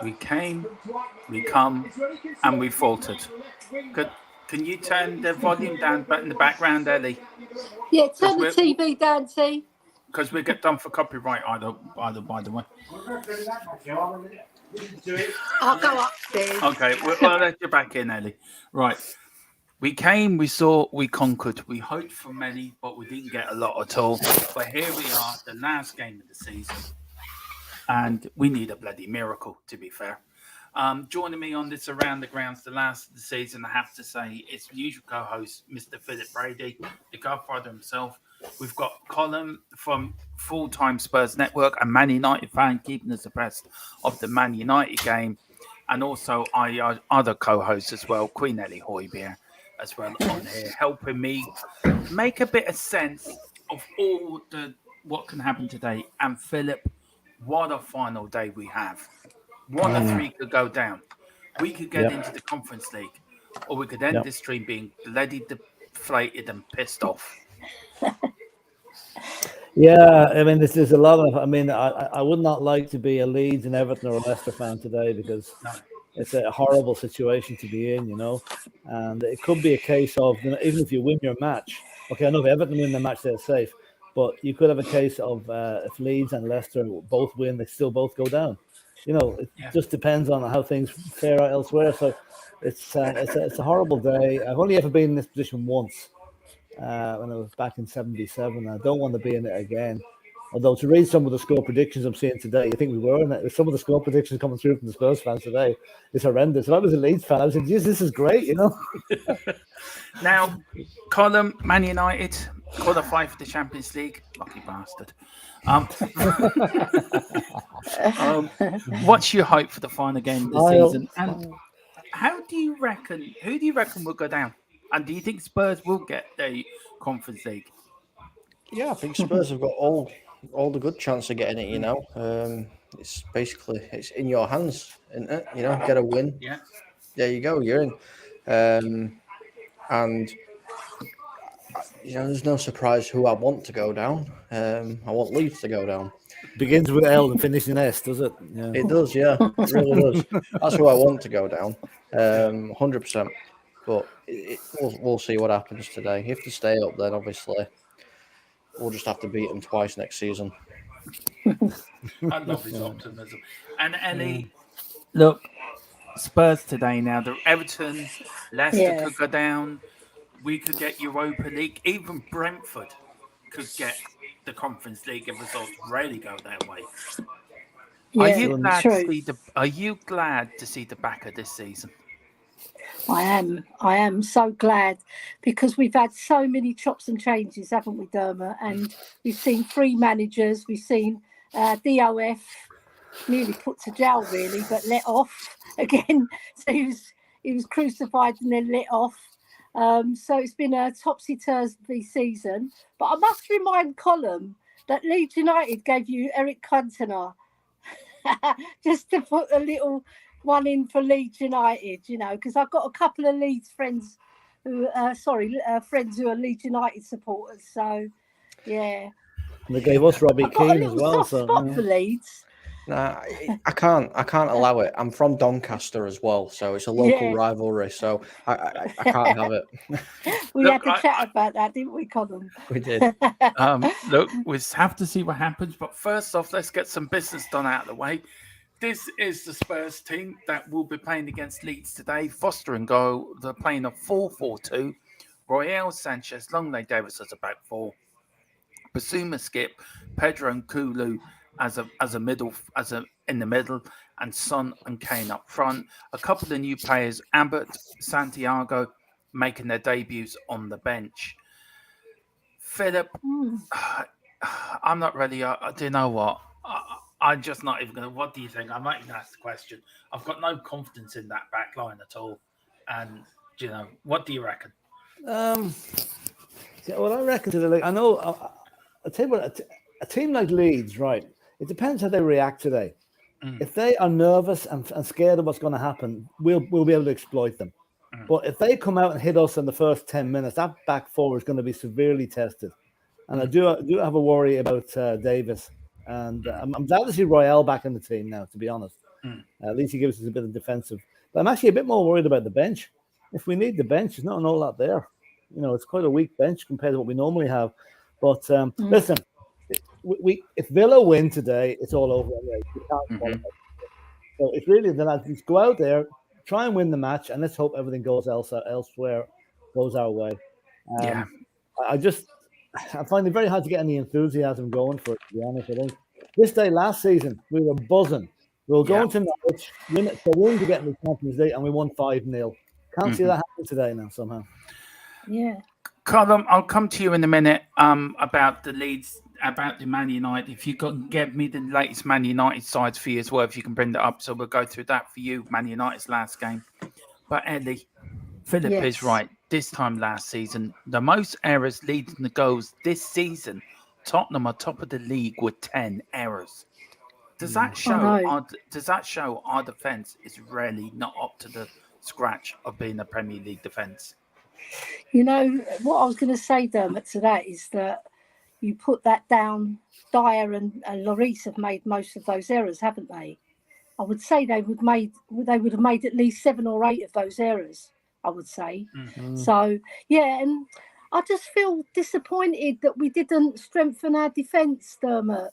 We came, we come, and we faltered. Can you turn the volume down in the background, Ellie? Yeah, turn the TV down, T. Because we get done for copyright either by the way. I'll go upstairs. Okay, well, let you back in, Ellie. Right. We came, we saw, we conquered. We hoped for many, but we didn't get a lot at all. But here we are, the last game of the season. And we need a bloody miracle, to be fair. Joining me on this Around the Grounds, the last of the season, I have to say, it's the usual co-host, Mr. Philip Brady, the Godfather himself. We've got Colin from Full-Time Spurs Network, a Man United fan, keeping us abreast of the Man United game. And also our other co-host as well, Queen Ellie Hoybier, as well on here, helping me make a bit of sense of all what can happen today. And Philip, what a final day we have. One of three could go down. We could get into the Conference League, or we could end this stream being bloody deflated and pissed off. Yeah, I mean, this is a lot of. I mean, I would not like to be a Leeds and Everton or a Leicester fan today because it's a horrible situation to be in, you know. And it could be a case of, you know, even if you win your match. Okay, I know if Everton win the match, they're safe. But you could have a case of if Leeds and Leicester both win, they still both go down. You know, it just depends on how things fare out elsewhere. So it's a horrible day. I've only ever been in this position once when I was back in '77. I don't want to be in it again. Although to read some of the score predictions I'm seeing today, you think we were in it. Some of the score predictions coming through from the Spurs fans today is horrendous. If I was a Leeds fan, I was saying, "Geez, this is great," you know. Now, Colin, Man United qualify for the Champions League. Lucky bastard. What's your hope for the final game of the season? And who do you reckon will go down? And do you think Spurs will get the Conference League? Yeah, I think Spurs have got all the good chance of getting it, you know. It's basically, it's in your hands, isn't it? You know, get a win. Yeah. There you go, you're in. And, you know, there's no surprise who I want to go down. I want Leeds to go down. Begins with L and finishes in S, does it? Yeah. It does, yeah. It really does. That's who I want to go down, 100%. But we'll see what happens today. If they stay up, then obviously we'll just have to beat them twice next season. I love his optimism. And Ellie, look, Spurs today now. The Everton, Leicester could go down. We could get Europa League. Even Brentford could get the Conference League if results really go their way. Yeah, Are you glad to see the back of this season? I am so glad because we've had so many chops and changes, haven't we, Dermot? And we've seen 3 managers. We've seen DOF nearly put to jail, really, but let off again. So he was crucified and then let off. So it's been a topsy-turvy season. But I must remind Colin that Leeds United gave you Eric Cantona just to put a little one in for Leeds United, you know, because I've got a couple of Leeds friends friends who are Leeds United supporters. So, yeah, And they gave us Robbie I've got a Keane as little well. soft So spot for Leeds. Nah, I can't allow it. I'm from Doncaster as well, so it's a local Yeah. rivalry. So I can't have it. We Look, had to chat about that, didn't we, Colin? We did. Look, we have to see what happens. But first off, let's get some business done out of the way. This is the Spurs team that will be playing against Leeds today. Foster and goal. They're playing a 4-4-2. Royale, Sanchez, Longley Davis as a back four. Basuma skip, Pedro and Kulu as a in the middle, and Son and Kane up front. A couple of new players, Abbott, Santiago, making their debuts on the bench. Philip, I'm not ready. Do you know what? I'm just not even going to. What do you think? I'm not even ask the question. I've got no confidence in that back line at all. And, what do you reckon? Well, I reckon I know. I'll tell you what. A team like Leeds, right? It depends how they react today. If they are nervous and scared of what's going to happen, we'll be able to exploit them. But if they come out and hit us in the first 10 minutes, that back four is going to be severely tested. And I do have a worry about Davis. And I'm glad to see Royale back in the team now, to be honest. At least he gives us a bit of defensive. But I'm actually a bit more worried about the bench. If we need the bench, there's not an whole lot there. It's quite a weak bench compared to what we normally have. But listen, if Villa win today, it's all over. Anyway. We can't qualify. So it's really the lads just go out there, try and win the match, and let's hope everything goes elsewhere, goes our way. I find it very hard to get any enthusiasm going for it, to be honest. I think this day last season we were buzzing. We were going to Norwich, win to get in the Champions League, and we won 5-0. Can't see that happen today now somehow. Yeah. Colin, I'll come to you in a minute about the Leeds, about the Man United. If you can get me the latest Man United sides for you as well, if you can bring that up. So we'll go through that for you, Man United's last game. But Ellie, Philip is right. This time last season, the most errors leading the goals this season, Tottenham are top of the league with 10 errors. Does that show our defence is really not up to the scratch of being a Premier League defence? What I was going to say, Dermot, to that is that you put that down. Dyer and Lloris have made most of those errors, haven't they? I would say they would have made at least 7 or 8 of those errors, I would say. So, and I just feel disappointed that we didn't strengthen our defence, Dermot.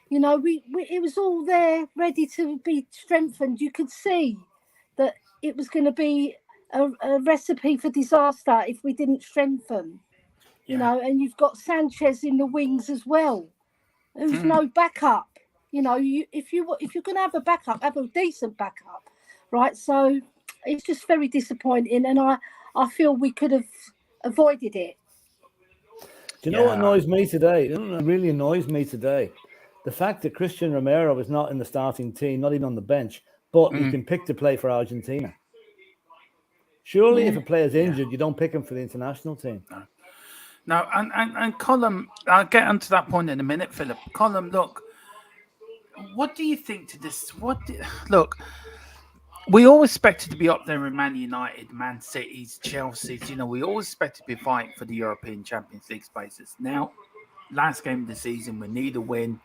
It was all there, ready to be strengthened. You could see that it was going to be a recipe for disaster if we didn't strengthen. And you've got Sanchez in the wings as well, who's no backup. If you're going to have a backup, have a decent backup, right? So it's just very disappointing, and I feel we could have avoided it. Do you know what annoys me today? It really annoys me today. The fact that Christian Romero is not in the starting team, not even on the bench, but he's been picked to play for Argentina. Surely, if a player's injured, you don't pick him for the international team. No, and Colin, I'll get onto that point in a minute, Philip. Colin, look, what do you think to this? Look, we always expected to be up there with Man United, Man City's, Chelsea's. We always expected to be fighting for the European Champions League spaces. Now, last game of the season, we need a win,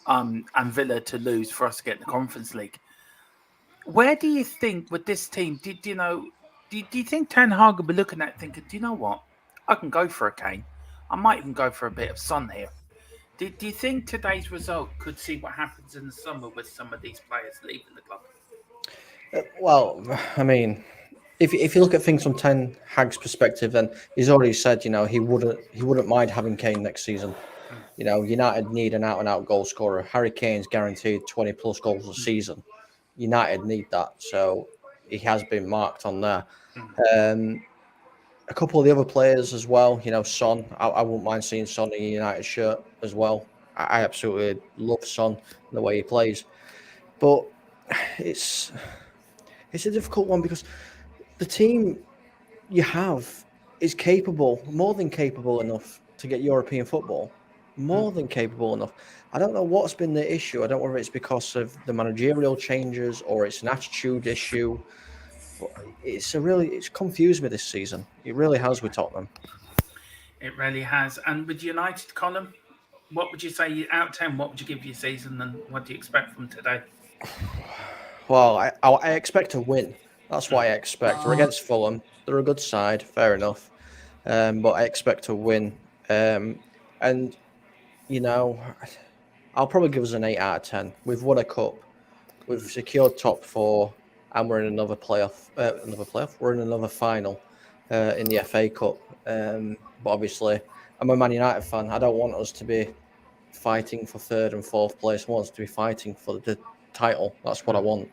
and Villa to lose for us to get in the Conference League. Where do you think with this team? Do you think Ten Hag will be looking at it thinking, do you know what? I can go for a Kane. I might even go for a bit of Son here. Do you think today's result could see what happens in the summer with some of these players leaving the club? Well, I mean, if you look at things from Ten Hag's perspective, then he's already said, he wouldn't mind having Kane next season. United need an out-and-out goal scorer. Harry Kane's guaranteed 20-plus goals a season. United need that, so he has been marked on there. A couple of the other players as well, Son. I wouldn't mind seeing Son in a United shirt as well. I absolutely love Son and the way he plays, but it's a difficult one because the team you have is more than capable enough to get European football. More than capable enough. I don't know what's been the issue. I don't know whether it's because of the managerial changes or it's an attitude issue. But it's confused me this season. It really has with Tottenham. It really has. And with United, Colin, what would you say out of 10? What would you give your season, and what do you expect from today? Well, I expect to win. That's what I expect. We're against Fulham. They're a good side, fair enough. But I expect to win. And you know, I'll probably give us an 8 out of 10. We've won a cup. We've secured top four, and we're in another playoff. We're in another final in the FA Cup. But obviously, I'm a Man United fan. I don't want us to be fighting for third and fourth place. I want us to be fighting for the title. That's what I want.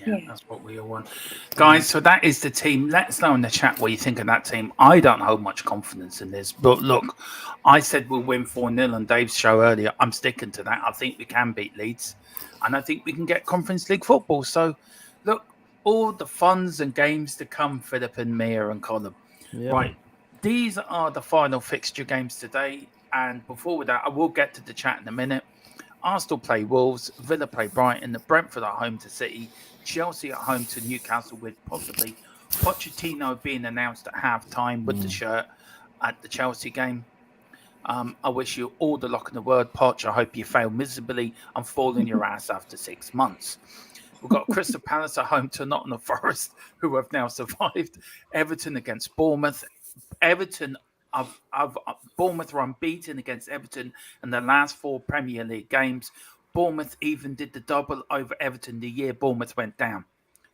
Yeah, that's what we all want. Guys, so that is the team. Let us know in the chat what you think of that team. I don't hold much confidence in this, but look, I said we'll win 4-0 on Dave's show earlier. I'm sticking to that. I think we can beat Leeds, and I think we can get Conference League football. So, look, all the funs and games to come, Philip and Mia and Colin. Yep. Right, these are the final fixture games today. And before that, I will get to the chat in a minute. Arsenal play Wolves, Villa play Brighton, Brentford at home to City, Chelsea at home to Newcastle, with possibly Pochettino being announced at half-time with the shirt at the Chelsea game. I wish you all the luck in the world, Poch. I hope you fail miserably and fall in your ass after 6 months. We've got Crystal Palace at home to Nottingham Forest, who have now survived. Everton against Bournemouth. Bournemouth were unbeaten against Everton in the last 4 Premier League games. Bournemouth even did the double over Everton the year Bournemouth went down.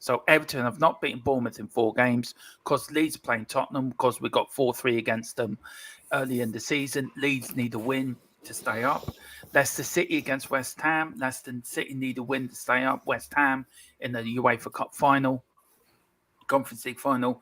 So Everton have not beaten Bournemouth in 4 games because Leeds playing Tottenham, because we got 4-3 against them early in the season. Leeds need a win to stay up. Leicester City against West Ham. Leicester City need a win to stay up. West Ham in the UEFA Cup final, Conference League final.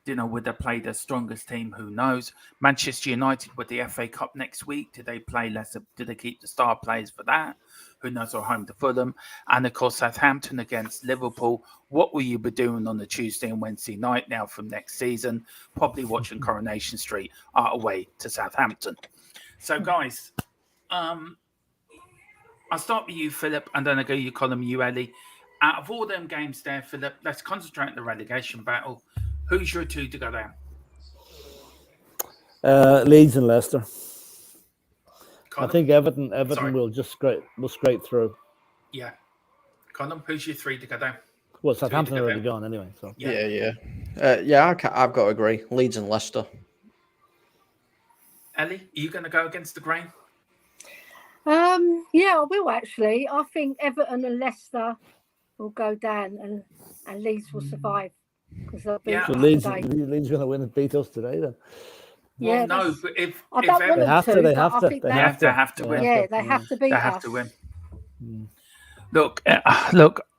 Would they play their strongest team? Who knows? Manchester United with the FA Cup next week. Do they play Leicester? Do they keep the star players for that? Who knows? Or home to Fulham. And of course, Southampton against Liverpool. What will you be doing on the Tuesday and Wednesday night now from next season? Probably watching Coronation Street away to Southampton. So, guys, I'll start with you, Philip, and then I go you, Colin, you, Ellie. Out of all them games there, Philip, let's concentrate on the relegation battle. Who's your 2 to go down? Leeds and Leicester. Colin? I think Everton will just scrape through. Yeah. Colin, who's your 3 to go down? Well, Southampton are already gone anyway. So Yeah. I've got to agree. Leeds and Leicester. Ellie, are you going to go against the grain? Yeah, I will actually. I think Everton and Leicester will go down, and Leeds will survive. So Leeds are going to win and beat us today, then. Well, no, but if I don't want them to, they have to win. Yeah, they have to beat us. They have to win. Look,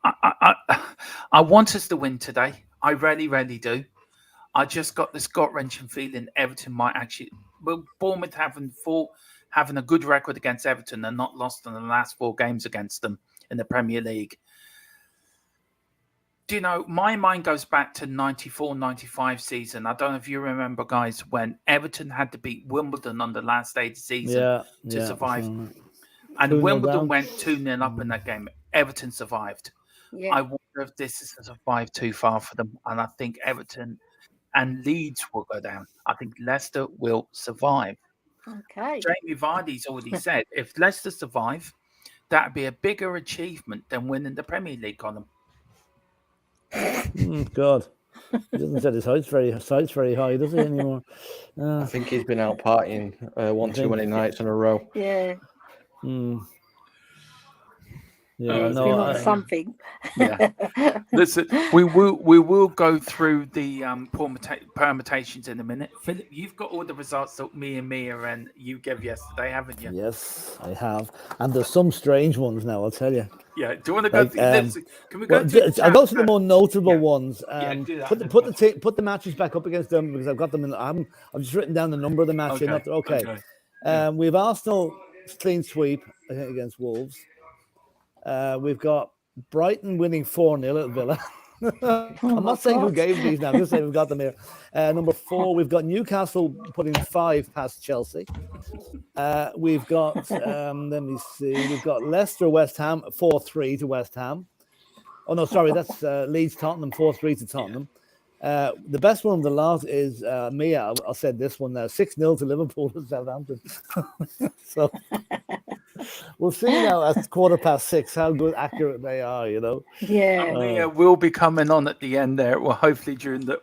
I want us to win today. I really, really do. I just got this gut-wrenching feeling Everton might actually. Well, Bournemouth having a good record against Everton and not lost in the last 4 games against them in the Premier League. Do you know, my mind goes back to 94-95 season. I don't know if you remember, guys, when Everton had to beat Wimbledon on the last day of the season to survive. And Wimbledon went 2-0 up in that game. Everton survived. Yeah. I wonder if this is a survive too far for them. And I think Everton and Leeds will go down. I think Leicester will survive. Okay. Jamie Vardy's already said, if Leicester survive, that would be a bigger achievement than winning the Premier League on them. God, he doesn't set his sights very high, does he anymore? I think he's been out partying one too many nights in a row. Yeah. Yeah, something. Yeah. Listen, we will go through the permutations in a minute. Philip, you've got all the results that me and Mia and you gave yesterday, haven't you? Yes, I have, and there's some strange ones now. I'll tell you. Yeah. Do you want to go through this? Can we go through? I'll go through the more notable ones. Do that. Put the matches back up against them because I've got them in. I've just written down the number of the matches. Okay. We've Arsenal clean sweep, I think, against Wolves. We've got Brighton winning 4-0 at Villa. I'm not saying who gave these now. I'm just saying we've got them here. Number 4, we've got Newcastle putting 5 past Chelsea. We've got, let me see, we've got Leicester, West Ham, 4-3 to West Ham. Oh no, sorry, that's Leeds Tottenham 4-3 to Tottenham. The best one of the lot is Mia. I said this one now 6-0 to Liverpool and Southampton. So we'll see now at 6:15 how good accurate they are. You know. Yeah. Mia will be coming on at the end there. Well, hopefully during the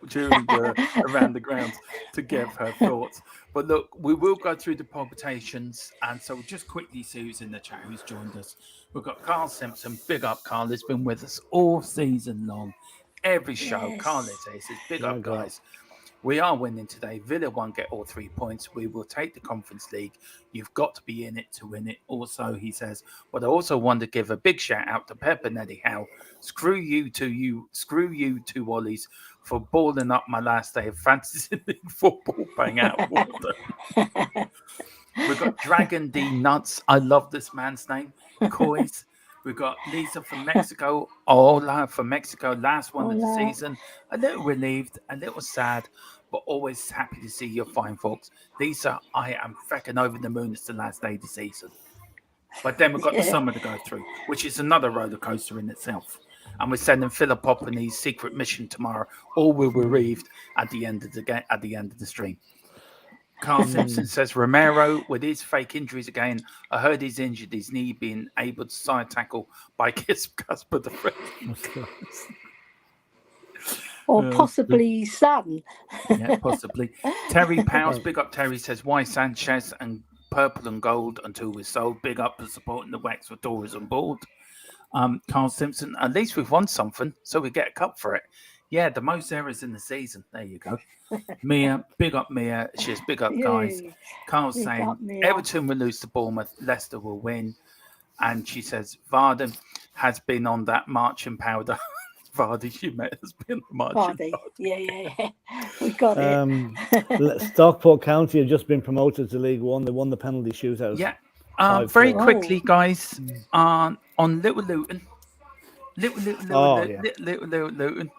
around the grounds to give her thoughts. But look, we will go through the palpitations, and so just quickly see who's in the chat, who's joined us. We've got Carl Simpson. Big up, Carl. He's been with us all season long. Every show, Yes. Carl says, big Yeah, up, guys. We are winning today. Villa won't get all 3 points. We will take the Conference League. You've got to be in it to win it. Also, he says, but I also want to give a big shout out to Pep and Eddie Howe. Screw you two Ollies for balling up my last day of fantasy league football. Bang out water. We've got Dragon D Nuts. I love this man's name. Coys. We've got Lisa from Mexico. Hola from Mexico. Last one of the season. A little relieved, a little sad, but always happy to see you fine folks. Lisa, I am fecking over the moon. It's the last day of the season. But then we've got the summer to go through, which is another roller coaster in itself. And we're sending Philip up on his secret mission tomorrow. All we're bereaved at the end of the stream. Carl Simpson says Romero with his fake injuries again. I heard he's injured his knee, being able to side tackle by Casper the Friend. Or possibly his son. Yeah, possibly. Terry Powers, big up Terry, says why Sanchez and purple and gold until we're sold. Big up for supporting the Wexford Tories on board. Carl Simpson, at least we've won something, so we get a cup for it. Yeah, the most errors in the season. There you go. Mia, big up Mia. She's big up, guys. Carl's saying Everton will lose to Bournemouth, Leicester will win. And she says Vardy has been on that marching powder. She met has been on the marching powder. Yeah. We got it. Stockport County have just been promoted to League One. They won the penalty shootout. Yeah. Very quickly, guys, on Little Luton. Little Luton.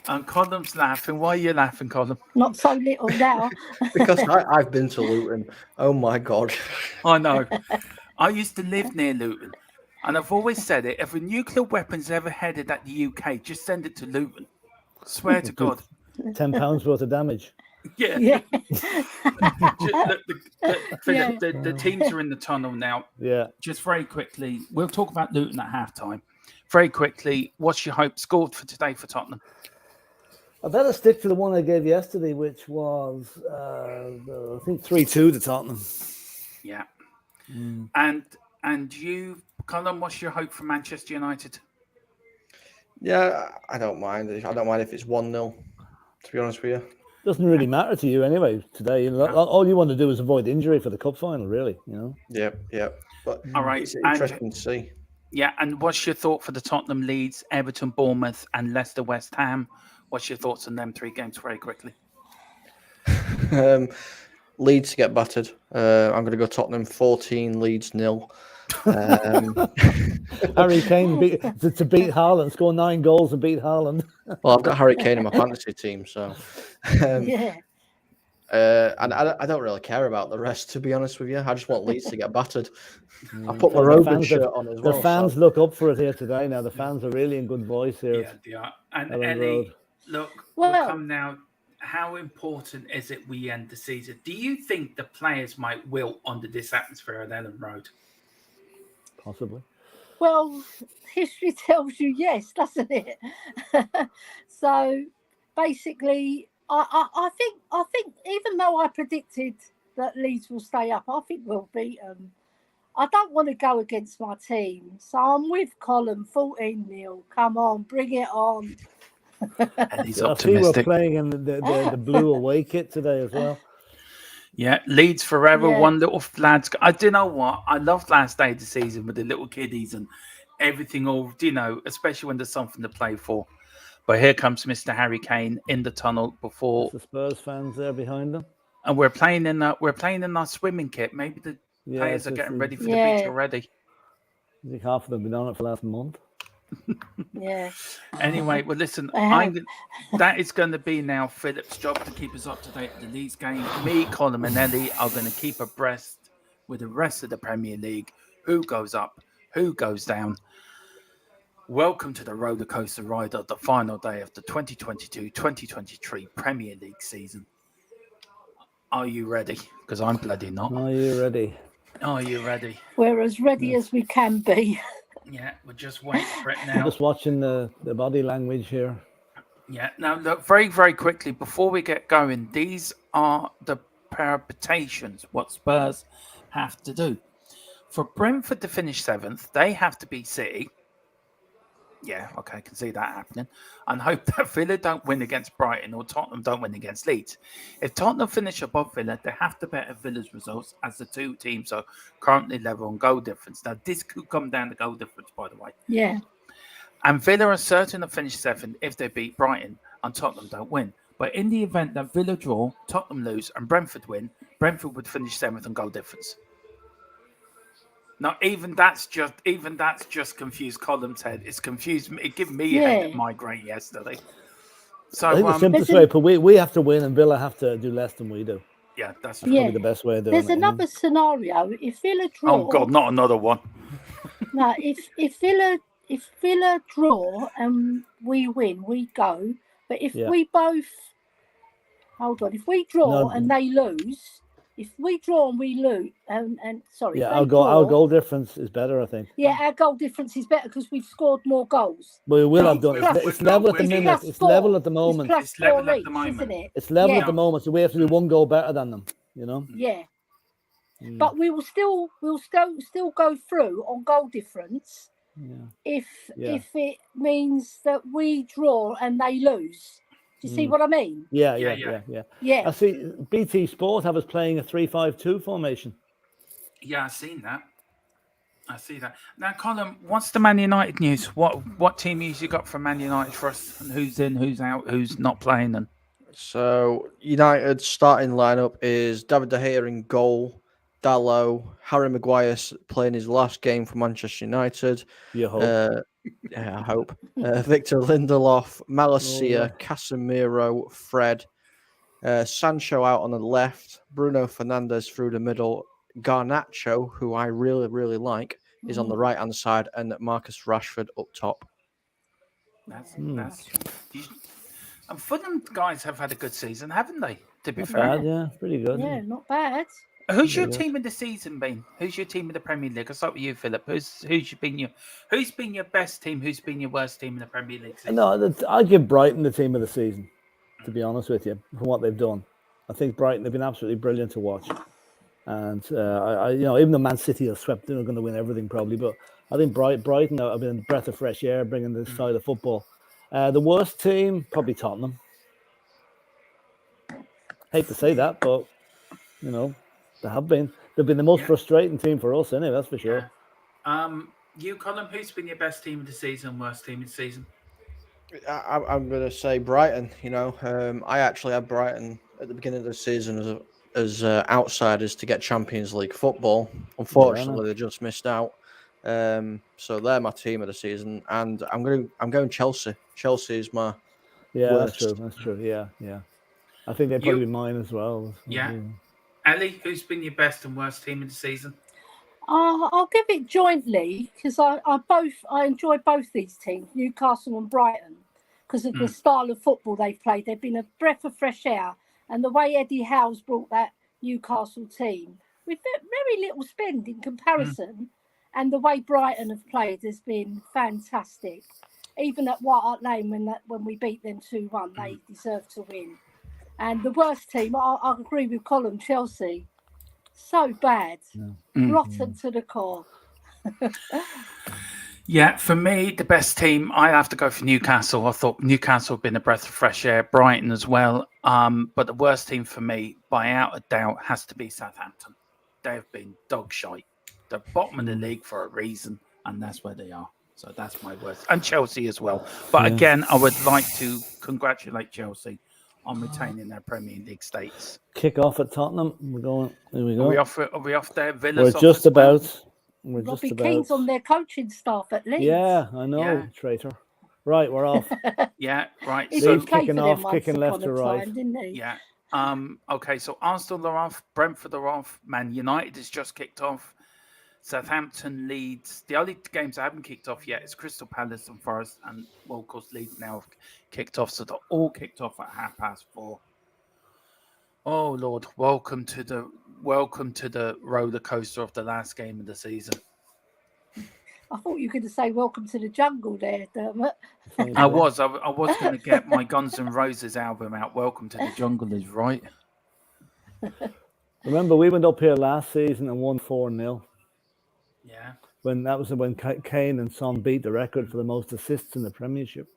And Colum's laughing. Why are you laughing, Colum? Not so little now. Because I've been to Luton. Oh my God. I know. I used to live near Luton. And I've always said it. If a nuclear weapon's ever headed at the UK, just send it to Luton. Swear to God. £10 worth of damage. Yeah. Philip, the teams are in the tunnel now. Yeah. Just very quickly, we'll talk about Luton at halftime. Very quickly, what's your hope scored for today for Tottenham? I better stick to the one I gave yesterday, which was, I think, 3-2 to Tottenham. Yeah. And you, Colin, what's your hope for Manchester United? Yeah, I don't mind. I don't mind if it's 1-0, to be honest with you. Doesn't really matter to you anyway today. All you want to do is avoid injury for the cup final, really. You know. Yeah. But all right, it's interesting to see. Yeah, and what's your thought for the Tottenham Leeds, Everton, Bournemouth, and Leicester West Ham? What's your thoughts on them 3 games very quickly? Leeds to get battered. I'm going to go Tottenham 14, Leeds 0. Harry Kane to beat Haaland, score 9 goals and beat Haaland. Well, I've got Harry Kane in my fantasy team, so. And I don't really care about the rest, to be honest with you. I just want Leeds to get battered. I put my Rogan shirt on as well. The fans look up for it here today now. The fans are really in good voice here. Yeah, they are. And Ellie, look, we'll come now. How important is it we end the season? Do you think the players might wilt under this atmosphere at Ellen Road? Possibly. Well, history tells you yes, doesn't it? So basically, I think even though I predicted that Leeds will stay up, I think we'll beat them. I don't want to go against my team, so I'm with Colin. 14-0. Come on, bring it on. And he's optimistic. I see we're playing in the blue away kit today as well. Yeah, Leeds forever. Yeah. One little lads. I do know what I loved last day of the season with the little kiddies and everything. All especially when there's something to play for. But here comes Mr. Harry Kane in the tunnel before the Spurs fans there behind them, and we're playing in our swimming kit. Maybe the players are getting ready for the beach already. I think half of them have been on it for the last month. Yeah. Anyway, well, listen, that is going to be now Philip's job to keep us up to date with the Leeds game. Me, Colin, and Ellie are going to keep abreast with the rest of the Premier League. Who goes up? Who goes down? Welcome to the roller coaster ride of the final day of the 2022-2023 Premier League season. Are you ready? Because I'm bloody not. Are you ready? Are you ready? We're as ready as we can be. Yeah, we're just waiting for it I'm now. just watching the body language here. Yeah, now look, very, very quickly, before we get going, these are the permutations, what Spurs have to do. For Brentford to finish 7th, they have to beat City. Yeah, okay, I can see that happening. And hope that Villa don't win against Brighton or Tottenham don't win against Leeds. If Tottenham finish above Villa, they have to better Villa's results as the two teams are currently level on goal difference. Now, this could come down to goal difference, by the way. Yeah. And Villa are certain to finish 7th if they beat Brighton and Tottenham don't win. But in the event that Villa draw, Tottenham lose, and Brentford win, Brentford would finish 7th on goal difference. Now, even that's just confused Column's head. It's confused me. It gave me a head migraine yesterday. So I think the simplest way, but we have to win and Villa have to do less than we do. Yeah, that's probably the best way of doing it. There's another scenario. If Villa draw, oh God, not another one. No, if Villa draw and we win, we go. But if we both if we draw and they lose, if we draw and we lose, our goal difference is better, I think. Yeah, our goal difference is better because we've scored more goals. But we will have done it. It's level at the minute. It's level at the moment. It's level at the moment, isn't it? It's level at the moment, so we have to do one goal better than them. You know. Yeah. But we'll still go through on goal difference if it means that we draw and they lose. Do you see what I mean? Yeah. I see BT Sport have us playing a 3-5-2 formation. Yeah, I've seen that. I see that. Now, Colin, what's the Man United news? What team news you got from Man United for us? And who's in, who's out, who's not playing? Then. So United's starting lineup is David De Gea in goal, Dalot, Harry Maguire playing his last game for Manchester United. You hope. I hope. Victor Lindelof, Malacia, Casemiro, Fred, Sancho out on the left, Bruno Fernandes through the middle, Garnacho, who I really, really like, is on the right-hand side, and Marcus Rashford up top. That's and Fulham guys have had a good season, haven't they? To be not fair, bad, yeah, pretty good. Yeah, not bad. Who's your team of the season been? Who's your team of the Premier League? I'll start with you, Philip. Who's been your best team? Who's been your worst team in the Premier League season? No, I'd give Brighton the team of the season, to be honest with you, from what they've done. I think Brighton have been absolutely brilliant to watch. And even though Man City are swept, they're going to win everything probably. But I think Brighton have been a breath of fresh air, bringing this side of football. The worst team, probably Tottenham. Hate to say that, but they have been. They've been the most frustrating team for us, anyway. That's for sure. You, Colin, who's been your best team of the season, worst team of the season? I'm going to say Brighton. I actually had Brighton at the beginning of the season as outsiders to get Champions League football. Unfortunately, they just missed out. So they're my team of the season, and I'm going Chelsea. Chelsea is my worst. That's true. Yeah. I think they'd probably be mine as well. Yeah. Ellie, who's been your best and worst team of the season? I'll give it jointly because I enjoy both these teams, Newcastle and Brighton, because of the style of football they've played. They've been a breath of fresh air, and the way Eddie Howe's brought that Newcastle team with very little spend in comparison, and the way Brighton have played has been fantastic. Even at White Hart Lane, when we beat them 2-1, they deserved to win. And the worst team, I agree with Colin, Chelsea. So bad. Rotten to the core. Yeah, for me, the best team, I have to go for Newcastle. I thought Newcastle had been a breath of fresh air, Brighton as well. But the worst team for me, by out of doubt, has to be Southampton. They have been dog shite. They're bottom of the league for a reason, and that's where they are. So that's my worst. And Chelsea as well. But again, I would like to congratulate Chelsea on retaining their Premier League status. Kick off at Tottenham. We're going. Here we go. Are we off there? Villa's We're just about. We're Robbie just about. Keane's on their coaching staff at Leeds. Yeah, I know, traitor. Right, we're off. Yeah, right. He So did play kicking for off, them once kicking left upon to a right. time, didn't he? Yeah. Okay, so Arsenal are off, Brentford are off, Man United has just kicked off. Southampton, Leeds. The only games that haven't kicked off yet is Crystal Palace and Forest, and well, of course, Leeds now have kicked off, so they're all kicked off at 4:30. Oh Lord, welcome to the roller coaster of the last game of the season. I thought you were going to say welcome to the jungle there, Dermot. I was going to get my Guns N' Roses album out. Welcome to the Jungle is right. Remember, we went up here last season and won 4-0. Yeah. When Kane and Son beat the record for the most assists in the Premiership.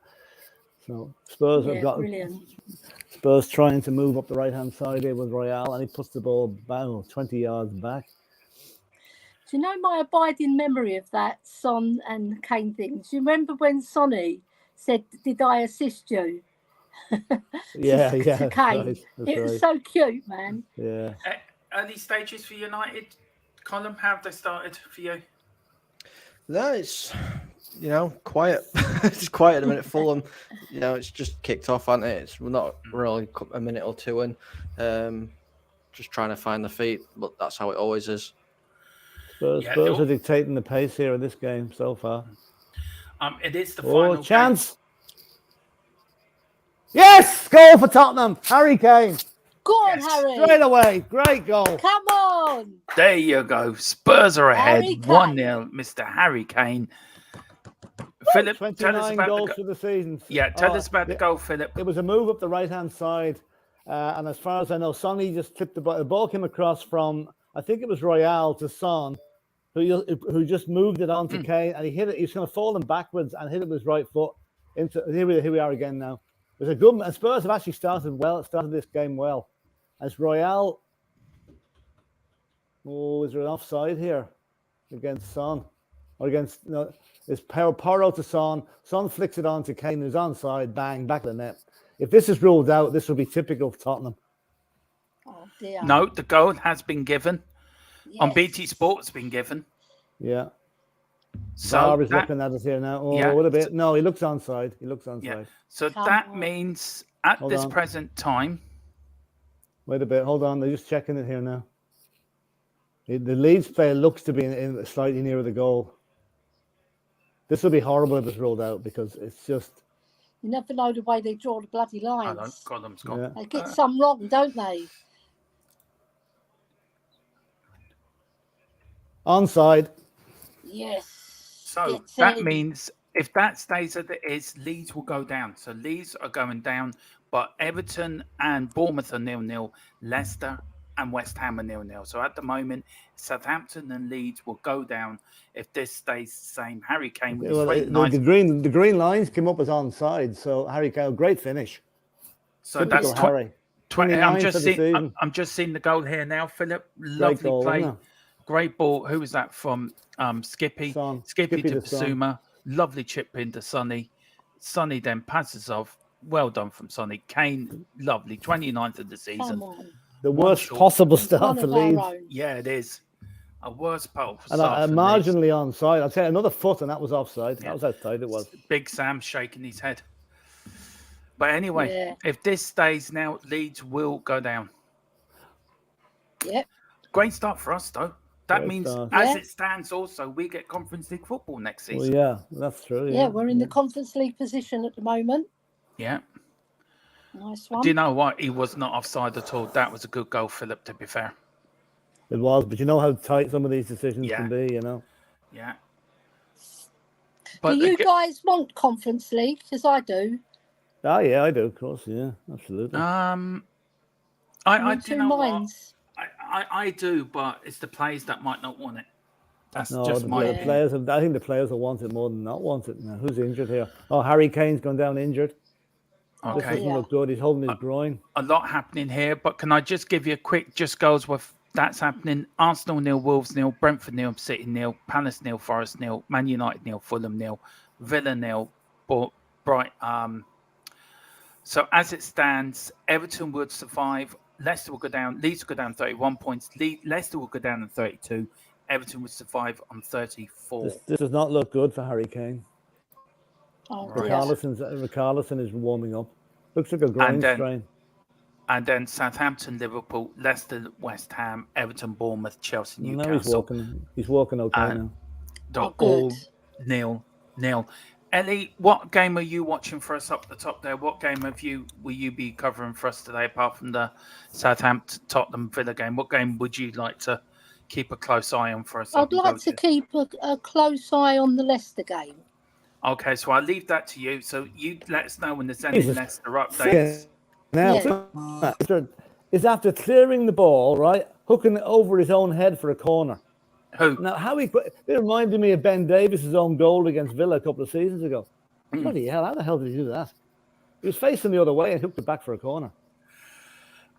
So Spurs have got brilliant. Spurs trying to move up the right-hand side here with Royale, and he puts the ball about 20 yards back. Do you know my abiding memory of that Son and Kane thing? Do you remember when Sonny said, "Did I assist you?" Yeah, to that's Kane. right. It was so cute, man. Yeah. Early stages for United, Colin, how have they started for you? No, it's quiet. It's quiet at the minute. Fulham, it's just kicked off, hasn't it? It's not really a minute or two in. Just trying to find the feet, but that's how it always is. Spurs are dictating the pace here in this game so far. It is the final chance. Game. Yes, goal for Tottenham. Harry Kane. Go on, Harry. Straight away. Great goal. Come on. There you go. Spurs are ahead. 1-0, Mr. Harry Kane. Philip, 29 goals for the season. Yeah, tell us about the goal, Philip. It was a move up the right-hand side. And as far as I know, Sonny just tipped the ball. The ball came across from, I think it was Royale to Son, who just moved it on to Kane. And he hit it. He's going to fall him backwards and hit it with his right foot. Here we are again now. It was a good. And Spurs have actually started this game well. As Royale, is there an offside here against Son? Or against, it's Porro to Son. Son flicks it on to Kane, who's onside, bang, back of the net. If this is ruled out, this will be typical of Tottenham. Oh, dear. No, the goal has been given. Yes. On BT Sport, it's been given. Yeah. So VAR is looking at us here now. What a bit. No, he looks onside. Yeah. So that means at this present time. Wait a bit. Hold on. They're just checking it here now. The Leeds player looks to be in slightly nearer the goal. This will be horrible if it's ruled out because it's just. You never know the way they draw the bloody lines. I know. Columns gone. Yeah. They get some wrong, don't they? Onside. Yes. So that means if that stays as it is, Leeds will go down. So Leeds are going down, but Everton and Bournemouth are 0-0. Leicester and West Ham are 0-0. So at the moment, Southampton and Leeds will go down if this stays the same. Harry Kane with the green lines came up as onside. So Harry Kane, great finish. So that's Harry. 20. I'm just seeing the goal here now, Philip. Lovely goal, play. Great ball. Who was that from? Skippy to Basuma. Lovely chip into Sonny. Sonny then passes off. Well done from Sonny. Kane, lovely. 29th of the season. The worst possible start for Leeds. Yeah, it is. A worst possible start. And marginally onside. I'd say another foot, and that was offside. Yeah. That was how tight it was. Big Sam shaking his head. But anyway, if this stays now, Leeds will go down. Yep. Great start for us, though. That means, as it stands, also, we get Conference League football next season. Well, that's true. Yeah, we're in the Conference League position at the moment. Yeah. Nice one. Do you know what? He was not offside at all. That was a good goal, Philip, to be fair. It was, but you know how tight some of these decisions can be, Yeah. But do you guys want Conference League? Because I do. Oh, yeah, I do, of course. Yeah, absolutely. I do know what? I do, but it's the players that might not want it. That's just my players. I think the players will want it more than not want it. Now, who's injured here? Oh, Harry Kane's gone down injured. Okay. This doesn't look good. He's holding his groin. A lot happening here, but can I just give you a quick goes with that's happening? Arsenal 0, Wolves 0, Brentford 0, City 0, Palace 0, Forest 0, Man United 0, Fulham 0, Villa 0, Brighton. So as it stands, Everton would survive. Leicester will go down. Leeds will go down 31 points. Leicester will go down on 32. Everton would survive on 34. This does not look good for Harry Kane. Oh, Richarlison is warming up. Looks like a groin strain. and then Southampton, Liverpool, Leicester, West Ham, Everton, Bournemouth, Chelsea, Now Newcastle. he's walking okay And now. they're Oh, good. all nil. Ellie, what game are you watching for us up the top there? What game will you be covering for us today, apart from the Southampton Tottenham Villa game? What game would you like to keep a close eye on for us? I'd like to keep a close eye on the Leicester game. Okay, so I'll leave that to you. So you let us know when there's any Jesus. Leicester updates. Now, is after clearing the ball, right, hooking it over his own head for a corner. Who? Now, it reminded me of Ben Davis's own goal against Villa a couple of seasons ago. Bloody hell, how the hell did he do that? He was facing the other way and hooked it back for a corner.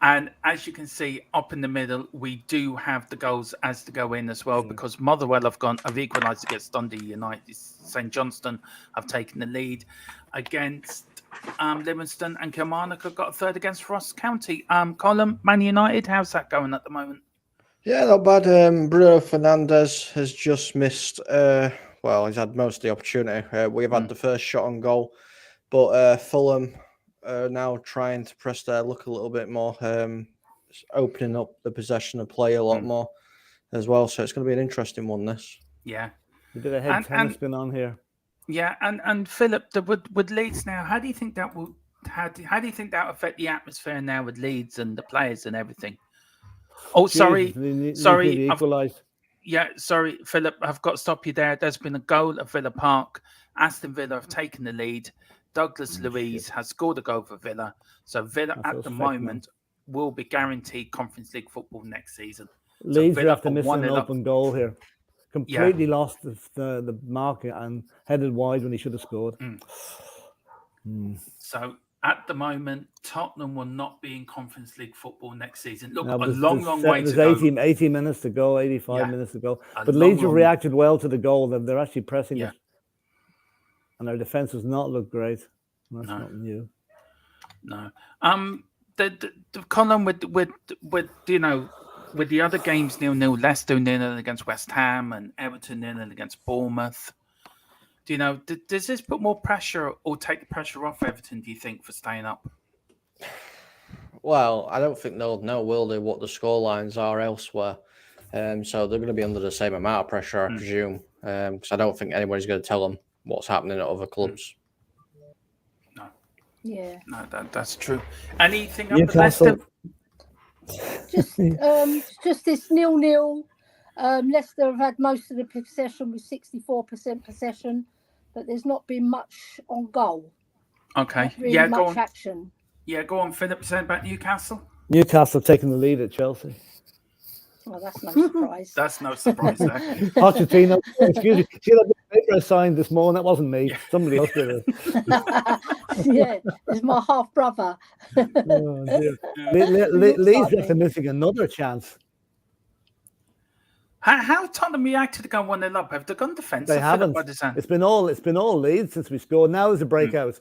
And as you can see, up in the middle, we do have the goals as to go in as well, because Motherwell have equalised against Dundee United. St Johnstone have taken the lead against Livingston, and Kilmarnock have got a third against Ross County. Colin, Man United, how's that going at the moment? Yeah, not bad. Bruno Fernandes has just missed. He's had most of the opportunity. We've had the first shot on goal, but Fulham are now trying to press their luck a little bit more, opening up the possession of play a lot more as well. So it's going to be an interesting one. This, yeah, a bit of head tennis going on here. Yeah, and Philip, with Leeds now, how do you think that will? How do you think that will affect the atmosphere now with Leeds and the players and everything? Oh, sorry, sorry, Philip, I've got to stop you there. There's been a goal at Villa Park. Aston Villa have taken the lead. Douglas Luiz has scored a goal for Villa. So Villa at the moment will be guaranteed Conference League football next season. Leeds are after missing an open goal here. Completely lost the mark and headed wide when he should have scored. So at the moment, Tottenham will not be in Conference League football next season. Look, no, a long way to go. There's 80 minutes to go, 85 minutes to go. But Leeds have reacted well to the goal. They're actually pressing it. And their defence does not look great. That's not new. No. The Colin with the other games 0-0, Leicester 0-0 against West Ham and Everton 0-0 against Bournemouth. Does this put more pressure or take the pressure off Everton, do you think, for staying up? Well, I don't think they'll know, will they, what the scorelines are elsewhere. So they're going to be under the same amount of pressure, I presume. Because I don't think anybody's going to tell them what's happening at other clubs. No. Yeah. No, that's true. Anything up Newcastle? Just this 0-0. Leicester have had most of the possession with 64% possession, but there's not been much on goal. Okay. Really much action. Yeah, go on, Philip. Saying about Newcastle. Newcastle taking the lead at Chelsea. Well, that's no surprise. That's no surprise. Pochettino, excuse me. See that paper I signed this morning? That wasn't me. Somebody else did it. Yeah, it's my half brother. Leeds are missing another chance. How Tottenham reacted to going 1-0 up? Have they gone defensive? They haven't. It's been all Leeds since we scored. Now there's a breakout.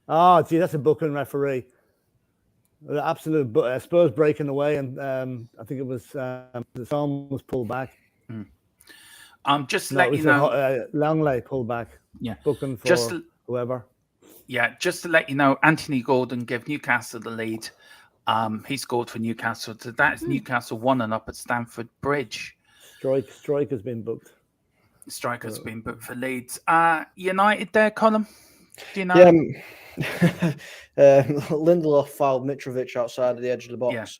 Oh, gee, that's a booking referee. The absolute Spurs breaking away, and I think it was the song was pulled back. Just to let you know, Longley pulled back. Yeah, booking for whoever. Yeah, just to let you know, Anthony Gordon gave Newcastle the lead. He scored for Newcastle. So that's Newcastle 1-0 at Stamford Bridge. Striker's been booked. Striker's been booked for Leeds. United there, Colin? Do you know? Yeah, Lindelof fouled Mitrovic outside of the edge of the box.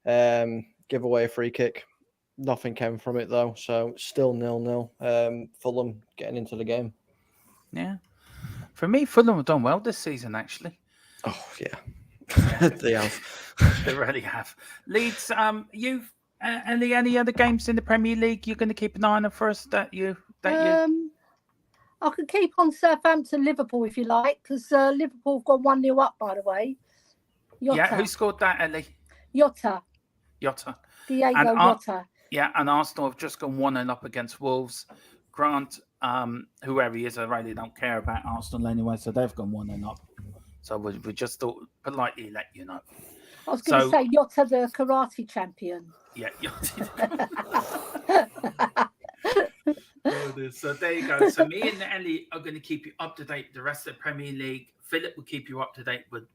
Yeah. Give away a free kick. Nothing came from it though, so still 0-0. Fulham getting into the game. Yeah. For me, Fulham have done well this season, actually. Oh, yeah. They have. They really have. Leeds, you've any other games in the Premier League you're going to keep an eye on first I could keep on Southampton, Liverpool if you like, because Liverpool have gone 1-0 up, by the way. Jota. Yeah, who scored that, Ellie? Jota. Diego Jota. Yeah, and Arsenal have just gone 1-0 up against Wolves. Grant, whoever he is, I really don't care about Arsenal anyway, so they've gone 1-0 up. So we just thought politely let you know. I was going to say Jota, the karate champion. Yeah, Jota. So there you go. So me and Ellie are going to keep you up to date with the rest of the Premier League. Philip will keep you up to date with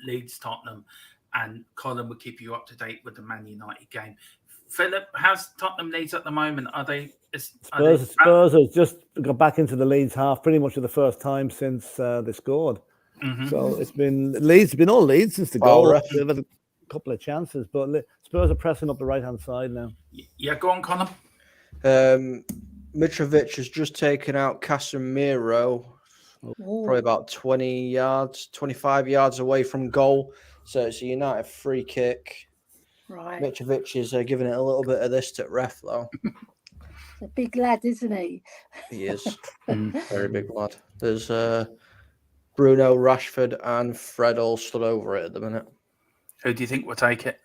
Leeds Tottenham, and Colin will keep you up to date with the Man United game. Philip, how's Tottenham Leeds at the moment? Are they? Spurs have just got back into the Leeds half pretty much for the first time since they scored. Mm-hmm. So it's been all Leeds since the goal. They've had a couple of chances, but Spurs are pressing up the right-hand side now. Yeah, go on, Colin. Mitrovic has just taken out Casemiro, probably about 25 yards away from goal. So it's a United free kick. Right. Mitrovic is giving it a little bit of this to ref, though. A big lad, isn't he? He is. Very big lad. There's Bruno, Rashford, and Fred all stood over it at the minute. Who do you think will take it?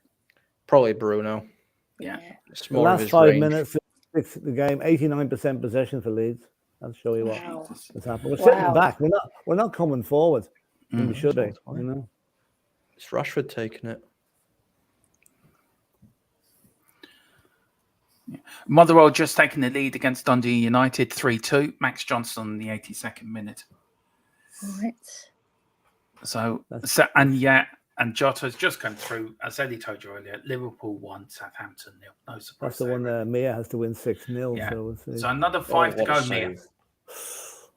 Probably Bruno. Yeah. It's The more of last his 5 range. minutes, the game, 89% possession for Leeds. I'll show you what Wow. has happened. We're sitting back. We're not coming forward. We should be. You know? It's Rashford taking it. Motherwell just taking the lead against Dundee United 3-2. Max Johnson in the 82nd minute. Right. And Jota's just come through. As Eddie told you earlier, Liverpool 1, Southampton 0. No surprise. That's the one Mia has to win 6-0. Yeah. So, we'll see. So another 5 to go, Mia.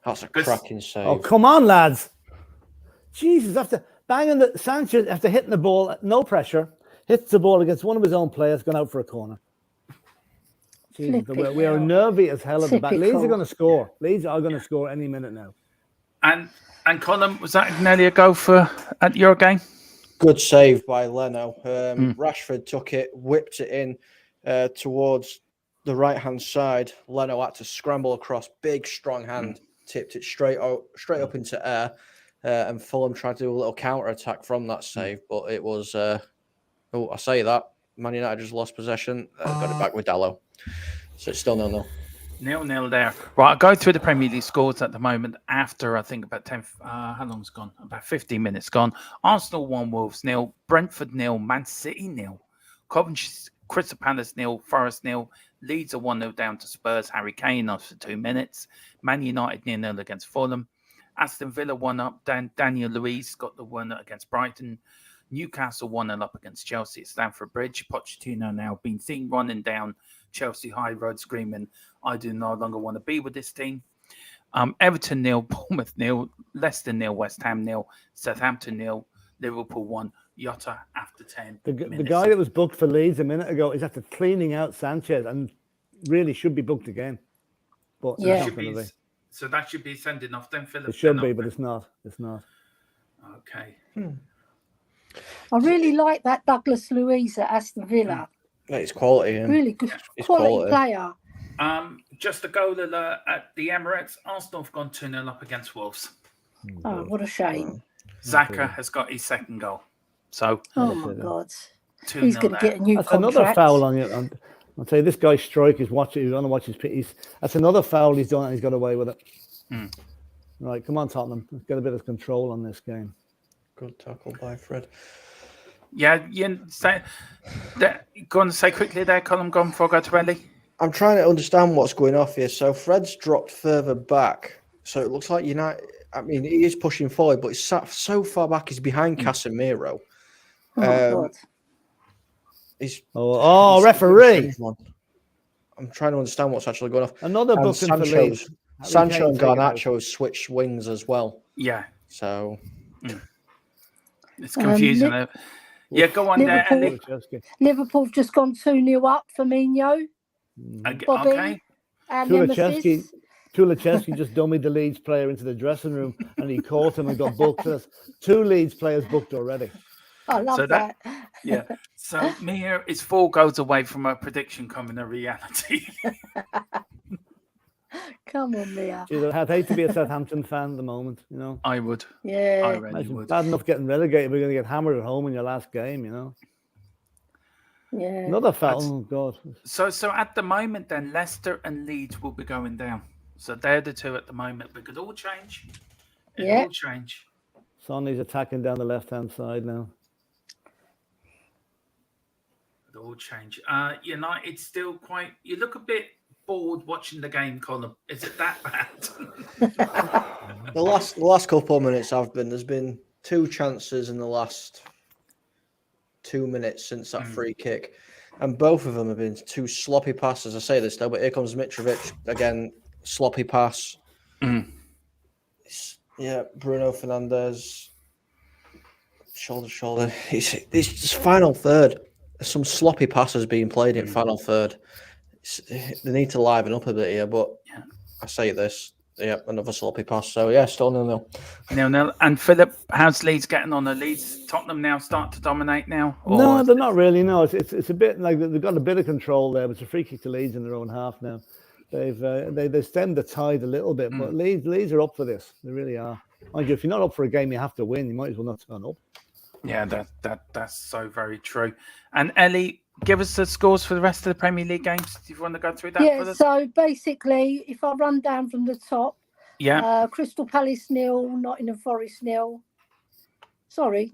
That's a cracking save. Oh, come on, lads. Jesus, after banging Sanchez, after hitting the ball, no pressure, hits the ball against one of his own players, gone out for a corner. Jesus, we are nervy as hell at the back. Leeds are going to score. Leeds are going to score any minute now. And Colin, was that nearly a goal at your game? Good save by Leno. Rashford took it, whipped it in towards the right-hand side. Leno had to scramble across, big, strong hand, tipped it straight up into air, and Fulham tried to do a little counter-attack from that save, but it was, I say that, Man United just lost possession, got it back with Dallo. So it's still 0-0. 0-0 there. Right, I'll go through the Premier League scores at the moment after, I think, about 10... how long's gone? About 15 minutes gone. Arsenal 1, Wolves 0, Brentford 0, Man City 0, Coventry, Crystal Palace 0, Forest 0, Leeds are 1-0 down to Spurs, Harry Kane after 2 minutes, Man United 0-0 against Fulham, Aston Villa 1-up, Daniel Luiz got the 1 against Brighton, Newcastle 1-0 up against Chelsea at Stamford Bridge. Pochettino now been seen running down Chelsea High Road screaming, I do no longer want to be with this team. Everton 0, Bournemouth 0, Leicester 0, West Ham 0, Southampton 0, Liverpool 1, Jota after 10 minutes. The guy that was booked for Leeds a minute ago is after cleaning out Sanchez and really should be booked again. But yeah. So that should be sending off then, Philip. It should be, but it's not. It's not. Okay. I really like that Douglas Luiz at Aston Villa. It's quality. Really good quality player. Just a goal alert at the Emirates. Arsenal have gone 2-0 up against Wolves. Oh, what a shame. Xhaka has got his second goal. So, oh my God. He's going to get a new That's contract. another foul on you. I'll tell you, this guy's strike is watching. He's going to watch his piece. That's another foul he's done and he's got away with it. Right, come on, Tottenham. Let's get a bit of control on this game. Good tackle by Fred. Yeah, you say that. Go on and say quickly there, Colin. Go on before I go to Ellie. I'm trying to understand what's going off here. So Fred's dropped further back. So it looks like United. I mean, he is pushing forward, but he's sat so far back. He's behind Casemiro. God. Referee! I'm trying to understand what's actually going off. Another booking for Leeds. Sancho and Garnacho have switched wings as well. Yeah. So it's confusing. Yeah, go on there, Ellie. Liverpool have just gone 2-0 up for Firmino. Bobby, okay. And Tulachevsky just dummied the Leeds player into the dressing room and he caught him and got booked. There's 2 Leeds players booked already. I love that. Yeah. So Mia is 4 goals away from her prediction coming a reality. Come on, Mia. I'd hate to be a Southampton fan at the moment, you know. I would. Yeah. I really would. Bad enough getting relegated. We're going to get hammered at home in your last game, you know. Yeah. Another foul. Oh, God. So at the moment, then, Leicester and Leeds will be going down. So they're the 2 at the moment. It could all change. It all change. Sonny's attacking down the left-hand side now. It all change. United still quite... You look a bit bored watching the game, Colin. Is it that bad? the last couple of minutes there's been 2 chances in the last 2 minutes since that free kick, and both of them have been 2 sloppy passes. I say this though, but here comes Mitrovic again, sloppy pass. Yeah, Bruno Fernandes, shoulder to shoulder. It's just final third. There's some sloppy passes being played in final third. They need to liven up a bit here, but I say this. Yeah, another sloppy pass. So yeah, still 0-0. 0-0. And Philip, how's Leeds getting on? The Leeds, Tottenham now start to dominate now? No, they're not really. No, it's a bit like they've got a bit of control there. But it's a free kick to Leeds in their own half now. They've stemmed the tide a little bit, but Leeds are up for this. They really are. Mind you, if you're not up for a game, you have to win. You might as well not turn up. Yeah, that's so very true. And Ellie, give us the scores for the rest of the Premier League games. Do you want to go through that? Yeah, for us? so basically, if I run down from the top, Crystal Palace 0, Nottingham Forest 0. Sorry,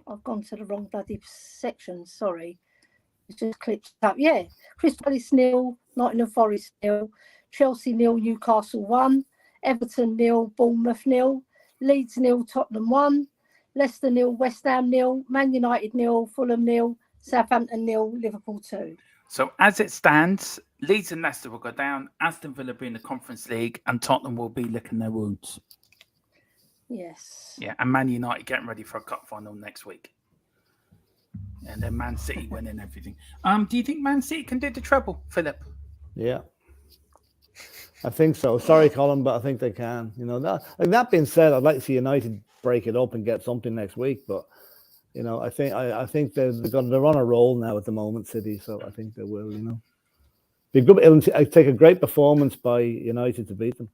I've gone to the wrong bloody section. Sorry, it's just clipped up. Yeah, Crystal Palace 0, Nottingham Forest 0, Chelsea 0, Newcastle 1, Everton 0, Bournemouth 0, Leeds 0, Tottenham 1, Leicester 0, West Ham 0, Man United 0, Fulham 0, Southampton 0, Liverpool 2. So as it stands, Leeds and Leicester will go down, Aston Villa will be in the Conference League, and Tottenham will be licking their wounds. Yes. Yeah, and Man United getting ready for a cup final next week. And then Man City winning everything. Do you think Man City can do the treble, Philip? Yeah. I think so. Sorry, Colin, but I think they can. You know, that being said, I'd like to see United break it up and get something next week. But you know, I think they're on a roll now at the moment, City. So I think they will. You know, be good. It'll take a great performance by United to beat them.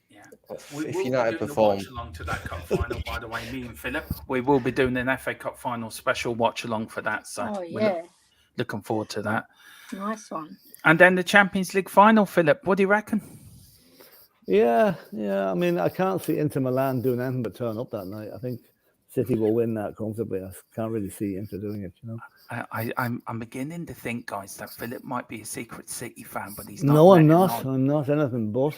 Yeah. If United perform, watch along to that cup final, by the way, me and Philip, we will be doing an FA Cup final special watch along for that. So we're looking forward to that. Nice one. And then the Champions League final, Philip. What do you reckon? Yeah. I mean, I can't see Inter Milan doing anything but turn up that night. I think City will win that comfortably. I can't really see Inter doing it. You know, I'm beginning to think, guys, that Philip might be a secret City fan, but he's not. No, I'm not. I'm not anything but.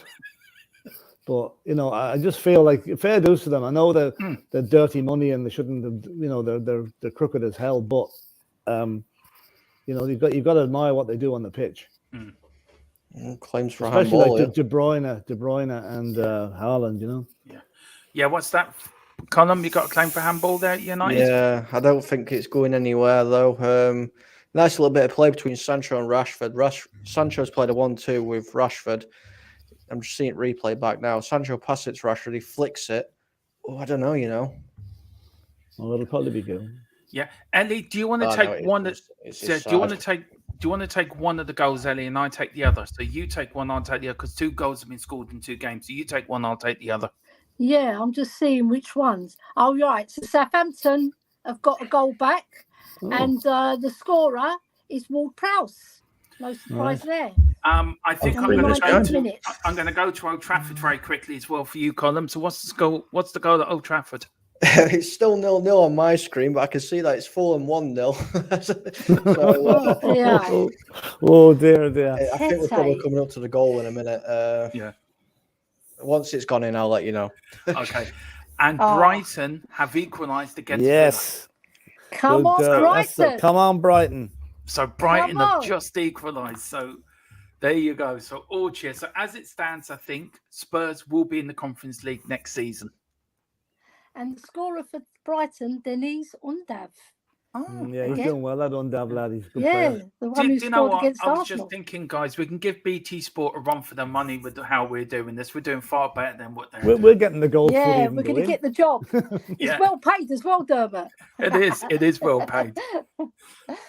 But you know, I just feel like fair dues to them. I know they're dirty money and they shouldn't have. You know, they're crooked as hell. But you know, you've got to admire what they do on the pitch. Claims for especially handball, like De Bruyne and Haaland. You know. Yeah. What's that, Colin? You got a claim for handball there at United? Yeah, I don't think it's going anywhere though. Nice little bit of play between Sancho and Rashford. Sancho's played a 1-2 with Rashford. I'm just seeing it replay back now. Sancho passes it to Rashford. He flicks it. Oh, I don't know. You know. Well, it'll probably be good. Yeah, Ellie, do you want to take one? Do you want to take one of the goals, Ellie, and I take the other? So you take one, I'll take the other, because 2 goals have been scored in 2 games. So you take one, I'll take the other. Yeah, I'm just seeing which ones. Oh, right. So Southampton have got a goal back, and the scorer is Ward-Prowse. No surprise there. I think I'm going to go to Old Trafford very quickly as well for you, Colin. So what's the goal? What's the goal at Old Trafford? It's still 0-0 on my screen, but I can see that it's Fulham 1-0. Oh dear. I think we're probably coming up to the goal in a minute. Once it's gone in, I'll let you know. Okay. And Brighton have equalised against Villa. Come on, Brighton. Come on, Brighton. So Brighton have just equalised. So there you go. So all cheers. So as it stands, I think Spurs will be in the Conference League next season. And the scorer for Brighton, Denise Undav. Yeah, he's doing well. That Undav lad, he's a good player. player. The one who scored against I was Arsenal. just thinking, guys, we can give BT Sport a run for their money with how we're doing this. We're doing far better than what they're doing. We're getting the gold. Yeah, we're going to get the job. It's well paid as well, Dermot. It is well paid.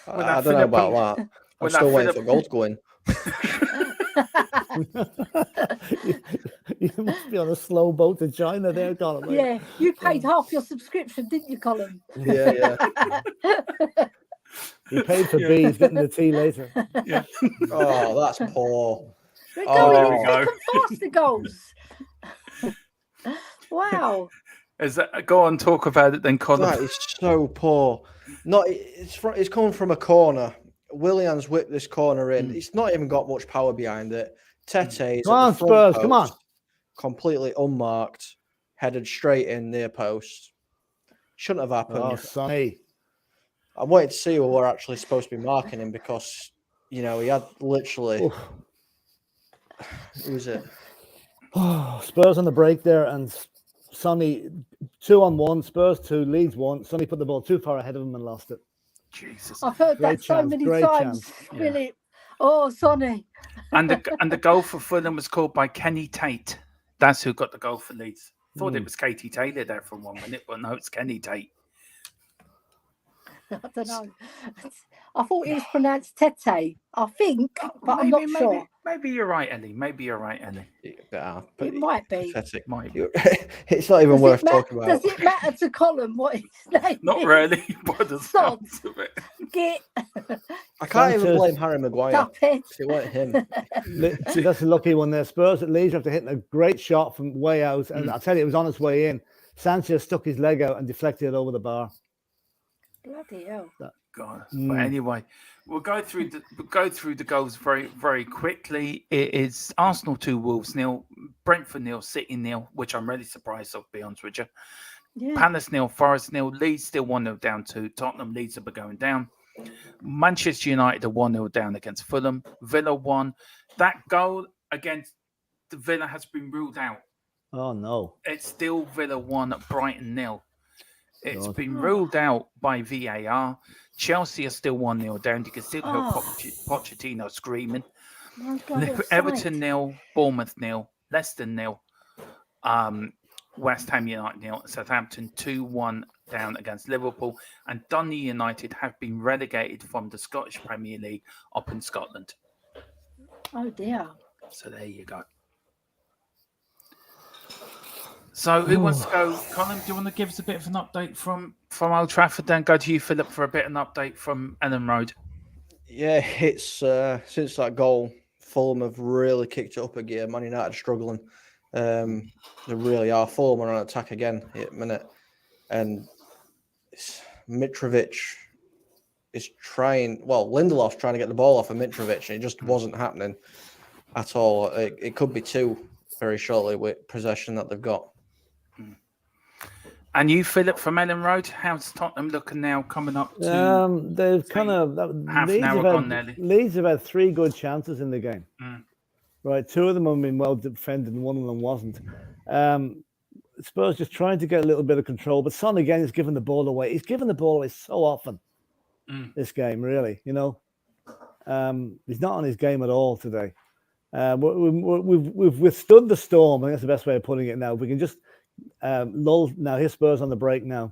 I don't know about that. I'm still waiting for gold to go in. You must be on a slow boat to China there, Colin. Yeah, you paid half your subscription, didn't you, Colin? Yeah. He paid for B, he's getting the tea later. Yeah. Oh, that's poor. We're going in thick and fast, the goals. Wow. Go on, talk about it then, Colin. That is so poor. It's coming from a corner. Williams whipped this corner in. It's not even got much power behind it. Tete, come on, Spurs, come on. Completely unmarked, headed straight in near post. Shouldn't have happened. Oh, Sonny. I wanted to see who we're actually supposed to be marking him because, he had literally. Oof. Who was it? Spurs on the break there, and Sonny 2-on-1. Spurs 2, Leeds 1. Sonny put the ball too far ahead of him and lost it. Jesus. I've heard Great that so chance, many great times, chance. Philip. Oh, Sonny. And the goal for Fulham was called by Kenny Tate. That's who got the goal for Leeds. Thought it was Katie Taylor there for 1 minute, but no, it's Kenny Tate. I don't know. I thought it was pronounced Tete, I think, but I'm not sure. Maybe you're right, Ellie. Maybe you're right, Ellie. It might be. Pathetic. Might be. It's not even worth talking about. Does it matter to Colin what his name Not is? really, but the sounds of it. Get I can't even Sanchez. blame Harry Maguire. Stop it. It wasn't him. See, that's a lucky one there. Spurs at Leeds after hitting a great shot from way out, and I'll tell you, it was on its way in. Sanchez stuck his leg out and deflected it over the bar. Bloody hell. God. But anyway, we'll go through the goals very, very quickly. It is Arsenal 2, Wolves 0, Brentford 0, City 0, which I'm really surprised of, to be honest with you. Yeah. Palace 0, Forest 0, Leeds still 1-0 down to Tottenham. Leeds are going down. Manchester United are 1-0 down against Fulham. Villa 1. That goal against the Villa has been ruled out. Oh no! It's still Villa 1, Brighton 0. It's God. been ruled out by VAR. Chelsea are still 1-0 down. You can still hear Pochettino screaming. My God, what a Everton sight. 0, Bournemouth 0, Leicester 0, West Ham United 0, Southampton 2-1 down against Liverpool, and Dundee United have been relegated from the Scottish Premier League up in Scotland. Oh dear. So there you go. So who wants to go? Colin, do you want to give us a bit of an update from Old Trafford? Then go to you, Philip, for a bit of an update from Ellen Road. Yeah, it's since that goal, Fulham have really kicked it up a gear. Man United are struggling. They really are. Fulham are on attack again at the minute. And Mitrovic is trying, Lindelof's trying to get the ball off of Mitrovic, and it just wasn't happening at all. It could be 2 very shortly with possession that they've got. And you, Philip, from Ellen Road, how's Tottenham looking now coming up to They've kind of half an hour gone nearly? Leeds have had 3 good chances in the game. Right, 2 of them have been well defended and 1 of them wasn't. Spurs just trying to get a little bit of control, but Son again is giving the ball away. He's given the ball away so often this game, really. He's not on his game at all today. We've withstood the storm. I think that's the best way of putting it now. We can just lull now. Here's Spurs on the break now.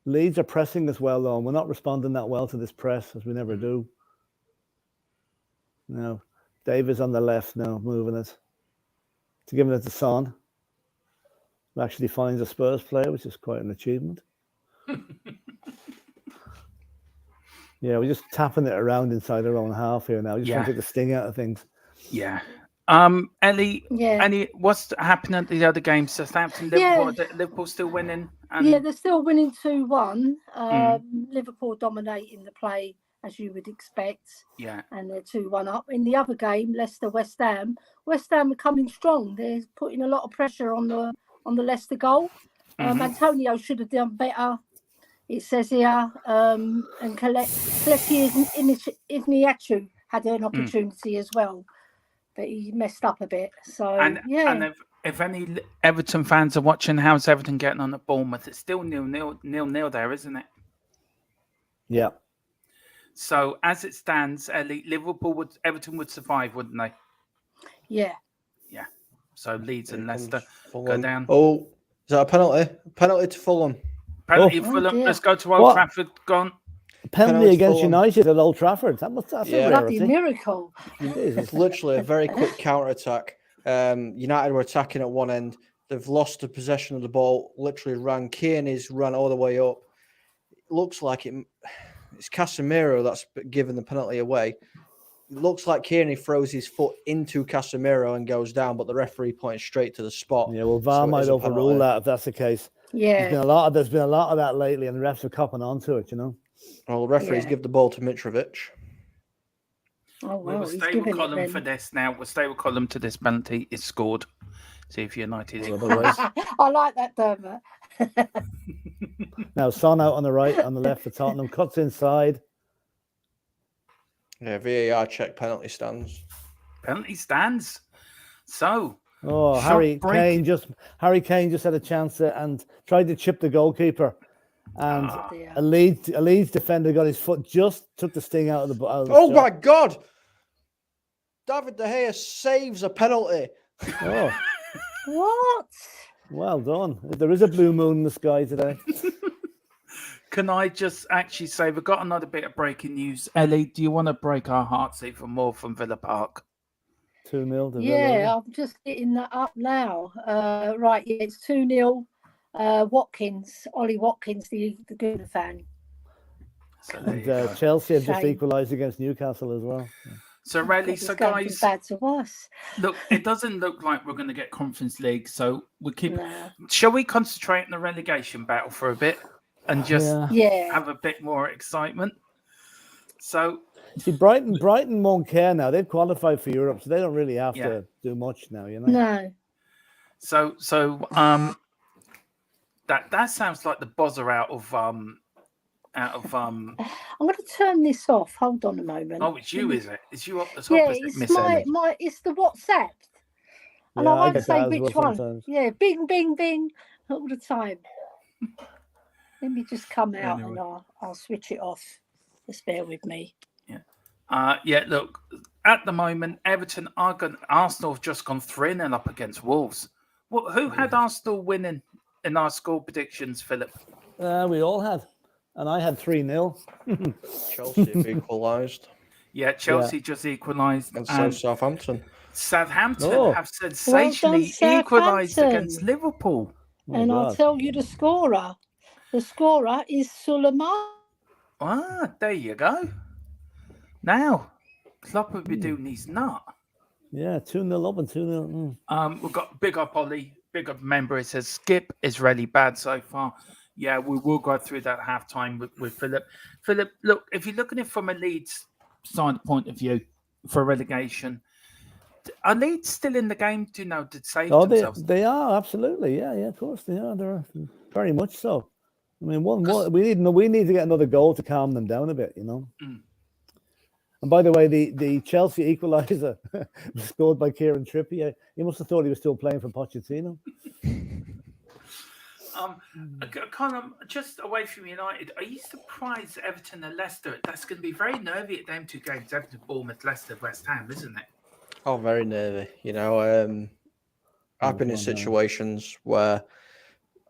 Leeds are pressing as well, though. And we're not responding that well to this press, as we never do. No, Davis on the left now, moving it. To giving it to Son. Who actually finds a Spurs player, which is quite an achievement. Yeah, we're just tapping it around inside our own half here now. Just trying to take the sting out of things. Yeah. Ellie, what's happening at the other games? Southampton, Liverpool still winning? Yeah, they're still winning 2-1. Liverpool dominating the play, as you would expect. Yeah. And they're 2-1 up. In the other game, Leicester, West Ham are coming strong. They're putting a lot of pressure on the Leicester goal. Antonio should have done better. It says here, and Kelechi Iheanacho had an opportunity as well, but he messed up a bit. So, and if any Everton fans are watching, how's Everton getting on at Bournemouth? It's still 0-0 there, isn't it? Yeah. So as it stands, Everton would survive, wouldn't they? Yeah. Yeah. So Leeds and Leicester go down. Oh, is that a penalty? Penalty to Fulham. Penalty Fulham. Let's go to Old Trafford. Gone. Penalty against United at Old Trafford. That's a bloody miracle. It's literally a very quick counter-attack. United were attacking at one end. They've lost the possession of the ball. Literally Kearney's run all the way up. It looks like it's Casemiro that's given the penalty away. It looks like Kearney throws his foot into Casemiro and goes down, but the referee points straight to the spot. Yeah, well, VAR might overrule that if that's the case. Yeah. There's been a lot of that lately, and the refs are copping onto it, Well, the referees give the ball to Mitrovic. Oh, wow. We'll stay with Colin for this now. We'll stay with Colin to this penalty is scored. See if United. I like that, Dermot. Now Son out on the right, on the left for Tottenham, cuts inside. Yeah, VAR check, penalty stands. Penalty stands. So, Oh, shot Harry break. Kane just had a chance and tried to chip the goalkeeper, and Oh, dear. a Leeds defender got his foot, just took the sting out of the. Oh my God! David De Gea saves a penalty. Oh, What? well done. There is a blue moon in the sky today. Can I just actually say we've got another bit of breaking news? Ellie, do you want to break our hearts even more from Villa Park? 2-0 to Villa. Yeah, I'm just getting that up now. Right, yeah, it's 2-0. Watkins, Ollie Watkins, the Gooner fan. So, there you And go. Chelsea have just Shame. equalised against Newcastle as well. So, really, God, so it's going from guys, bad to worse. look, it doesn't look like we're going to get Conference League. So, we keep. No. Shall we concentrate on the relegation battle for a bit and just Yeah. have a bit more excitement? So, See, Brighton won't care now. They've qualified for Europe, so they don't really have Yeah. to do much now, you know. No. so that sounds like the buzzer out of I'm going to turn this off. Hold on a moment. Oh, it's you, is it? It's you up the top, Yeah, is it, it's Miss Ellie? it's the WhatsApp. And Yeah, I won't get say that as which well one. sometimes. Yeah, bing, bing, bing, all the time. Let me just come out Anyway. and I'll switch it off. Just bear with me. Yeah, look, at the moment, Arsenal have just gone 3-0 up against Wolves. Who had Arsenal winning in our score predictions, Philip? We all had. And I had 3-0. Chelsea have equalised. Yeah, Chelsea just equalised. And so Southampton. Southampton have sensationally Well done, equalised against Southampton. Liverpool. Oh, And I'll God. tell you the scorer. The scorer is Suleiman. Ah, there you go. Now, Klopp would be doing his nut. Yeah, 2-0 up and 2-0. We've got big up Ollie, big up member. It says Skip is really bad so far. Yeah, we will go through that halftime with Philip. Philip, look, if you're looking at it from a Leeds side point of view for relegation, are Leeds still in the game to save Oh, themselves? they are, absolutely. Yeah, of course they are. They're very much so. I mean, we need to get another goal to calm them down a bit, you know. Mm. And by the way, the Chelsea equaliser was scored by Kieran Trippier. He must have thought he was still playing for Pochettino. Kind of just away from United, are you surprised Everton and Leicester? That's going to be very nervy at them two games, Everton, Bournemouth, Leicester, West Ham, isn't it? Oh, very nervy. You know, I've been in situations where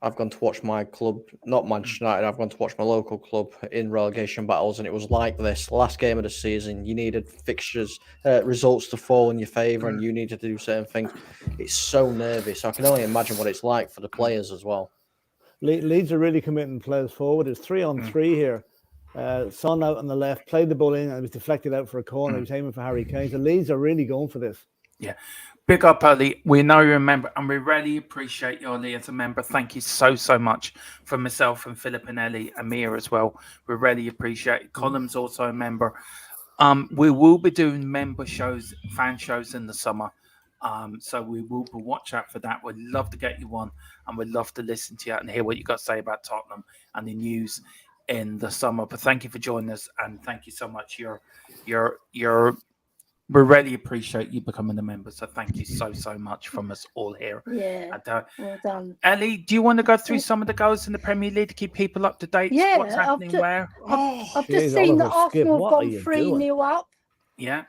I've gone to watch my club, not Manchester United, I've gone to watch my local club in relegation battles, and it was like this. Last game of the season, you needed fixtures, results to fall in your favour, and you needed to do certain things. It's so nervy. So I can only imagine what it's like for the players as well. Leeds are really committing players forward. It's 3-on-3 here. Son out on the left, played the ball in, and it was deflected out for a corner. He was aiming for Harry Kane. So Leeds are really going for this. Yeah. Big up, Ollie. We know you're a member, and we really appreciate you, Ollie, as a member. Thank you so much for myself and Philip and Ellie, Amir as well. We really appreciate it. Column's also a member. We will be doing member shows, fan shows in the summer. So we will watch out for that. We'd love to get you on, and we'd love to listen to you and hear what you got to say about Tottenham and the news in the summer. But thank you for joining us, and thank you so much. We really appreciate you becoming a member. So thank you so much from us all here. Yeah, well done. Ellie, do you want to go through some of the goals in the Premier League to keep people up to date? Yeah, What's happening where? I've just seen that Arsenal have gone 3-0 up. Yeah.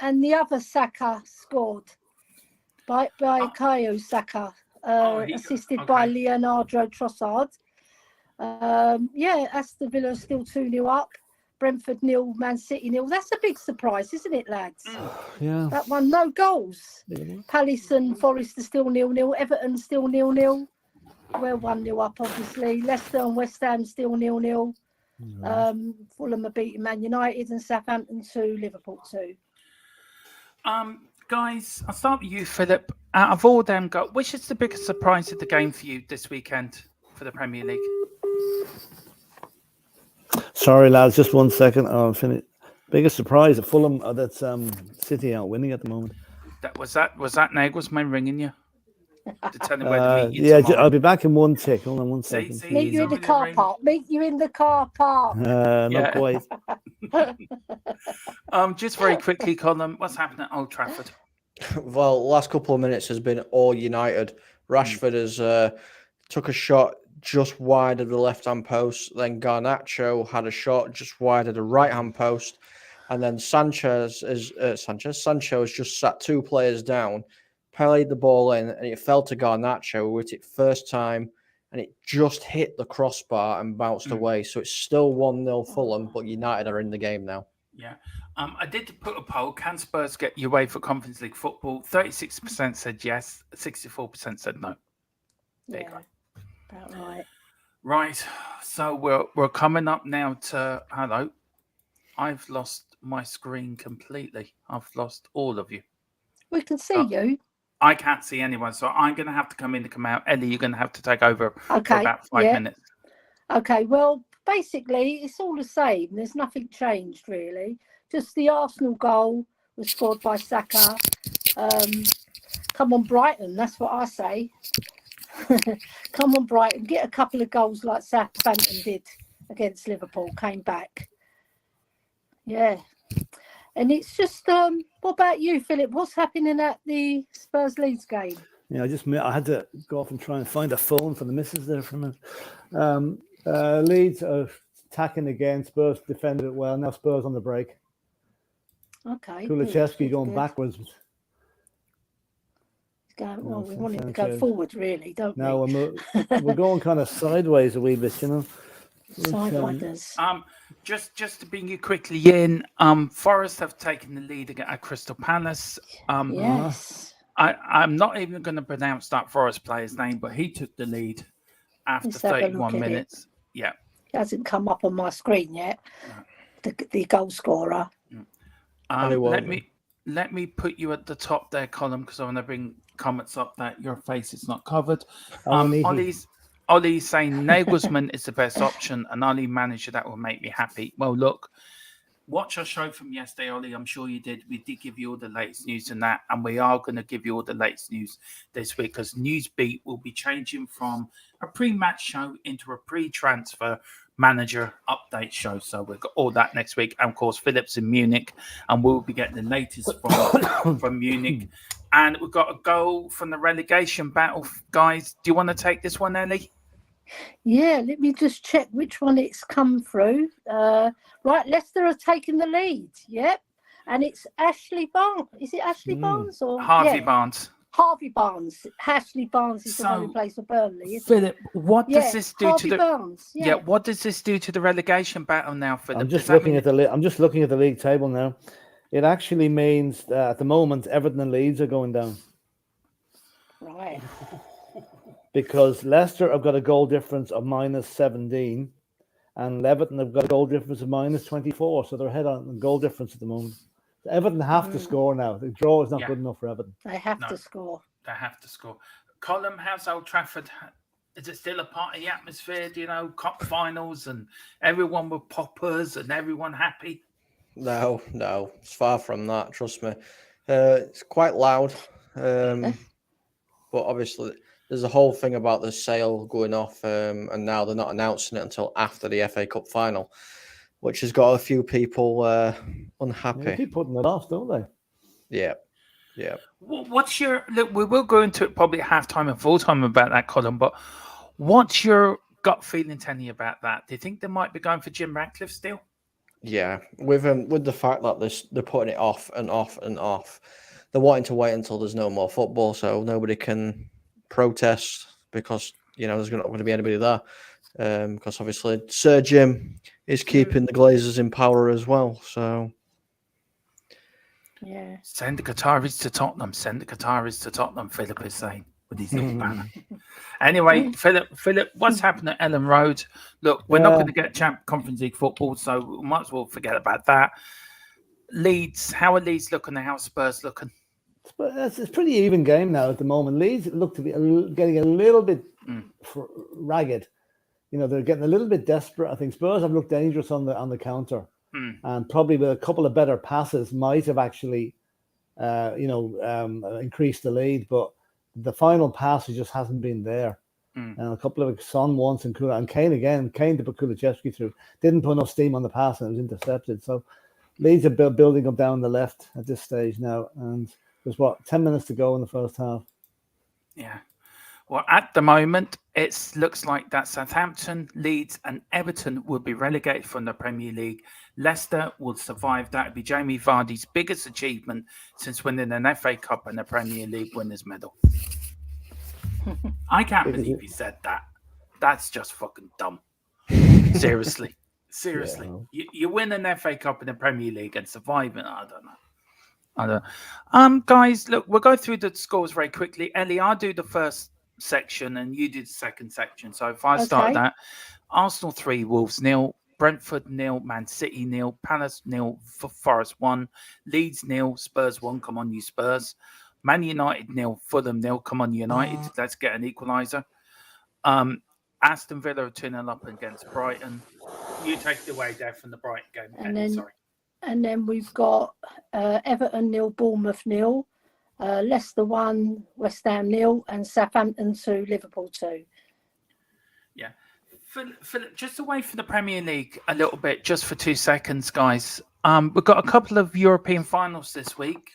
And the other Saka scored by Kayo Saka, assisted by Leonardo Trossard. Aston Villa still 2-0 up. Brentford 0, Man City 0. That's a big surprise, isn't it, lads? Yeah. That one, no goals. Palace and Forest are still 0-0. Everton still 0-0. We're 1-0 up, obviously. Leicester and West Ham still 0-0. Fulham are beating Man United, and Southampton 2, Liverpool 2. Guys, I'll start with you, Philip. Out of all them goals, which is the biggest surprise of the game for you this weekend for the Premier League? Sorry, lads, just 1 second. I'm finished. Biggest surprise at Fulham. That's City out winning at the moment. Was that Nagelsmann ringing you? determine where to meet you Yeah, tomorrow. I'll be back in one tick. Hold on one See, second. Meet you in the already car ringing. park. Meet you in the car park. Not Yeah. quite. Just very quickly, Colin, what's happening at Old Trafford? Well, last couple of minutes has been all United. Rashford has took a shot just wide of the left-hand post. Then Garnacho had a shot just wide of the right-hand post. And then Sancho has just sat two players down, parried the ball in, and it fell to Garnacho, who hit it first time, and it just hit the crossbar and bounced away. So it's still 1-0 Fulham, but United are in the game now. Yeah. I did put a poll. Can Spurs get UEFA Conference League football? 36% said yes. 64% said no. There you Yeah, about right. Right. So we're coming up now to hello. I've lost my screen completely. I've lost all of you. We can see you. I can't see anyone, so I'm going to have to come in and come out. Ellie, you're going to have to take over for Okay. about 5 Yeah. minutes. Okay. Well, basically, it's all the same. There's nothing changed really. Just the Arsenal goal was scored by Saka. Come on, Brighton. That's what I say. Come on, Brighton. Get a couple of goals like Southampton did against Liverpool. Came back. Yeah. And it's just, what about you, Philip? What's happening at the Spurs Leeds game? Yeah, I had to go off and try and find a phone for the missus there for a minute. Leeds are attacking again. Spurs defended it well. Now Spurs on the break. Okay. Kulichevsky going backwards. Well, we want him to go forward, really, don't we? No, we're going kind of sideways a wee bit, you know. Sideways. Just to bring you quickly in, Forest have taken the lead at Crystal Palace. Yes. I'm not even going to pronounce that Forest player's name, but he took the lead after 31 minutes. Yeah. It hasn't come up on my screen yet. No. The goal scorer. Let me put you at the top there, Colin, because I want to bring comments up that your face is not covered. Ollie's saying Nagelsmann is the best option, and Ollie manager that will make me happy. Well, look, watch our show from yesterday, Ollie. I'm sure you did. We did give you all the latest news and that, and we are going to give you all the latest news this week because Newsbeat will be changing from a pre-match show into a pre-transfer manager update show. So we've got all that next week. And of course, Philip's in Munich, and we'll be getting the latest from Munich. And we've got a goal from the relegation battle, guys. Do you want to take this one, Ellie? Yeah, let me just check which one it's come through. Right, Leicester are taking the lead. Yep. And it's Ashley Barnes. Is it Ashley Barnes or Harvey Barnes? Harvey Barnes. Ashley Barnes is the one who plays for Burnley. Philip, what does this do Harvey to the Barnes, what does this do to the relegation battle now, Philip? I'm just looking at the league table now. It actually means that at the moment Everton and Leeds are going down. Right. Because Leicester have got a goal difference of -17 and Everton have got a goal difference of -24. So they're ahead on goal difference at the moment. Everton have to score now. The draw is not good enough for Everton. They have to score. They have to score. Colin, how's Old Trafford? Is it still a party atmosphere? Do you know, cup finals and everyone with poppers and everyone happy? No, it's far from that. Trust me, it's quite loud. But obviously, there's a whole thing about the sale going off, and now they're not announcing it until after the FA Cup final, which has got a few people unhappy. They keep putting it off, don't they? Yeah. What's your look? We will go into it probably at halftime and full time about that, Colin. But what's your gut feeling, Tenny, about that? Do you think they might be going for Jim Ratcliffe still? Yeah, with the fact that they're putting it off and off and off, they're wanting to wait until there's no more football, so nobody can protest because there's not going to be anybody there. Because obviously Sir Jim is keeping the Glazers in power as well. So yeah, send the Qataris to Tottenham. Send the Qataris to Tottenham. Philip is saying with his little banner. Anyway, Philip, what's happening at Ellen Road? Look, we're not going to get Conference League football, so we might as well forget about that. Leeds, how are Leeds looking? How are Spurs looking? It's a pretty even game now at the moment. Leeds look to be getting a little bit ragged. They're getting a little bit desperate. I think Spurs have looked dangerous on the counter, and probably with a couple of better passes might have actually, increased the lead. But the final pass just hasn't been there. And a couple of Son once and Kula and Kane again. Kane to put Kulusevski through. Didn't put enough steam on the pass and it was intercepted. So Leeds are building up down the left at this stage now. And there's 10 minutes to go in the first half. Yeah. Well, at the moment, it looks like that Southampton, Leeds, and Everton will be relegated from the Premier League. Leicester will survive. That would be Jamie Vardy's biggest achievement since winning an FA Cup and a Premier League winners' medal. I can't believe he said that. That's just fucking dumb. Seriously. Yeah. You win an FA Cup and a Premier League and survive it. I don't know. Guys, look, we'll go through the scores very quickly. Ellie, I'll do the first section and you do the second section. So if I start that, Arsenal 3, Wolves 0, Brentford 0, Man City 0, Palace 0, Forest 1, Leeds 0, Spurs 1. Come on, you Spurs. Man United 0, Fulham 0. Come on, United. Let's get an equaliser. Aston Villa 2-0 up against Brighton. You take it away there from the Brighton game. And then we've got Everton 0, Bournemouth 0, Leicester 1, West Ham 0, and Southampton 2, Liverpool 2. Yeah. Philip, just away from the Premier League a little bit, just for 2 seconds, guys. We've got a couple of European finals this week.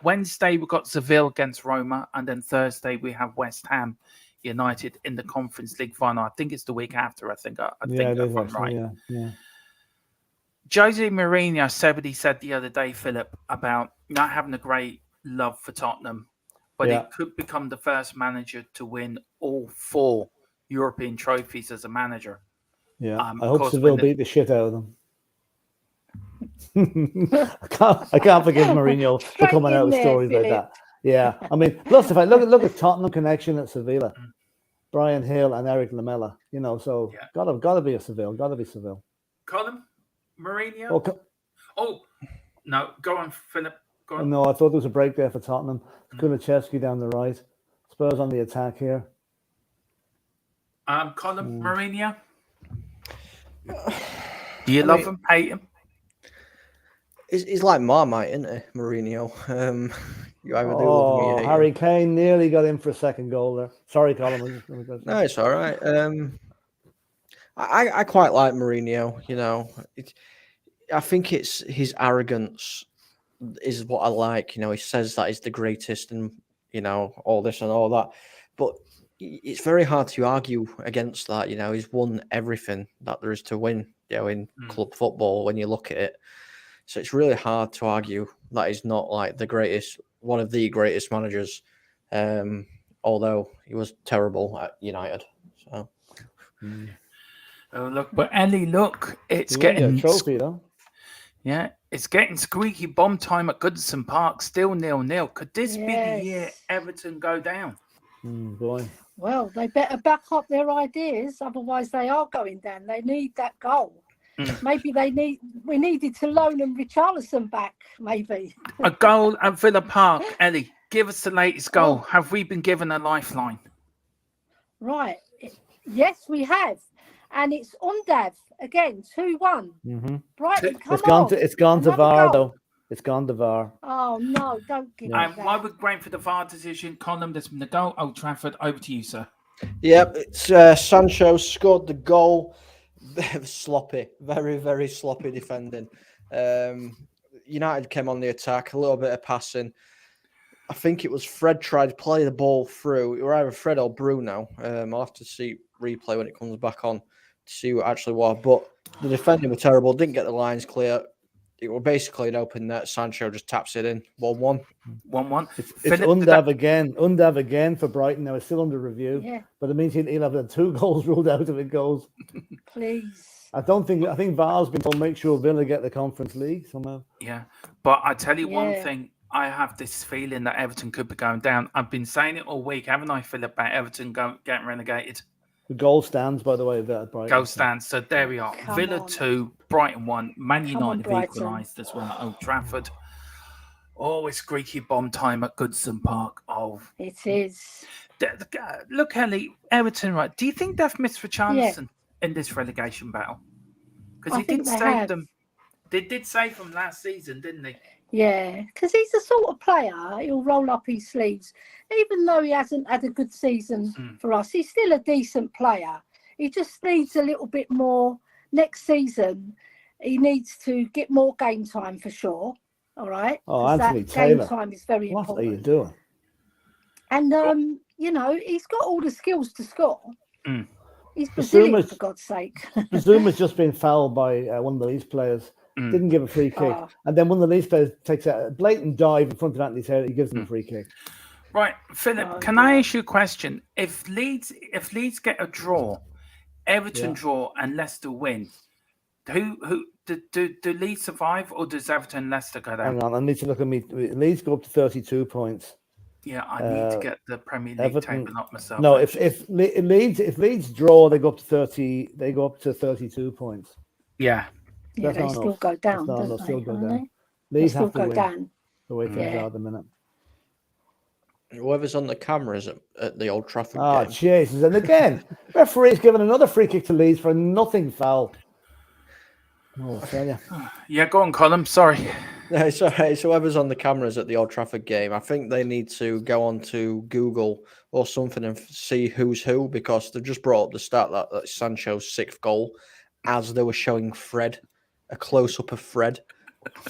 Wednesday, we've got Seville against Roma, and then Thursday, we have West Ham United in the Conference League final. I think it's the week after, I think if I'm right. Yeah. Jose Mourinho said what he said the other day, Philip, about not having a great love for Tottenham, but he could become the first manager to win all 4 European trophies as a manager. Yeah, I hope Seville beat the shit out of them. I can't forgive Mourinho for coming out with stories like that. Yeah, I mean, plus if I look at Tottenham connection at Sevilla, Brian Hill and Eric Lamela, so gotta be Seville. Colin, Mourinho. No, go on, Philip. Go on. No, I thought there was a break there for Tottenham. Kulusevski down the right, Spurs on the attack here. Colin, Mourinho. Do you love him? Hate him? He's like Marmite, isn't he, Mourinho? You either do love him or you hate Harry him. Kane nearly got in for a second goal there. Sorry, Colin. No, it's all right. I quite like Mourinho. I think it's his arrogance is what I like. He says that he's the greatest, and all this and all that. But it's very hard to argue against that. He's won everything that there is to win. In club football, when you look at it. So it's really hard to argue that he's not like one of the greatest managers, although he was terrible at United. So, oh look, but Ellie, look, it's getting a trophy though. Yeah, it's getting squeaky bomb time at Goodison Park. Still 0-0. Could this be the year Everton go down? Boy. Well, they better back up their ideas, otherwise they are going down. They need that goal. Maybe we needed to loan them Richarlison back, maybe. A goal at Villa Park. Ellie, give us the latest goal. Have we been given a lifeline? Right. Yes, we have. And it's Undav again, 2-1. Brighton, it's gone to VAR, though. It's gone to VAR. Oh, no, don't give me that. Why would Brent for the VAR decision? Colin, there's been the goal. Old Trafford, over to you, sir. Yep, it's Sancho scored the goal. Sloppy, very, very sloppy defending. United came on the attack, a little bit of passing. I think it was Fred tried to play the ball through. It was either Fred or Bruno. I'll have to see replay when it comes back on to see what actually was. But the defending were terrible, didn't get the lines clear. It was basically an open net. Sancho just taps it in. 1-1. 1-1. It's Undav again. Undav again for Brighton. Now it's still under review, but it means he'll have 2 goals ruled out if it goes. Please. I think VAR's been told make sure Villa get the Conference League somehow. Yeah, but I tell you one thing. I have this feeling that Everton could be going down. I've been saying it all week, haven't I, Philip, about Everton getting relegated? The goal stands, by the way, there at Brighton. Goal stands. So there we are. Villa 2, Brighton 1. Man United have equalised as well at Old Trafford. Oh, it's squeaky bomb time at Goodison Park. Oh, it is. Look, Ellie, Everton, right? Do you think they've missed Richarlison in this relegation battle? Because he did save them. They did save them last season, didn't they? Yeah, because he's the sort of player, he'll roll up his sleeves. Even though he hasn't had a good season for us, he's still a decent player. He just needs a little bit more. Next season, he needs to get more game time for sure. All right? Oh, 'Cause Anthony that Taylor. game time is very What are you important. doing? And, he's got all the skills to score. Mm. He's Brazilian, Basuma's- for God's sake. Bazuma's just been fouled by one of the Leeds players. Didn't give a free kick. Oh. And then one of the Leeds players takes a blatant dive in front of Anthony's head. He gives him a free kick. Right, Philip, Oh, can I ask you a question? If Leeds get a draw, Everton draw and Leicester win, who do Leeds survive, or does Everton and Leicester go down? Hang on, I need to look at me. Leeds go up to 32 points. Yeah, I need to get the Premier League Everton- table up myself. No, actually. if Leeds draw, they go up to 30. They go up to 32 points. Yeah. Yeah, That's they not still enough. go down, That's not don't enough. they? Still go Don't down. They Leeds still have to go win down. the way things Yeah. are at the minute. Whoever's on the cameras at the Old Trafford Oh, game. Jesus. And again, referee's given another free kick to Leeds for a nothing foul. Oh, I tell you. Yeah, go on, Colin. Sorry. No, it's all right. So whoever's on the cameras at the Old Trafford game, I think they need to go on to Google or something and see who's who, because they've just brought up the stat that Sancho's 6th goal as they were showing Fred, a close-up of Fred.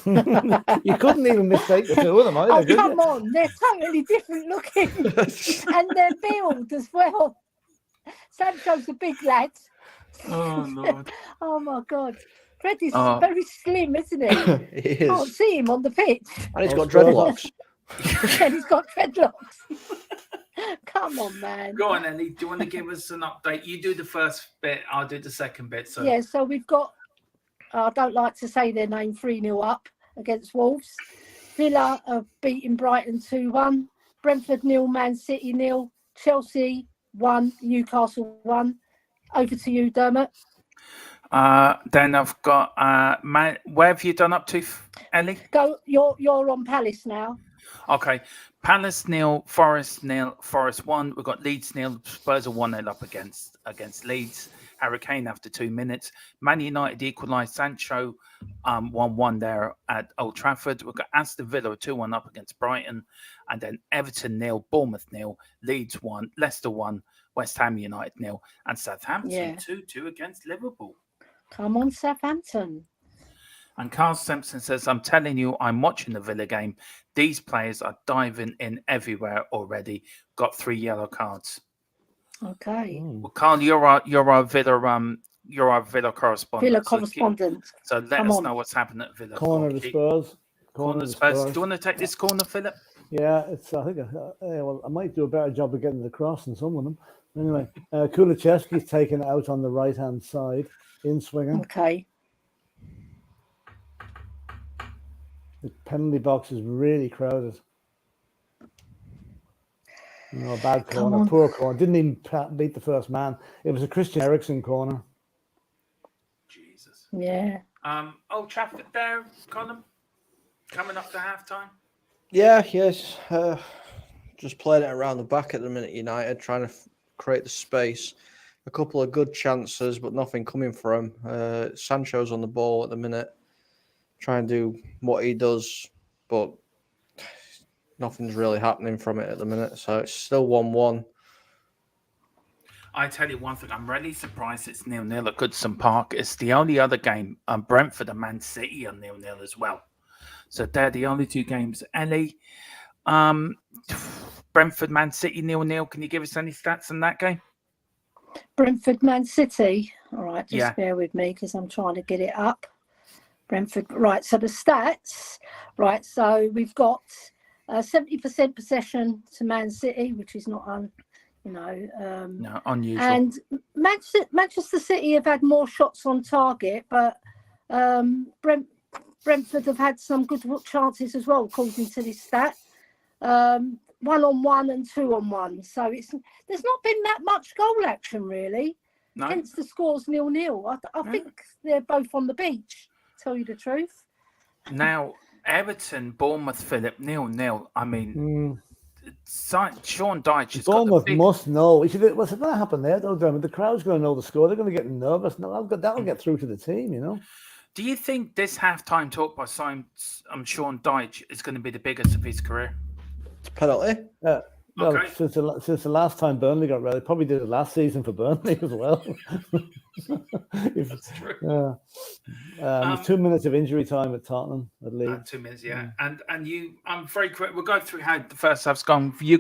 You couldn't even mistake the two of them either, Oh, could come you? on. They're totally different looking. And their build as well. Sancho's a big lad. Oh, Lord. Oh, my God. Fred is Oh. very slim, isn't he? He Can't is. see him on the pitch. And he's Oh, got Spurs. dreadlocks. And he's got dreadlocks. Come on, man. Go on, Ellie. Do you want to give us an update? You do the first bit, I'll do the second bit. So Yeah, so we've got, I don't like to say their name, 3-0 up against Wolves. Villa have beaten Brighton 2-1. Brentford 0, Man City 0. Chelsea 1, Newcastle 1. Over to you, Dermot. then I've got man. Where have you done up to, Ellie? Go. You're on Palace now. Okay, Palace 0, Forest 0, Forest 1. We've got Leeds 0, Spurs are 1-0 up against Leeds. Harry Kane after 2 minutes. Man United equalised. Sancho 1-1 there at Old Trafford. We've got Aston Villa 2-1 up against Brighton, and then Everton 0, Bournemouth 0, Leeds 1, Leicester 1, West Ham United 0, and Southampton 2-2 against Liverpool. Come on, Southampton. And Carl Simpson says, I'm telling you, I'm watching the Villa game. These players are diving in everywhere already. Got 3 yellow cards. Okay. Well, Carl, you're our Villa correspondent. Villa correspondent. So let Come us on. know what's happening at Villa. Corner of the Spurs. Corner of the Spurs. Do you want to take this corner, Philip? Yeah, it's. I think. Well, I might do a better job of getting it across than some of them. Anyway, Kulichevsky's taken out on the right hand side, in swinging. Okay. The penalty box is really crowded. No, bad corner, poor corner. Didn't even beat the first man. It was a Christian Eriksen corner. Jesus. Yeah. Old Trafford there, Colin. Coming up to halftime. Yeah, yes. Just playing it around the back at the minute, United, trying to create the space. A couple of good chances, but nothing coming for him. Sancho's on the ball at the minute, trying to do what he does, but nothing's really happening from it at the minute. So it's still 1-1. I tell you one thing, I'm really surprised it's 0-0 at Goodson Park. It's the only other game. Brentford and Man City are 0-0 as well. So they're the only 2 games. Ellie, Brentford, Man City 0-0. Can you give us any stats on that game? Brentford, Man City. All right, just bear with me because I'm trying to get it up. Brentford. Right, so the stats. Right, so we've got 70% possession to Man City, which is not unusual. And Manchester City have had more shots on target, but Brentford have had some good chances as well, according to this stat. 1-on-1 and 2-on-1. So there's not been that much goal action really. No. Hence the score's 0-0. I think they're both on the beach. Tell you the truth. Now Everton, Bournemouth, Philip 0-0. I mean, Sean Dyche has Bournemouth got the must know. What's going to happen there, though, Dermot? The crowd's going to know the score. They're going to get nervous. No, that'll get through to the team, you know. Do you think this halftime talk by Sean Dyche is going to be the biggest of his career? It's a penalty. Well, Okay. since the last time Burnley got ready, probably did it last season for Burnley as well. That's true. There's 2 minutes of injury time at Tottenham at Leeds. 2 minutes, yeah. And you, I'm very quick. We'll go through how the first half's gone. For you,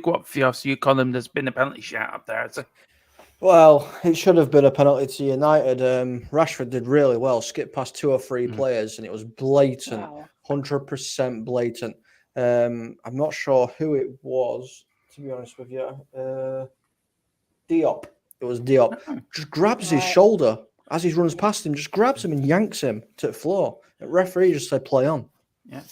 you, Colin, there's been a penalty shout up there. Well, it should have been a penalty to United. Rashford did really well, skipped past 2 or 3 players, and it was blatant, 100% blatant. I'm not sure who it was, to be honest with you. Diop. It was Diop. Just grabs his shoulder as he runs past him, just grabs him and yanks him to the floor. The referee just said, play on. Yeah.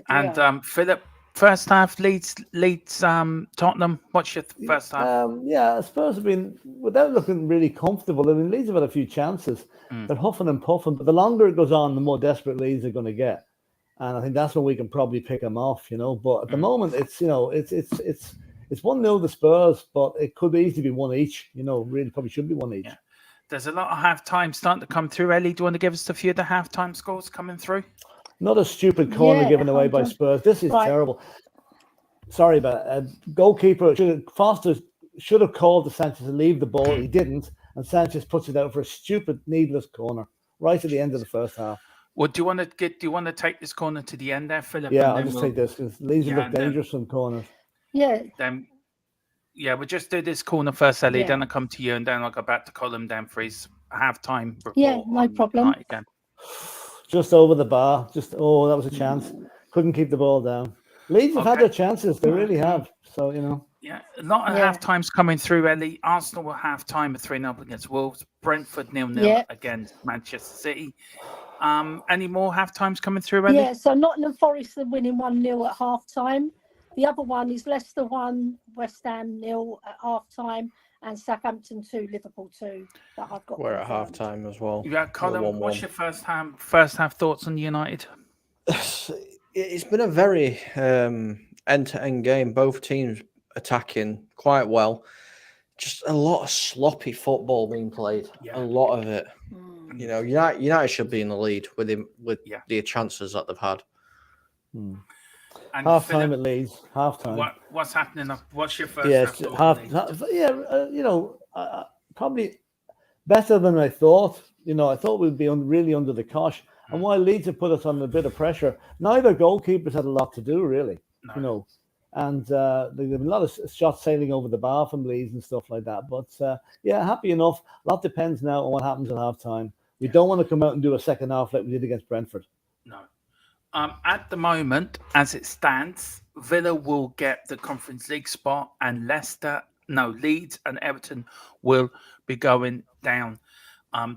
And Philip, first half, Leeds, Tottenham. What's your first half? I suppose have been, without looking really comfortable, I mean, Leeds have had a few chances. They're huffing and puffing, but the longer it goes on, the more desperate Leeds are going to get. And I think that's when we can probably pick them off, But at the moment, it's 1-0 to Spurs, but it could easily be one each. Really probably should be one each. Yeah. There's a lot of half-time starting to come through. Ellie, do you want to give us a few of the half-time scores coming through? Not a stupid corner given away by Spurs. This is terrible. Sorry, but goalkeeper Foster should have called to Sanchez to leave the ball. He didn't, and Sanchez puts it out for a stupid, needless corner right at the end of the first half. Well, do you want to take this corner to the end there, Philip? Yeah, I'll just take this because Leeds look dangerous from corners. Yeah. Then, we'll just do this corner first, Ellie. Then I'll come to you, and then I'll go back to Colin down for his half-time report. Yeah, no problem. Again. Just over the bar. That was a chance. Couldn't keep the ball down. Leeds have had their chances. They really have. So, Yeah, a lot of half-times coming through, Ellie. Arsenal were half-time at 3-0 against Wolves. Brentford 0-0 against Manchester City. Any more half-times coming through, Ellie? Yeah, so Nottingham Forest are winning 1-0 at half-time. The other one is Leicester 1, West Ham 0 at half-time, and Southampton 2, Liverpool 2. That I've got. We're at half-time as well. Yeah, Colin, what's your first half thoughts on United? It's been a very end-to-end game. Both teams attacking quite well. Just a lot of sloppy football being played. Yeah. A lot of it. United should be in the lead with the chances that they've had. Half time at Leeds. Half time. What's happening? What's your first half? Probably better than I thought. I thought we'd be really under the cosh. And while Leeds have put us under a bit of pressure, neither goalkeepers had a lot to do, really. No. And there's been a lot of shots sailing over the bar from Leeds and stuff like that. But happy enough. A lot depends now on what happens at half time. We don't want to come out and do a second half like we did against Brentford. No. At the moment, as it stands, Villa will get the Conference League spot, and Leeds and Everton will be going down.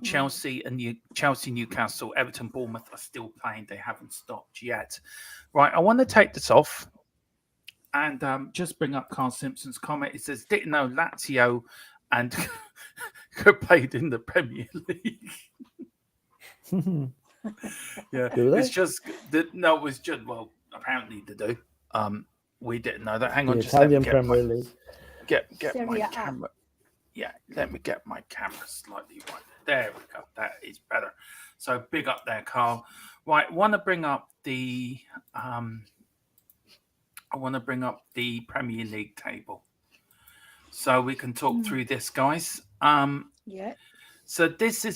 Chelsea, Newcastle, Everton, Bournemouth are still playing. They haven't stopped yet. Right, I want to take this off and just bring up Carl Simpson's comment. It says, didn't know Lazio and played in the Premier League. Yeah, it's just apparently they do. We didn't know that. Hang on, just Italian Premier League. Get my camera. Yeah, let me get my camera slightly right. There we go. That is better. So big up there, Carl. Right, I want to bring up the Premier League table, so we can talk through this, guys. Yeah. So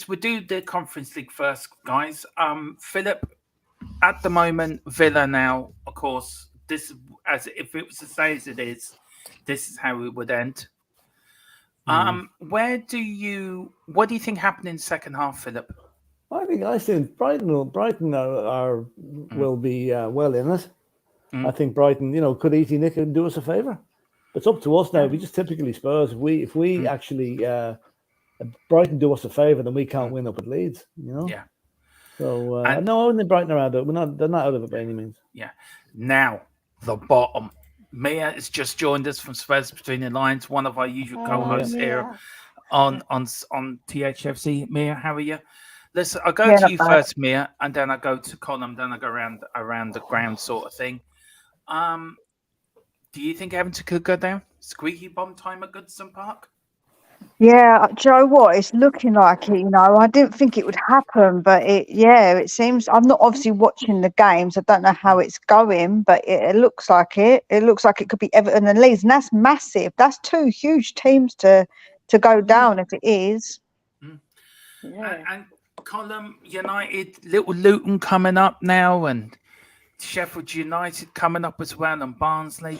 we do the Conference League first, guys. Philip, at the moment, Villa now, of course, this as if it was to say as it is, this is how it would end. What do you think happened in the second half, Philip? I think Brighton will be well in it. I think Brighton, could easily nick it and do us a favour. It's up to us now. We just typically Spurs. If we actually Brighton do us a favour, then we can't win up at Leeds. Yeah. So I wouldn't think Brighton are out of it. They're not out of it by any means. Yeah. Now the bottom. Mia has just joined us from Spurs Between the Lines, one of our usual co-hosts here on THFC. Mia, how are you? Listen, I'll go to you first, Mia, and then I go to Colin, then I go around the ground sort of thing. Do you think Everton could go down? Squeaky bomb time at Goodison Park? Yeah, do you know what? It's looking like it. I didn't think it would happen, but it seems. I'm not obviously watching the games. I don't know how it's going, but it looks like it. It looks like it could be Everton and Leeds, and that's massive. That's two huge teams to go down if it is. Yeah. And Column United, Little Luton coming up now, and Sheffield United coming up as well, and Barnsley.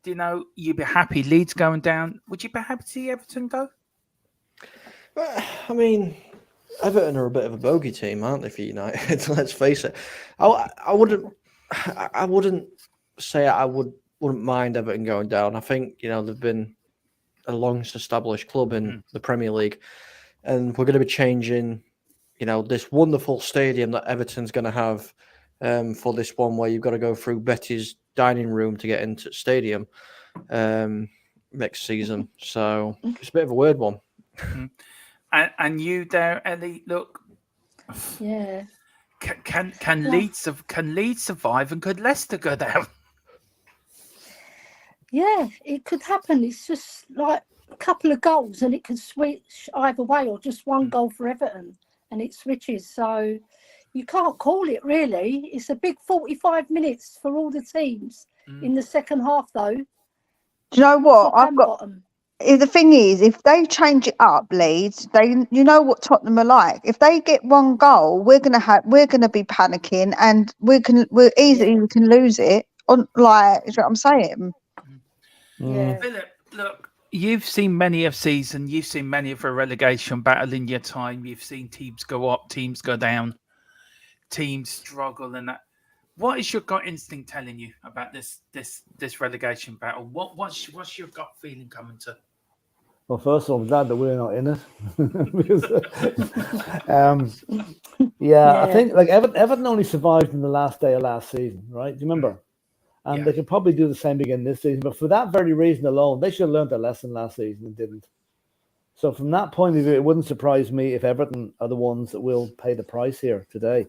Do you know you'd be happy Leeds going down? Would you be happy to see Everton go? I mean, Everton are a bit of a bogey team, aren't they, for United? Let's face it. I wouldn't say I wouldn't mind Everton going down. I think they've been a long-established club in the Premier League, and we're going to be changing, this wonderful stadium that Everton's going to have for this one, where you've got to go through Betty's dining room to get into the stadium next season. So it's a bit of a weird one. And you there, Ellie? Look, Yeah. Can Leeds survive, and could Leicester go down? Yeah, it could happen. It's just like a couple of goals and it could switch either way, or just one goal for Everton and it switches. So you can't call it really. It's a big 45 minutes for all the teams in the second half, though. Do you know what? Top and bottom. The thing is, if they change it up, Leeds, you know what Tottenham are like. If they get one goal, we're gonna be panicking, and we can lose it. Is what I'm saying. Yeah. Philip, look, you've seen many of season. You've seen many of a relegation battle in your time. You've seen teams go up, teams go down, teams struggle, and that. What is your gut instinct telling you about this relegation battle? What's your gut feeling coming to? Well, first of all, I'm glad that we're not in it. I think like Everton only survived in the last day of last season, right? Do you remember? And they could probably do the same again this season. But for that very reason alone, they should have learned their lesson last season and didn't. So from that point of view, it wouldn't surprise me if Everton are the ones that will pay the price here today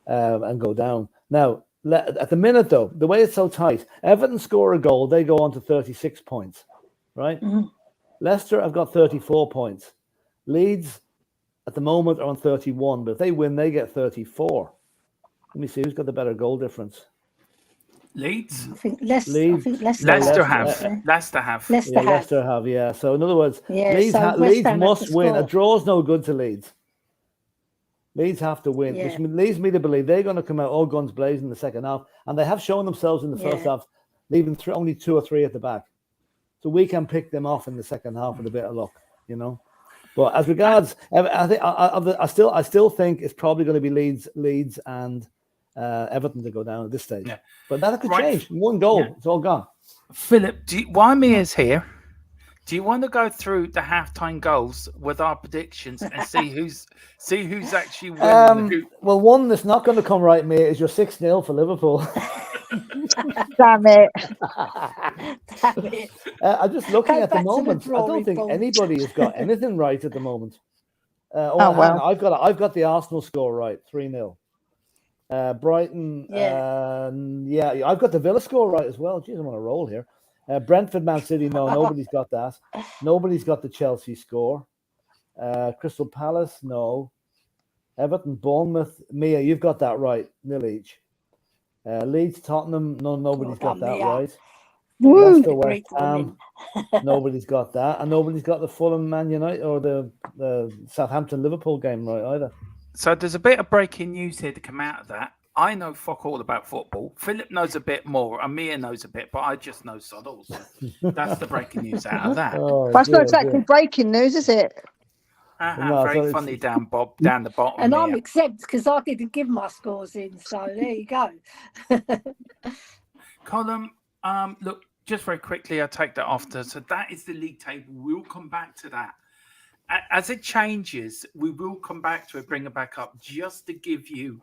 and go down. Now, at the minute, though, the way it's so tight, Everton score a goal, they go on to 36 points, right? Mm-hmm. Leicester have got 34 points. Leeds, at the moment, are on 31, but if they win, they get 34. Let me see who's got the better goal difference. Leeds? I think Leicester have. Leicester have, yeah. So in other words, Leeds must win. A draw's no good to Leeds. Leeds have to win, which leads me to believe they're going to come out all guns blazing in the second half, and they have shown themselves in the first half, leaving only 2 or 3 at the back. So we can pick them off in the second half with a bit of luck, But as regards, I still think it's probably going to be Leeds and Everton to go down at this stage. Yeah. But that could change. One goal, it's all gone. Philip, while Mia's here, do you want to go through the halftime goals with our predictions and see who's actually winning? Well, one that's not going to come right, Mia, is your 6-0 for Liverpool. Damn it. I'm just looking at the moment. I don't think anybody has got anything right at the moment. I've got the Arsenal score right, 3-0. Brighton, I've got the Villa score right as well. Jeez, I'm on a roll here. Brentford, Man City, no, nobody's got that. Nobody's got the Chelsea score. Crystal Palace, no. Everton, Bournemouth, Mia, you've got that right, 0 each. Leeds, Tottenham, nobody's got that right. Leicester, West Ham, nobody's got that, and nobody's got the Fulham, Man United, or the Southampton, Liverpool game right either. So there's a bit of breaking news here to come out of that. I know fuck all about football. Philip knows a bit more, and Mia knows a bit, but I just know sod all. So that's the breaking news out of that. That's not exactly breaking news, is it? Very funny down the bottom. And I'm exempt because I didn't give my scores in. So there you go. Colin, look, just very quickly, I'll take that off. So that is the league table. We'll come back to that. As it changes, we will come back to it, bring it back up, just to give you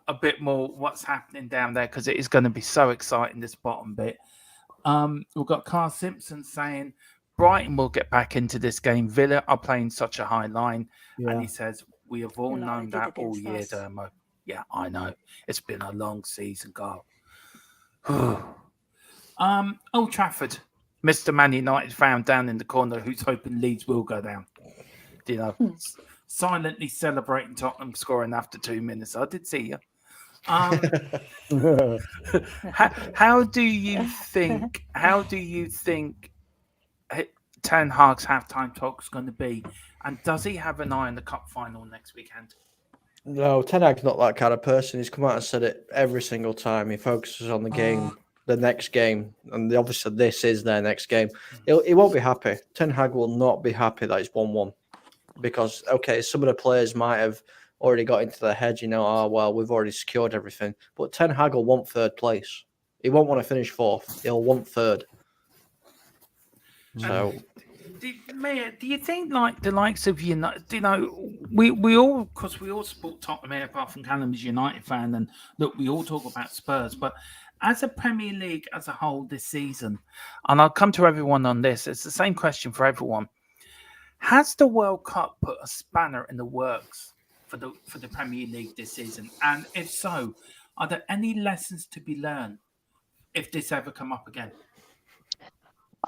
a bit more what's happening down there, because it is going to be so exciting, this bottom bit. We've got Carl Simpson saying Brighton will get back into this game. Villa are playing such a high line. And he says, we have all known that all year, Dermo. Yeah, I know. It's been a long season, Carl. Old Trafford. Mr. Man United fan down in the corner who's hoping Leeds will go down. You know, silently celebrating Tottenham scoring after 2 minutes. I did see you. How do you think? Ten Hag's halftime talk is going to be, and does he have an eye on the cup final next weekend? No, Ten Hag's not that kind of person. He's come out and said it every single time. He focuses on the game, the next game, and obviously this is their next game. He won't be happy. Ten Hag will not be happy that it's 1-1 because some of the players might have already got into their head. We've already secured everything. But Ten Hag will want third place. He won't want to finish fourth. He'll want third. So. Mayor, do you think like the likes of United, we all support Tottenham here, apart from Callum's United fan, and look, we all talk about Spurs, but as a Premier League as a whole this season, and I'll come to everyone on this, it's the same question for everyone. Has the World Cup put a spanner in the works for the Premier League this season? And if so, are there any lessons to be learned if this ever come up again?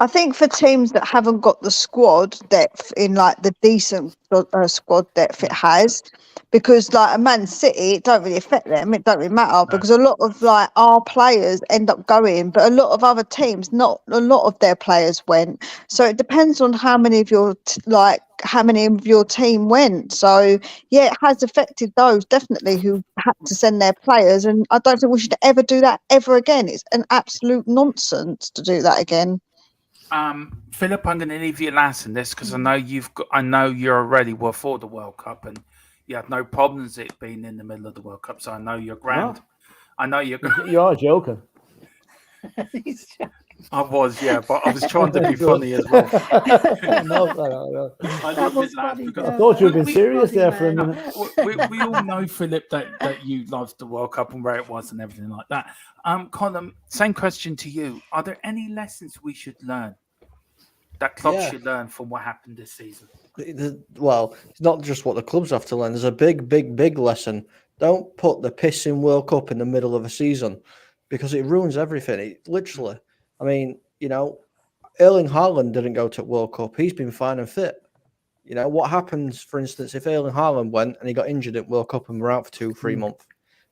I think for teams that haven't got the squad depth in like the decent squad depth it has, because like a Man City, it don't really affect them. It don't really matter because a lot of like our players end up going, but a lot of other teams, not a lot of their players went. So it depends on how many of your team went. So yeah, it has affected those definitely who had to send their players, and I don't think we should ever do that ever again. It's an absolute nonsense to do that again. Philip, I'm going to leave you last in this because I know you're already for the World Cup and you have no problems it being in the middle of the World Cup. So I know you're grand. No. I know you're. You are joking. I was, yeah, but I was trying to be funny as well. No. I love it, lads, because I thought you'd been serious there for a minute. We all know, Philip, that you loved the World Cup and where it was and everything like that. Colin, same question to you. Are there any lessons we should learn that clubs should learn from what happened this season? Well, it's not just what the clubs have to learn. There's a big lesson. Don't put the pissing World Cup in the middle of a season because it ruins everything. It literally. I mean, Erling Haaland didn't go to World Cup. He's been fine and fit. What happens, for instance, if Erling Haaland went and he got injured at World Cup and were out for 2-3 months?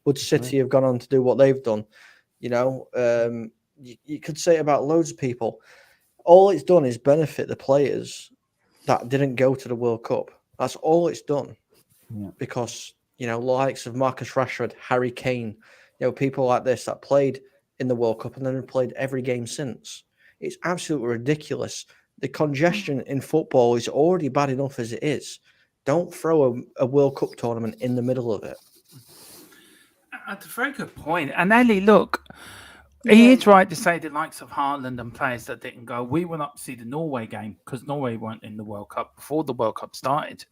Would City have gone on to do what they've done? You could say it about loads of people. All it's done is benefit the players that didn't go to the World Cup. That's all it's done. Yeah. Because, likes of Marcus Rashford, Harry Kane, people like this that played in the World Cup and then have played every game since. It's absolutely ridiculous. The congestion in football is already bad enough as it is. Don't throw a World Cup tournament in the middle of it. That's a very good point. And Ellie, look, he is right to say the likes of Haaland and players that didn't go. We went up to see the Norway game because Norway weren't in the World Cup before the World Cup started.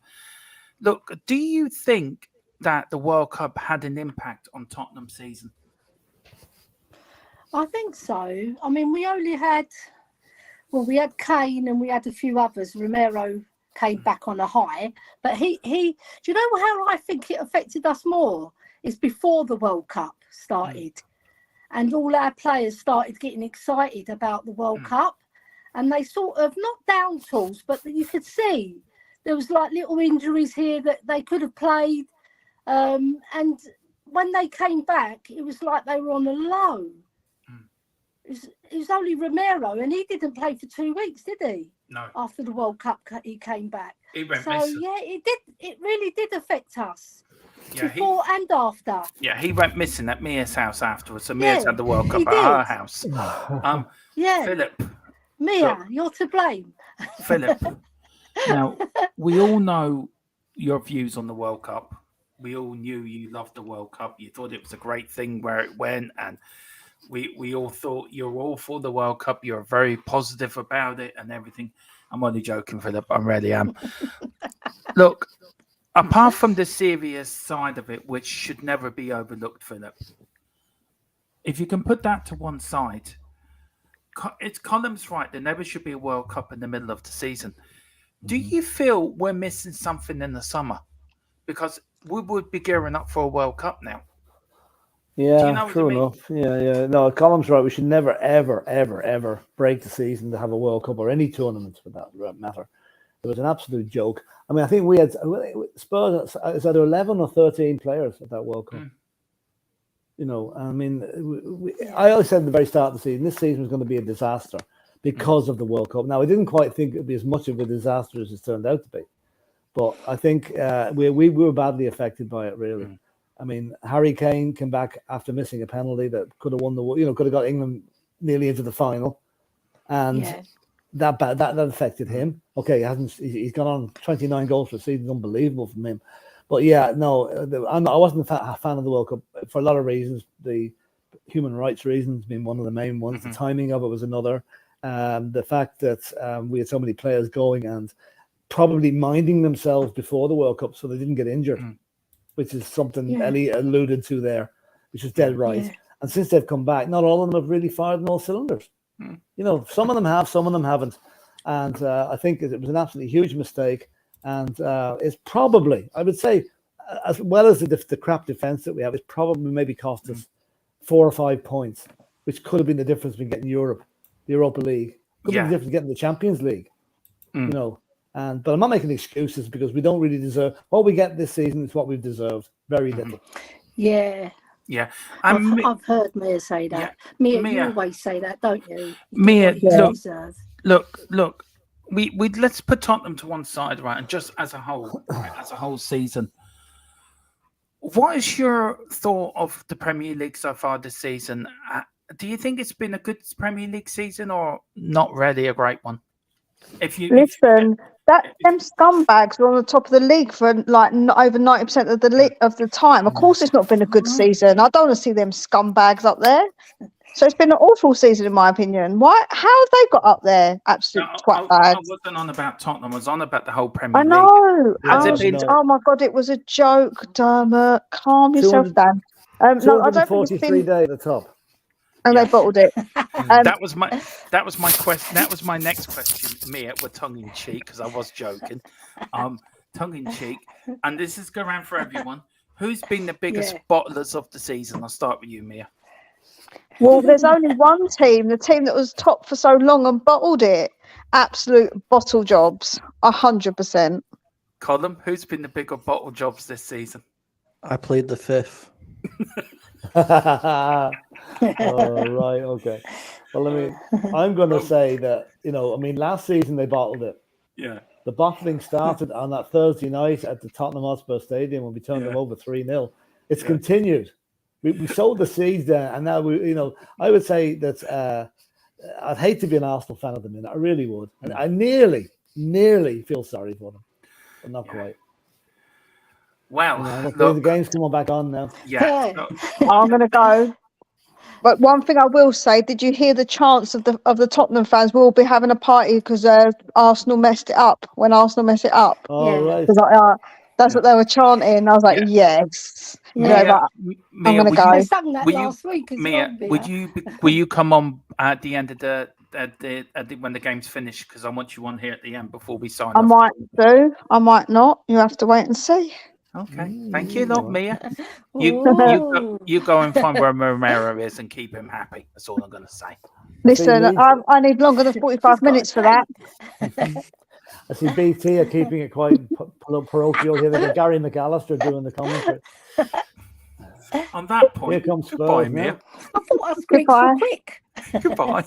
Look, do you think that the World Cup had an impact on Tottenham's season? I think so. I mean, we had Kane and we had a few others. Romero came back on a high, but do you know how I think it affected us more? It's before the World Cup started and all our players started getting excited about the World Cup and they sort of, not down tools, but you could see there was like little injuries here that they could have played. And when they came back, it was like they were on a low. It was only Romero, and he didn't play for 2 weeks, did he? No. After the World Cup, he came back. He went missing. Yeah, it did. It really did affect us before and after. Yeah, he went missing at Mia's house afterwards. So Mia's had the World Cup at her house. Philip. Mia, you're to blame. Philip. Now, we all know your views on the World Cup. We all knew you loved the World Cup. You thought it was a great thing where it went, and we all thought you're all for the World Cup. You're very positive about it and everything. I'm only joking, Philip. I really am. Look, apart from the serious side of it, which should never be overlooked, Philip, if you can put that to one side, it's Column's right. There never should be a World Cup in the middle of the season. Do you feel we're missing something in the summer? Because we would be gearing up for a World Cup now. Yeah, know what I true mean? enough. Yeah. No, Column's right. We should never, ever, ever, ever break the season to have a World Cup or any tournament for that matter. It was an absolute joke. I mean, I think we had Spurs. Is either 11 or 13 players at that World Cup. You know, I mean, I always said at the very start of the season, this season was going to be a disaster because of the World Cup. Now, I didn't quite think it would be as much of a disaster as it's turned out to be, but I think we were badly affected by it, really. I mean, Harry Kane came back after missing a penalty that could have won could have got England nearly into the final, and that affected him. Okay, he's gone on 29 goals for the season, unbelievable from him. But yeah, no, I wasn't a fan of the World Cup for a lot of reasons. The human rights reasons being one of the main ones. The timing of it was another. The fact that we had so many players going and probably minding themselves before the World Cup so they didn't get injured, which is something Ellie alluded to there, which is dead right. Yeah. And since they've come back, not all of them have really fired on all cylinders. You know, some of them have, some of them haven't. And I think it was an absolutely huge mistake. And it's probably, I would say, as well as the crap defense that we have, it's probably maybe cost us 4 or 5 points, which could have been the difference between getting the Europa League, could have been the difference getting the Champions League. You know, but I'm not making excuses because we don't really deserve what we get this season. Is what we've deserved. Very little. Yeah. I've heard Mia say that. Mia, you always say that, don't you? Mia, look. We let's put Tottenham to one side, right? And just as a whole season, what is your thought of the Premier League so far this season? Do you think it's been a good Premier League season or not really a great one? Them scumbags were on the top of the league for like over 90% of the time. Of course, it's not been a good season. I don't want to see them scumbags up there. So it's been an awful season, in my opinion. Why? How have they got up there? Absolute twat bags. I wasn't on about Tottenham. I was on about the whole Premier League. I know. Oh my God, it was a joke, Dermot. Calm yourself down. No, I don't think it's been... day at the top. And they bottled it. That was my question. That was my next question. Mia, we're tongue in cheek because I was joking. Tongue in cheek, and this is going around for everyone. Who's been the biggest bottlers of the season? I'll start with you, Mia. Well, there's only one team, the team that was top for so long and bottled it. Absolute bottle jobs, 100%. Colin, who's been the bigger bottle jobs this season? I played the fifth. Oh, right, okay. Well, I'm going to say that, last season they bottled it. Yeah. The bottling started on that Thursday night at the Tottenham Hotspur Stadium when we turned them over 3-0. It's continued. We sowed the seeds there, and now I would say that I'd hate to be an Arsenal fan at the minute. I really would. And I nearly feel sorry for them, but not quite. Well, the game's coming back on now. Yeah, I'm going to go. But one thing I will say: did you hear the chants of the Tottenham fans? We'll be having a party because Arsenal messed it up. When Arsenal mess it up, right. That's what they were chanting. I was like, yes. Mia, I'm going to go. They sang that last week as Mia, well. Will you come on at the end of when the game's finished? Because I want you on here at the end before we sign off. I might do. I might not. You have to wait and see. Okay, thank you, Mia. You go and find where Romero is and keep him happy. That's all I'm going to say. Listen, I need longer than 45 minutes for that. I see BT are keeping it quite parochial here. They've got Gary McAllister doing the commentary. On that point, here comes goodbye, Mia. I thought I was quick so quick. Goodbye.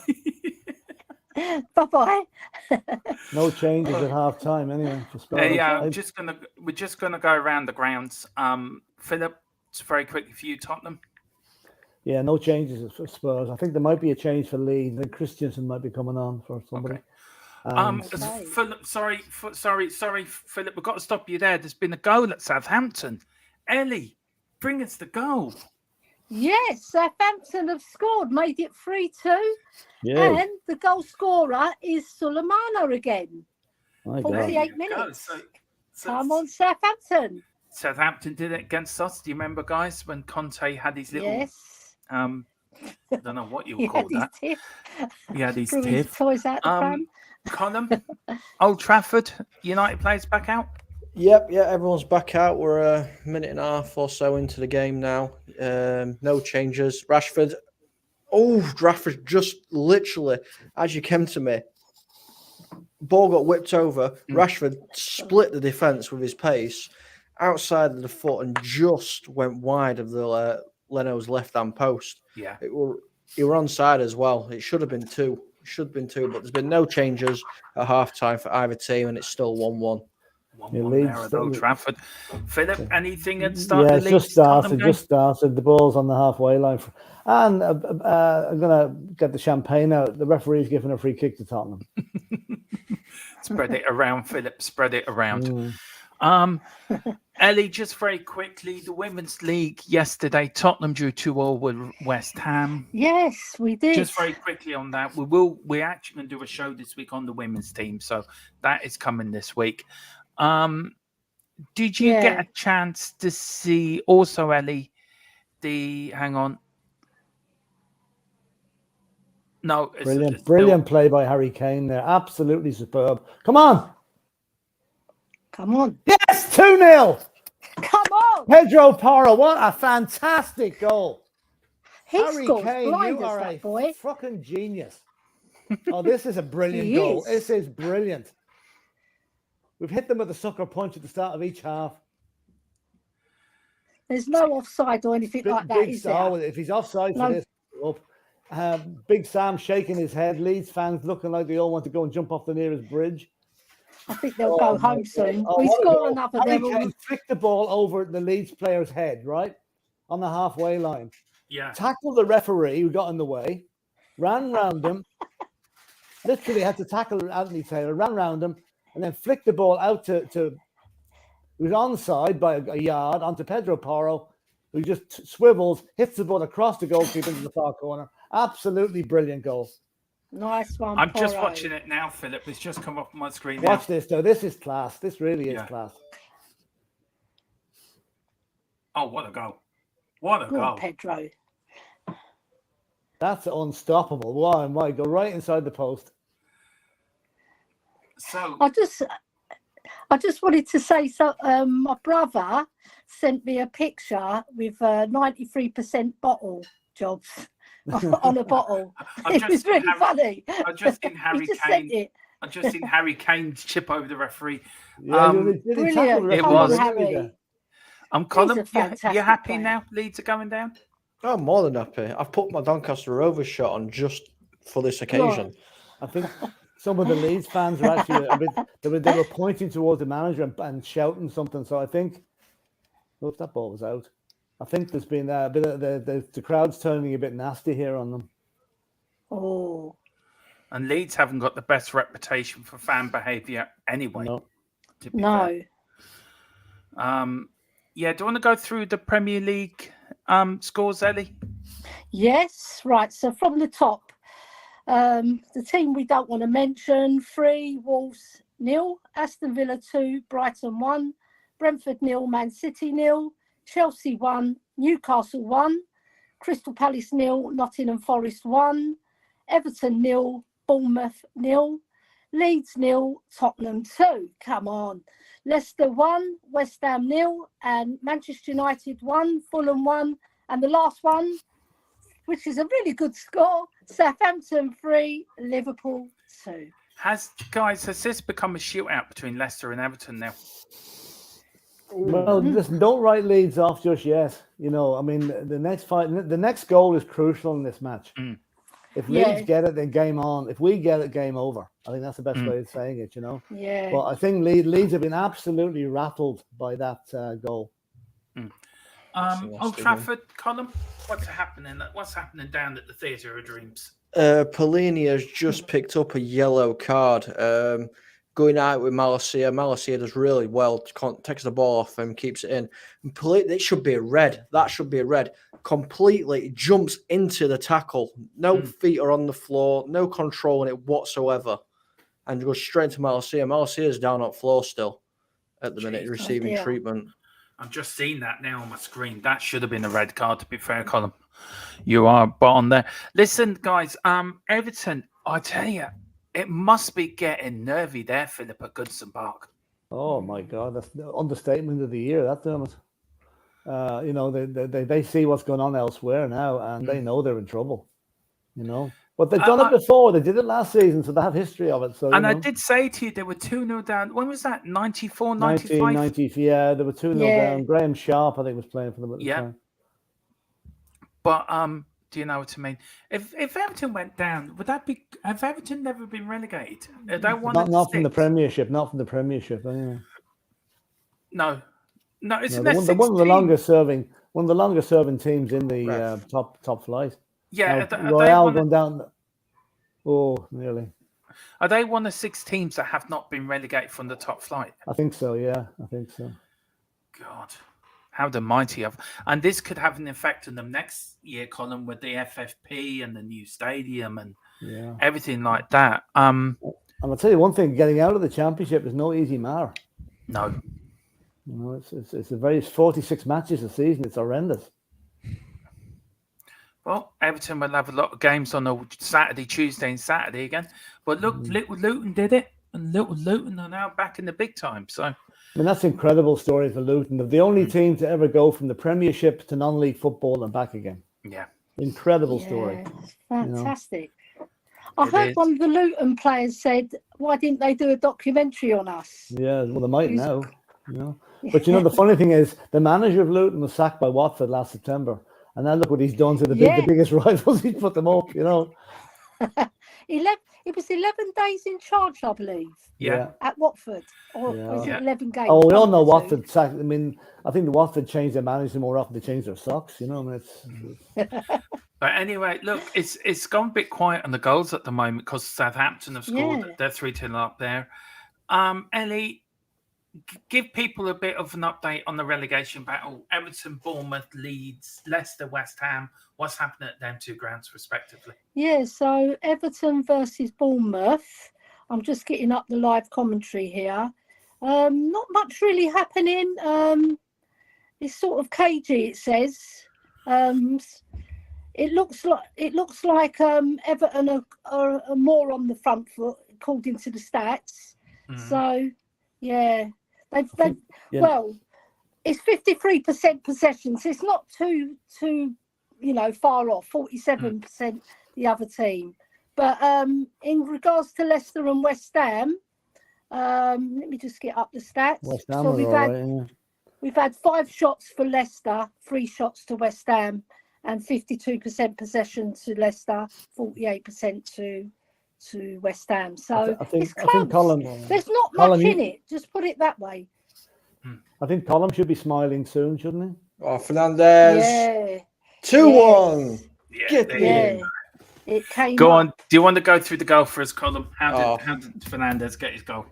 Bye-bye. No changes at half time anyway. We're just gonna go around the grounds. Philip, it's very quick for you, Tottenham. Yeah, no changes for Spurs. I think there might be a change for Leeds. I think Christensen might be coming on for somebody. Okay. Philip, sorry, Philip, we've got to stop you there. There's been a goal at Southampton. Ellie, bring us the goal. Yes, Southampton have scored, made it 3-2. Yeah. And the goal scorer is Sulemana again. 48 minutes. Come on, Southampton. Southampton did it against us. Do you remember, guys, when Conte had his little... Yes. I don't know what you would call that. He had his tiff. Toys out the front. Colin, Old Trafford, United players back out? Yep, yeah, everyone's back out. We're a minute and a half or so into the game now. No changes. Rashford just literally, as you came to me, ball got whipped over. Rashford split the defence with his pace outside of the foot and just went wide of the Leno's left-hand post. Yeah. He were onside as well. It should have been two. But there's been no changes at half-time for either team, and it's still 1-1. 1-1 there at Old Trafford. Philip, anything at the start Yeah, of the it's league? just started. The ball's on the halfway line. And I'm going to get the champagne out. The referee's giving a free kick to Tottenham. Spread it around, Philip. Spread it around. Ellie, just very quickly, the Women's League yesterday, Tottenham drew 2-2 with West Ham. Yes, we did. Just very quickly on that, we're actually going to do a show this week on the women's team, so that is coming this week. Did you get a chance to see also, Ellie, hang on. No, brilliant play by Harry Kane there. Absolutely superb. Come on. Yes, 2-0. Come on. Pedro Porro, what a fantastic goal. Harry Kane, you are a fucking genius. Oh, this is a brilliant goal. This is brilliant. We've hit them with a sucker punch at the start of each half. There's no offside or anything like that, is there? If he's offside for this, Big Sam shaking his head. Leeds fans looking like they all want to go and jump off the nearest bridge. I think they'll go home soon. We score another. Harry Kane flicked the ball over the Leeds player's head, right? On the halfway line. Yeah. Tackled the referee who got in the way. Ran round him. Literally had to tackle Anthony Taylor. Ran round him. And then flicked the ball out to he was onside by a yard onto Pedro Porro, who just swivels, hits the ball across the goalkeeper into the far corner. Absolutely brilliant goal. Nice one. I'm just watching it now, Philip. It's just come up on my screen. Watch this, though. This is class. This really is class. Oh, what a goal. What a goal. Pedro. That's unstoppable. Why? Why? Go right inside the post. So I just wanted to say, my brother sent me a picture with 93% bottle jobs on a bottle. It was really funny. I've just seen Harry Kane. I've just seen Harry Kane chip over the referee. Brilliant. It was. Harry. Colin, you happy now? Leeds are going down? I'm more than happy. I've put my Doncaster Rovers shirt on just for this occasion. I think some of the Leeds fans are actually they were pointing towards the manager and shouting something. So I think, if that ball was out, I think there's been a bit of the crowd's turning a bit nasty here on them. Oh. And Leeds haven't got the best reputation for fan behaviour anyway. No. Yeah, do you want to go through the Premier League scores, Ellie? Yes, right. So from the top, the team we don't want to mention: 3, Wolves 0, Aston Villa 2, Brighton 1, Brentford 0, Man City 0, Chelsea 1, Newcastle 1, Crystal Palace 0, Nottingham Forest 1, Everton 0, Bournemouth 0, Leeds 0, Tottenham 2. Come on. Leicester 1, West Ham 0, and Manchester United 1, Fulham 1, and the last one, which is a really good score, Southampton 3, Liverpool 2. Has this become a shootout between Leicester and Everton now? Well, listen, don't write Leeds off just yet. You know, I mean, the next goal is crucial in this match. If Leeds get it, then game on. If we get it, game over. I think that's the best way of saying it, you know. Yeah. But I think Leeds have been absolutely rattled by that goal. Old Trafford, Colin, what's happening down at the Theatre of Dreams? Polini has just picked up a yellow card. Going out with Malacia. Malacia does really well. Takes the ball off him, keeps it in. It should be a red. That should be a red. Completely jumps into the tackle. No feet are on the floor. No control in it whatsoever. And goes straight to Malacia. Malacia is down on the floor still at the minute, receiving treatment. I've just seen that now on my screen. That should have been a red card, to be fair, Colin. You are bottom there. Listen, guys, Everton, I tell you, it must be getting nervy there, Philip, at Goodison Park. Oh my God, that's the understatement of the year. That Dermot. You know, they see what's going on elsewhere now, and they know they're in trouble. You know, but they've done it before. They did it last season, so they have history of it. So, and I did say to you, they were 2-0 down. When was that? 94, 95? 1990, yeah, they were 2-0 down. Graham Sharp, I think, was playing for them at the time. But do you know what I mean? If Everton went down, would that be? Have Everton never been relegated? Are they Not from the Premiership. Not from the Premiership, anyway. No, it's one of the longest serving teams in the top flight. Yeah, now, Royale going down. Oh, nearly. Are they one of 6 teams that have not been relegated from the top flight? I think so. Yeah, I think so. God, how the mighty have, and this could have an effect on them next year, Colin, with the FFP and the new stadium and everything like that. And I'll tell you one thing: getting out of the Championship is no easy matter. No. You know, it's a very 46 matches a season. It's horrendous. Well, Everton will have a lot of games on a Saturday, Tuesday, and Saturday again. But look, Little Luton did it, and Little Luton are now back in the big time. So, I mean, that's an incredible story for Luton. They're the only team to ever go from the Premiership to non-league football and back again. Yeah, incredible story. Fantastic. You know? I heard one of the Luton players said, "Why didn't they do a documentary on us?" Yeah, well, they might now. You know, but you know, the funny thing is, the manager of Luton was sacked by Watford last September. And now look what he's done to the biggest rivals. He's put them up, you know. It was 11 days in charge, I believe. Yeah. At Watford. Or was it 11 games? Oh, we all know Watford sacked. I mean, I think the Watford changed their manager more often. They changed their socks, you know. I mean, But anyway, look, it's gone a bit quiet on the goals at the moment because Southampton have scored. They're 3-2 up there. Ellie, give people a bit of an update on the relegation battle. Everton, Bournemouth, Leeds, Leicester, West Ham. What's happening at them 2 grounds, respectively? Yeah, so Everton versus Bournemouth. I'm just getting up the live commentary here. Not much really happening. It's sort of cagey, it says. It looks like Everton are more on the front foot, according to the stats. So, yeah. Well, it's 53% possession, so it's not too far off. 47% the other team, but in regards to Leicester and West Ham, let me just get up the stats. West Ham so we've had 5 shots for Leicester, 3 shots to West Ham, and 52% possession to Leicester, 48% to West Ham. So it's close. There's not much in it. Just put it that way. I think Colin should be smiling soon, shouldn't he? Oh, Fernandez. Yeah. 2-1. Yeah. It came. Go on. Do you want to go through the goal for us, Colin? How did Fernandez get his goal?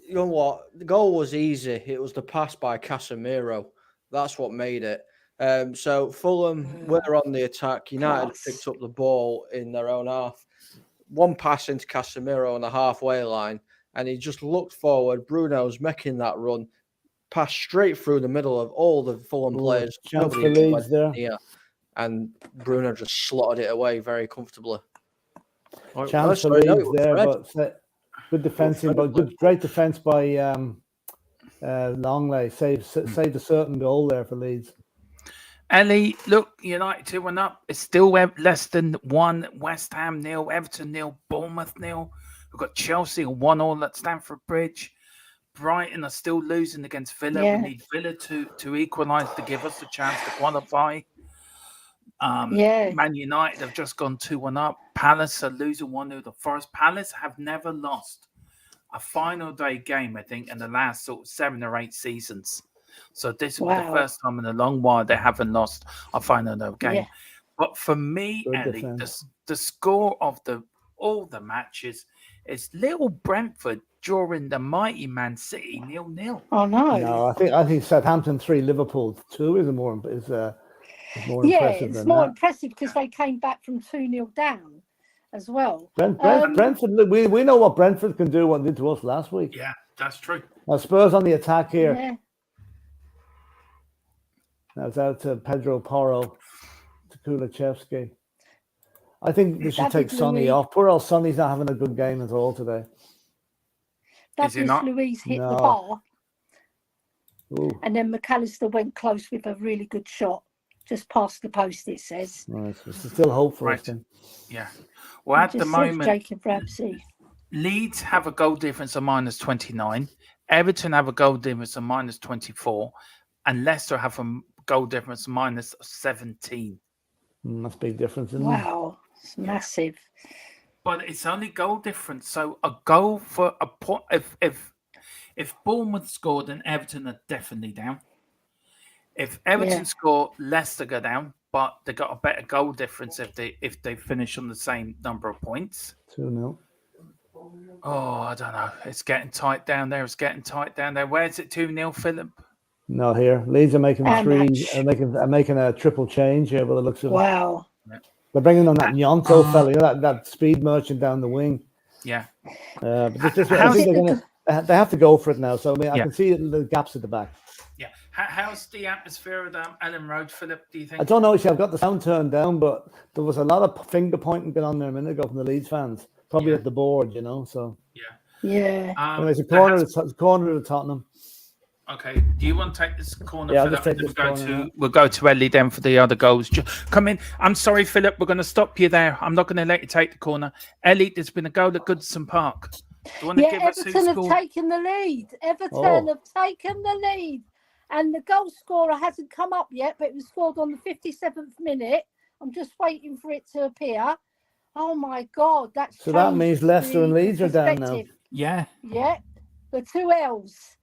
You know what? The goal was easy. It was the pass by Casemiro. That's what made it. So Fulham were on the attack. United picked up the ball in their own half. One pass into Casemiro on the halfway line, and he just looked forward. Bruno's making that run, passed straight through the middle of all the Fulham players. Chance for Leeds there. And Bruno just slotted it away very comfortably. Chance for Leeds there, but good defending, but great defense by Longley. Saved a certain goal there for Leeds. Ellie, look, United 2-1 up. It's still less than 1. West Ham 0, Everton 0, Bournemouth 0. We've got Chelsea 1-1 at Stamford Bridge. Brighton are still losing against Villa. We need Villa to equalise to give us a chance to qualify. Man United have just gone 2-1 up. Palace are losing 1-0 to Forest. Palace have never lost a final day game, I think, in the last sort of 7 or 8 seasons. So this was the first time in a long while they haven't lost a final day game. Yeah. But for me, Ellie, the score of all the matches is little Brentford during the mighty Man City 0-0. Oh no! No, I think Southampton 3, Liverpool 2 is more impressive. It's more impressive because they came back from 2-0 down as well. Brentford, we know what Brentford can do. What they did to us last week. Yeah, that's true. Now Spurs on the attack here. Yeah. Now it's out to Pedro Porro, to Kulusevski. I think they should take Sonny off. Poor old Sonny's not having a good game at all today. Douglas Luiz hit the bar. Ooh, And then McAllister went close with a really good shot, just past the post, it says. nice. There's still hope for us Right. then. Yeah. Well, It at the just says moment, Jacob Ramsey. Leeds have a goal difference of -29. Everton have a goal difference of -24. And Leicester have a goal difference of -17. That's a big difference, isn't it? Wow, it's massive. But it's only goal difference. So a goal for a point. If Bournemouth scored, then Everton are definitely down. If Everton Yeah. score, Leicester go down, but they got a better goal difference if they finish on the same number of points. 2-0. Oh, I don't know. It's getting tight down there. It's getting tight down there. Where's it 2-0, Philip? No, here. Leeds are making How three, much? making a triple change here by the looks of it. Wow. They're bringing on that Nyonto fella, you know, that speed merchant down the wing. Yeah. But I How's think it they have to go for it now. So I mean, I Yeah. can see the gaps at the back. Yeah. How's the atmosphere at Ellen Road, Philip, do you think? I don't know. I've got the sound turned down, but there was a lot of finger pointing going on there a minute ago from the Leeds fans, probably Yeah. at the board, you know. So Yeah. Yeah. there's a there corner, has- corner of Tottenham. Okay. Do you want to take this corner, Yeah, I'll Philip? just take And this then corner, yeah. we'll go to Ellie then for the other goals. Come in. I'm sorry, Philip. We're going to stop you there. I'm not going to let you take the corner. Ellie, there's been a goal at Goodison Park. Do you want to Yeah, give us who Everton have scored? taken the lead. Everton Oh. have taken the lead. And the goal scorer hasn't come up yet, but it was scored on the 57th minute. I'm just waiting for it to appear. Oh my God, that's So that changed means Leicester and the Leeds are down now. perspective. Yeah. Yeah, the two L's.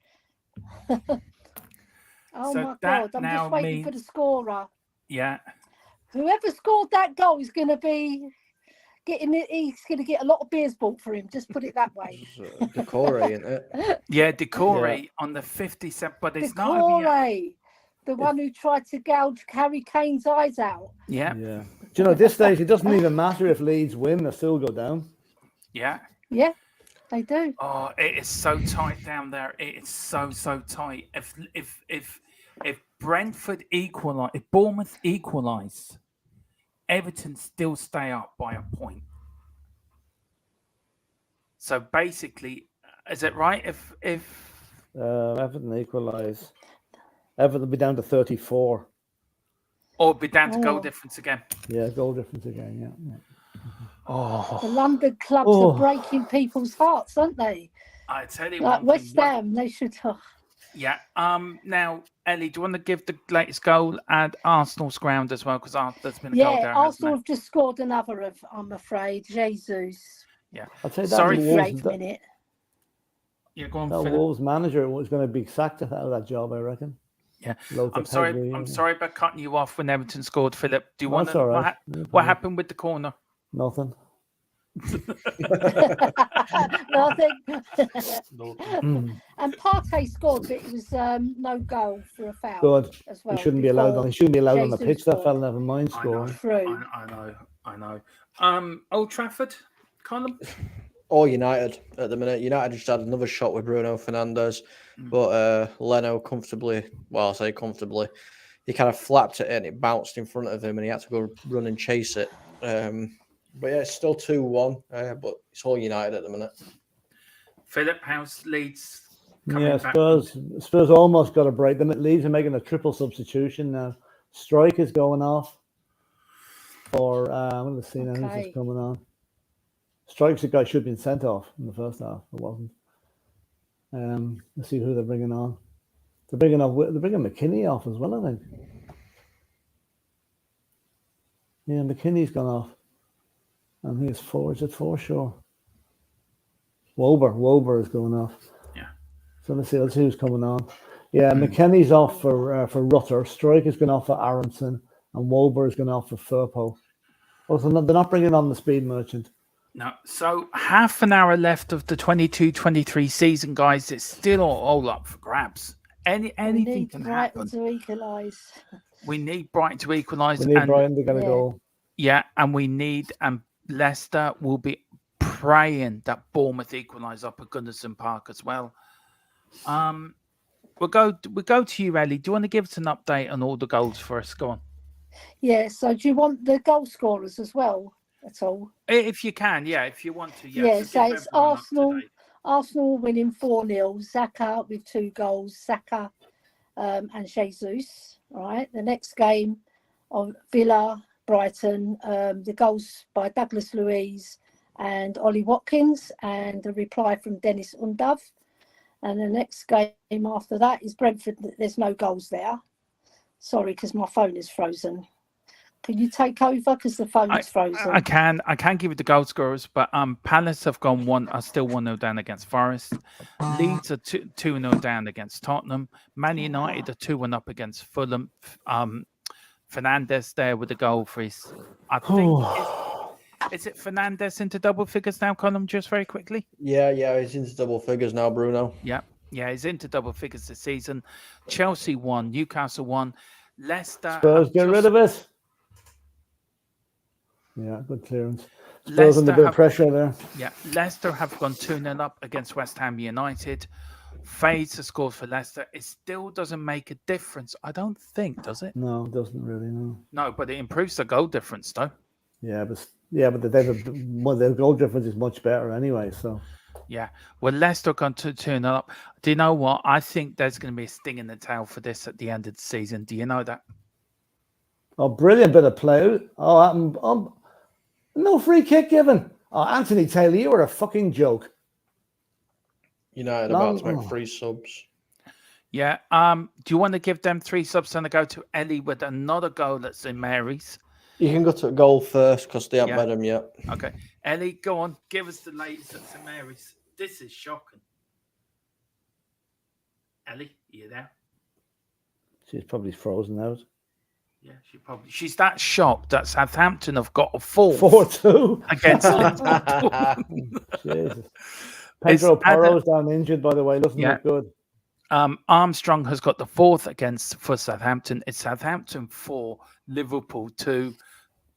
Oh So my that God, I'm now just waiting for the scorer. Yeah. Whoever scored that goal is going to be getting it. He's going to get a lot of beers bought for him. Just put it that way. Decore, ain't it? Yeah, Decore on the 57th, but it's not over yet. Decore, the one who tried to gouge Harry Kane's eyes out. Yeah. Yeah. Do you know, at this stage, it doesn't even matter if Leeds win, they still go down. Yeah. Yeah, they do. Oh, it is so tight down there. It is so tight. If Brentford equalise, if Bournemouth equalise, Everton still stay up by a point. So basically, is it right? If Everton equalise, Everton will be down to 34. or be down to goal Oh. difference again? Yeah, goal difference again. Yeah. The Oh, London clubs Oh. are breaking people's hearts, aren't they? I tell you Like one West thing. Ham, they should. Oh, Yeah. Now, Ellie, do you want to give the latest goal at Arsenal's ground as well? Because there's been a goal yeah, there. Arsenal hasn't have just scored another of, I'm afraid, Jesus. there? Yeah. I'd say that Sorry. Wolves, 58th minute. Yeah. Go on, that Philip. Wolves manager was going to be sacked out of that job, I reckon. Yeah. Loads I'm of sorry. pedigree, I'm yeah. sorry about cutting you off when Everton scored, Philip. Do you No, want it's to? all right. No What problem. happened with the corner? Nothing. Nothing. Mm. And Partey scored, but it was no goal for a foul Good. as well. He shouldn't be allowed on. He shouldn't be allowed on the Jesus pitch. That scored. fella never mind I know. scoring. True. I know. Old Trafford, Colin. All United at the minute. United just had another shot with Bruno Fernandes, but Leno comfortably, well, I say comfortably, he kind of flapped it and it bounced in front of him and he had to go run and chase it. But yeah, it's still 2-1, but it's all United at the minute. Philip, how's Leeds coming Yeah, back? Spurs almost got a break. Leeds are making a triple substitution now. Strike is going off. Or I'm going to see now who's just coming on. Strike's the guy should have been sent off in the first half. It wasn't. Let's see who they're bringing on. They're bringing McKinney off as well, I think. Yeah, McKinney's gone off. And he's four. Is it four? Sure. Wober is going off. Yeah. So let's see who's coming on. Yeah, McKinney's off for Rutter. Strike is going off for Aronson, and Wober is going off for Firpo. Also, they're not bringing on the speed merchant. No. So half an hour left of the 22-23 season, guys. It's still all up for grabs. We Anything need can Brighton happen. to equalise. We need Brighton to equalise. We need Brighton to get a goal. Yeah, and we need Leicester will be praying that Bournemouth equalise up at Goodison Park as well. We'll go to you, Ellie. Do you want to give us an update on all the goals for us? Go on. Yeah, so do you want the goal scorers as well at all? If you can, yeah. If you want to, Yeah, so give it's everyone up to Arsenal. date. Arsenal winning 4-0. Saka with 2 goals. Saka and Jesus. Right, the next game on Villa, Brighton, the goals by Douglas Luiz and Ollie Watkins, and a reply from Dennis Undav. And the next game after that is Brentford. There's no goals there. Sorry, because my phone is frozen. Can you take over because the phone's frozen? I can give you the goal scorers, but Palace have gone are still 1-0 down against Forest. Leeds are 2-0 down against Tottenham. Man United are 2-1 up against Fulham. Fernandes there with a goal for his. I think is it Fernandes into double figures now, Colin? Just very quickly. Yeah, he's into double figures now, Bruno. Yeah, he's into double figures this season. Chelsea won, Newcastle won, Leicester. Spurs get rid of it. Yeah, good clearance. Spurs under a bit of pressure there. Yeah, Leicester have gone 2-0 up against West Ham United. Fades has scored for Leicester. It still doesn't make a difference, I don't think, does it? No, it doesn't really. No, but it improves the goal difference, though. Yeah, but the goal difference is much better anyway. So. Yeah, well, Leicester gone 2-0 up. Do you know what? I think there's going to be a sting in the tail for this at the end of the season. Do you know that? Oh, brilliant bit of play. Oh, no free kick given. Oh, Anthony Taylor, you were a fucking joke. United about to make 3 subs. Yeah. Do you want to give them 3 subs and go to Ellie with another goal that's in Mary's? You can go to a goal first because they haven't made them yet. Okay. Ellie, go on. Give us the latest at St. Mary's. This is shocking. Ellie, are you there? She's probably frozen out. Yeah, she's that shocked that Southampton have got a 4-2 against Liverpool. Jesus. Pedro Porro's down injured, by the way. Doesn't look good. Armstrong has got the 4th for Southampton. It's Southampton 4, Liverpool 2.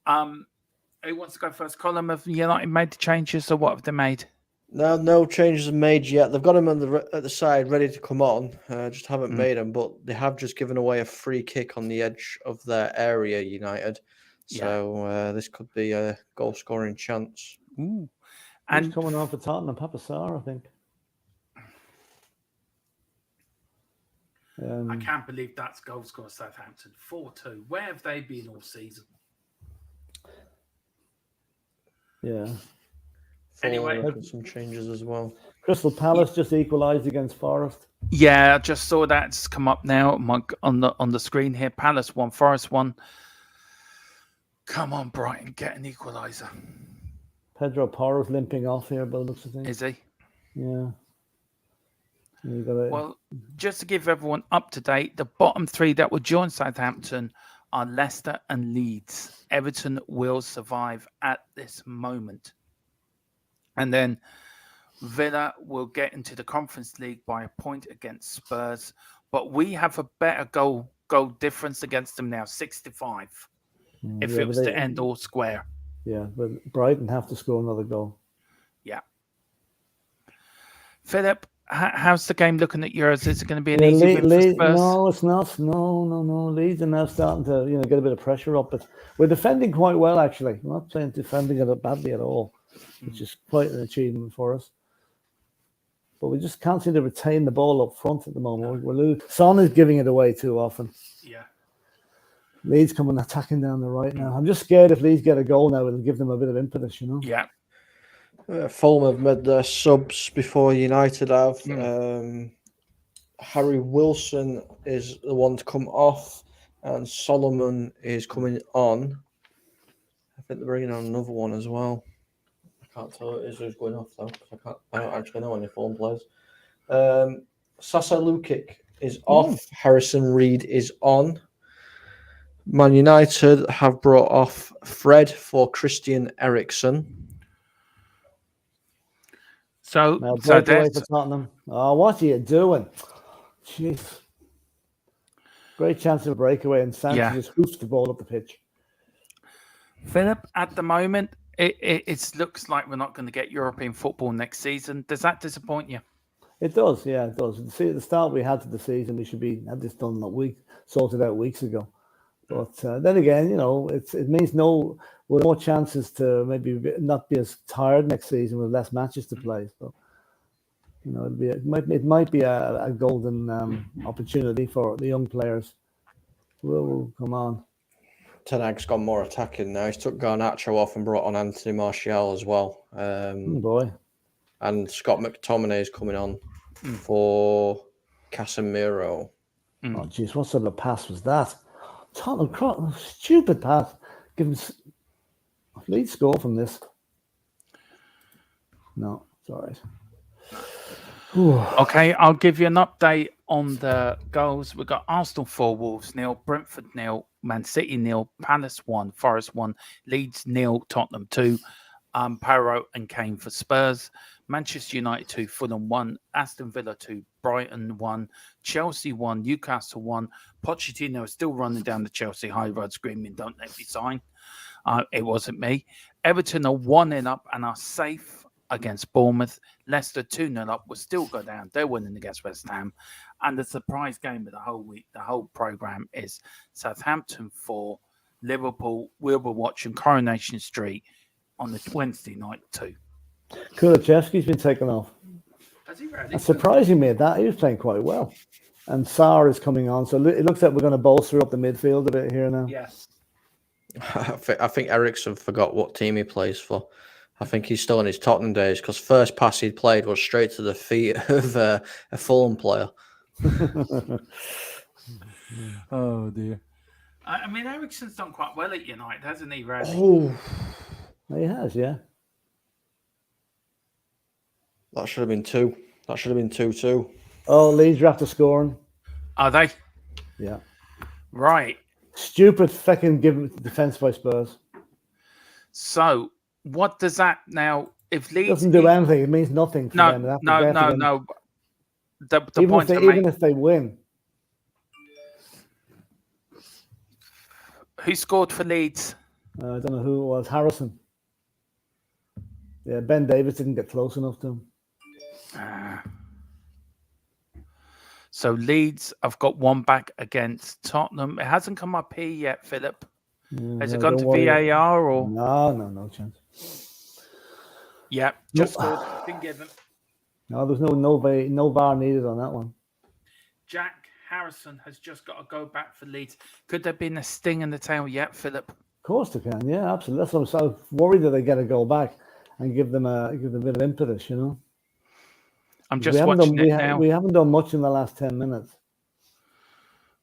Who wants to go first? Column of United made the changes, or what have they made? No changes are made yet. They've got him at the side ready to come on. Just haven't made them, but they have just given away a free kick on the edge of their area, United. So this could be a goal scoring chance. Ooh. And coming on for Tottenham, Papasar, I think. I can't believe that's goal scorer Southampton 4-2. Where have they been all season? Yeah. Anyway, some changes as well. Crystal Palace just equalised against Forest. Yeah, I just saw that. It's come up now on the screen here. Palace 1, Forest 1. Come on, Brighton, get an equaliser. Pedro Porro's limping off here, but it looks like. Is he? Yeah. Well, just to give everyone up to date, the bottom 3 that will join Southampton are Leicester and Leeds. Everton will survive at this moment. And then Villa will get into the Conference League by a point against Spurs. But we have a better goal difference against them now, 65, if it was to end all square. Yeah, but Brighton have to score another goal. Yeah. Philip, how's the game looking at yours? Is it going to be an easy win for Spurs? No, it's not. No. Leeds are now starting to get a bit of pressure up, but we're defending quite well, actually. We're not defending it badly at all, which is quite an achievement for us. But we just can't seem to retain the ball up front at the moment. No. Son is giving it away too often. Yeah. Leeds coming attacking down the right now. I'm just scared if Leeds get a goal now, it'll give them a bit of impetus, Yeah. Fulham have made their subs before United have. Harry Wilson is the one to come off, and Solomon is coming on. I think they're bringing on another one as well. I can't tell who's going off though. I don't actually know any Fulham players. Sasa Lukic is off. Harrison Reed is on. Man United have brought off Fred for Christian Eriksen. So away for Tottenham. Oh, what are you doing? Jeez. Great chance of a breakaway, and Sanchez just hoofs the ball up the pitch. Philip, at the moment, it looks like we're not going to get European football next season. Does that disappoint you? It does, yeah, it does. See, at the start we had to the season, we should have this done sorted out weeks ago. But then again, it means with more chances to maybe not be as tired next season with less matches to play. So You know, it might be a golden opportunity for the young players. Will come on. Ten Hag's gone more attacking now. He's took Garnacho off and brought on Anthony Martial as well. Oh boy. And Scott McTominay is coming on for Casemiro. Oh jeez, what sort of pass was that? Tottenham, stupid pass. Give him lead score from this. No, it's all right. Okay, I'll give you an update on the goals. We've got Arsenal 4, Wolves 0, Brentford 0, Man City 0, Palace 1, Forest 1, Leeds 0, Tottenham 2, Paro and Kane for Spurs, Manchester United 2, Fulham 1, Aston Villa 2, Brighton 1, Chelsea 1, Newcastle 1. Pochettino is still running down the Chelsea high road screaming, "Don't let me sign." It wasn't me. Everton are 1-0 up and are safe against Bournemouth. Leicester 2-0 up will still go down. They're winning against West Ham. And the surprise game of the whole week, the whole programme is Southampton 4, Liverpool. We'll be watching Coronation Street on the Wednesday night too. Kulichevsky's been taken off. Has he really? That's surprising me at that. He was playing quite well. And Sarr is coming on. So it looks like we're going to bolster up the midfield a bit here now. Yes. I think Ericsson forgot what team he plays for. I think he's still in his Tottenham days because first pass he played was straight to the feet of a Fulham player. Oh dear. I mean, Ericsson's done quite well at United, hasn't he, Raz? Oh, he has, yeah. That should have been 2. That should have been 2-2. Oh, Leeds are after scoring. Are they? Yeah. Right. Stupid fucking defense by Spurs. So, what does that now? If Leeds Doesn't do anything. It means nothing for them. No. The even if they win. Who scored for Leeds? I don't know who it was. Harrison. Yeah, Ben Davis didn't get close enough to him. So Leeds have got one back against Tottenham. It hasn't come up here yet, Philip. Has it gone to VAR or? No chance. Yeah, just scored. Been given. No, there's no VAR needed on that one. Jack Harrison has just got to go back for Leeds. Could there been a sting in the tail yet, Philip? Of course they can. Yeah, absolutely. That's what I'm so worried that they get a goal back and give them a bit of impetus. You know. I'm just watching it now. We haven't done much in the last 10 minutes.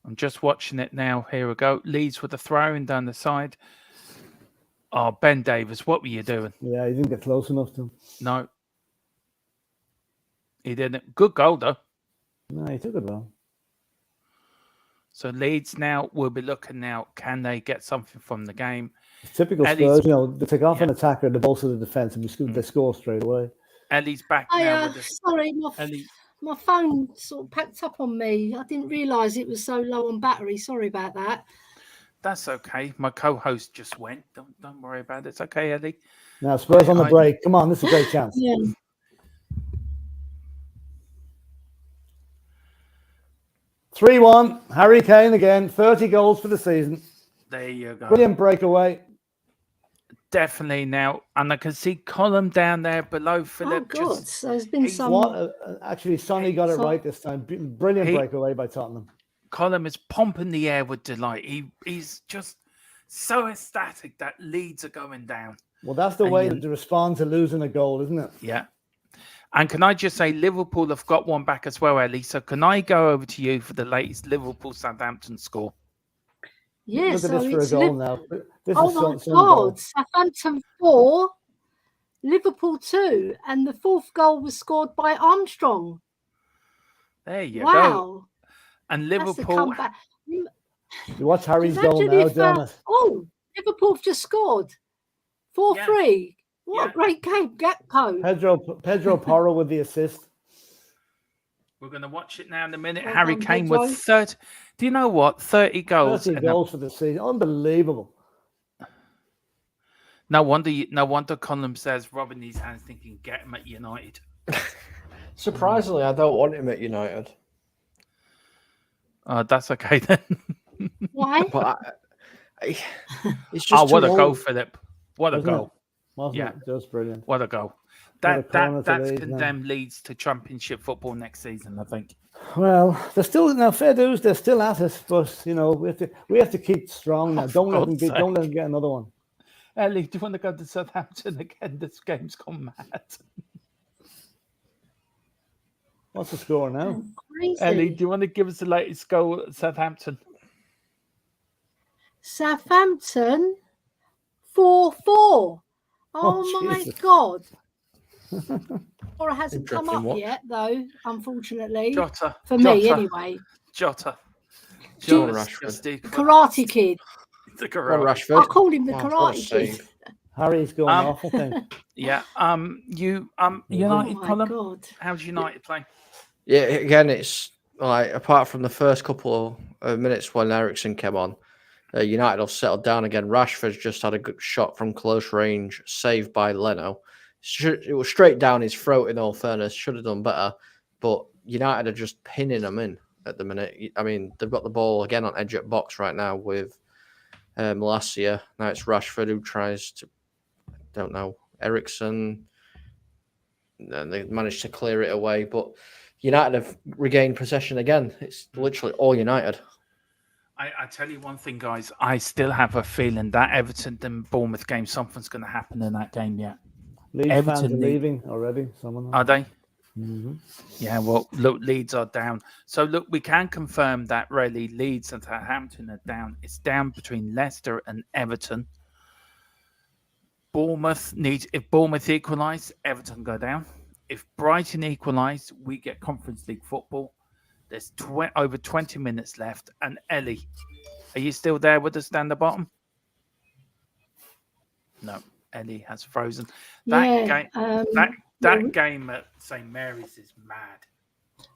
I'm just watching it now. Here we go. Leeds with a throw-in down the side. Oh, Ben Davis, what were you doing? Yeah, he didn't get close enough to him. No. He didn't. Good goal, though. No, he took it well. So Leeds now will be looking now. Can they get something from the game? It's typical Spurs, they take off an attacker, the bolster the defence, and they score straight away. Ellie's back now. Sorry, my phone sort of packed up on me. I didn't realise it was so low on battery. Sorry about that. That's okay. My co-host just went. Don't worry about it. It's okay, Ellie. Now Spurs on the break. Come on, this is a great chance. Yeah. 3-1. Harry Kane again. 30 goals for the season. There you go. Brilliant breakaway. Definitely now. And I can see Column down there below Philip. Oh, God. There's been some... Actually, Sonny got it right this time. Brilliant breakaway by Tottenham. Column is pumping the air with delight. He's just so ecstatic that Leeds are going down. Well, that's the way to respond to losing a goal, isn't it? Yeah. And can I just say, Liverpool have got one back as well, Ellie. So can I go over to you for the latest Liverpool-Southampton score? Yes. Look at this for a goal now. Oh, my God. Southampton 4, Liverpool 2. And the fourth goal was scored by Armstrong. There you go. Wow. And Liverpool... You watch Harry's goal now, Dermot. Liverpool have just scored. 4-3. What a great game, Gakpo. Pedro Porro with the assist. We're going to watch it now in a minute. Harry Kane with 30. Do you know what? 30 goals. 30 goals for the season. Unbelievable. No wonder Conlon says rubbing his hands thinking, get him at United. Surprisingly, I don't want him at United. That's okay then. Why? But it's just what a goal, Philip. What a goal. Wasn't it? Just brilliant. What a goal. That's condemned Leeds to Championship football next season, I think. Well, they're still now. Fair dues, they're still at it, but we have to keep strong now. Don't let them get another one. Ellie, do you want to go to Southampton again? This game's gone mad. What's the score now? Crazy. Ellie, do you want to give us the latest goal at Southampton? Southampton 4-4. Oh my Jesus. God. Or it hasn't come Interesting up watch. yet, though, unfortunately. Jota. For me, anyway. Jota. Rashford. Karate Kid. The Or Karate. Rashford. I called him the What a Karate Kid. save. Harry's going off, I think. Yeah. United, Oh my Colin? God. How's United playing? Yeah, again, it's like apart from the first couple of minutes when Eriksen came on, United have settled down again. Rashford's just had a good shot from close range, saved by Leno. It was straight down his throat, in all fairness. Should have done better. But United are just pinning them in at the minute. I mean, they've got the ball again on edge at box right now with Malacia. Now it's Rashford who tries to, don't know, Eriksen. And they managed to clear it away. But United have regained possession again. It's literally all United. I tell you one thing, guys. I still have a feeling that Everton and Bournemouth game, something's going to happen in that game yet. Leeds fans are leaving already. Are they? Mm-hmm. Yeah, well, look, Leeds are down. So, look, we can confirm that really Leeds and Southampton are down. It's down between Leicester and Everton. If Bournemouth equalise, Everton go down. If Brighton equalise, we get Conference League football. There's over 20 minutes left. And Ellie, are you still there with us down the bottom? No, Ellie has frozen. That game at St. Mary's is mad.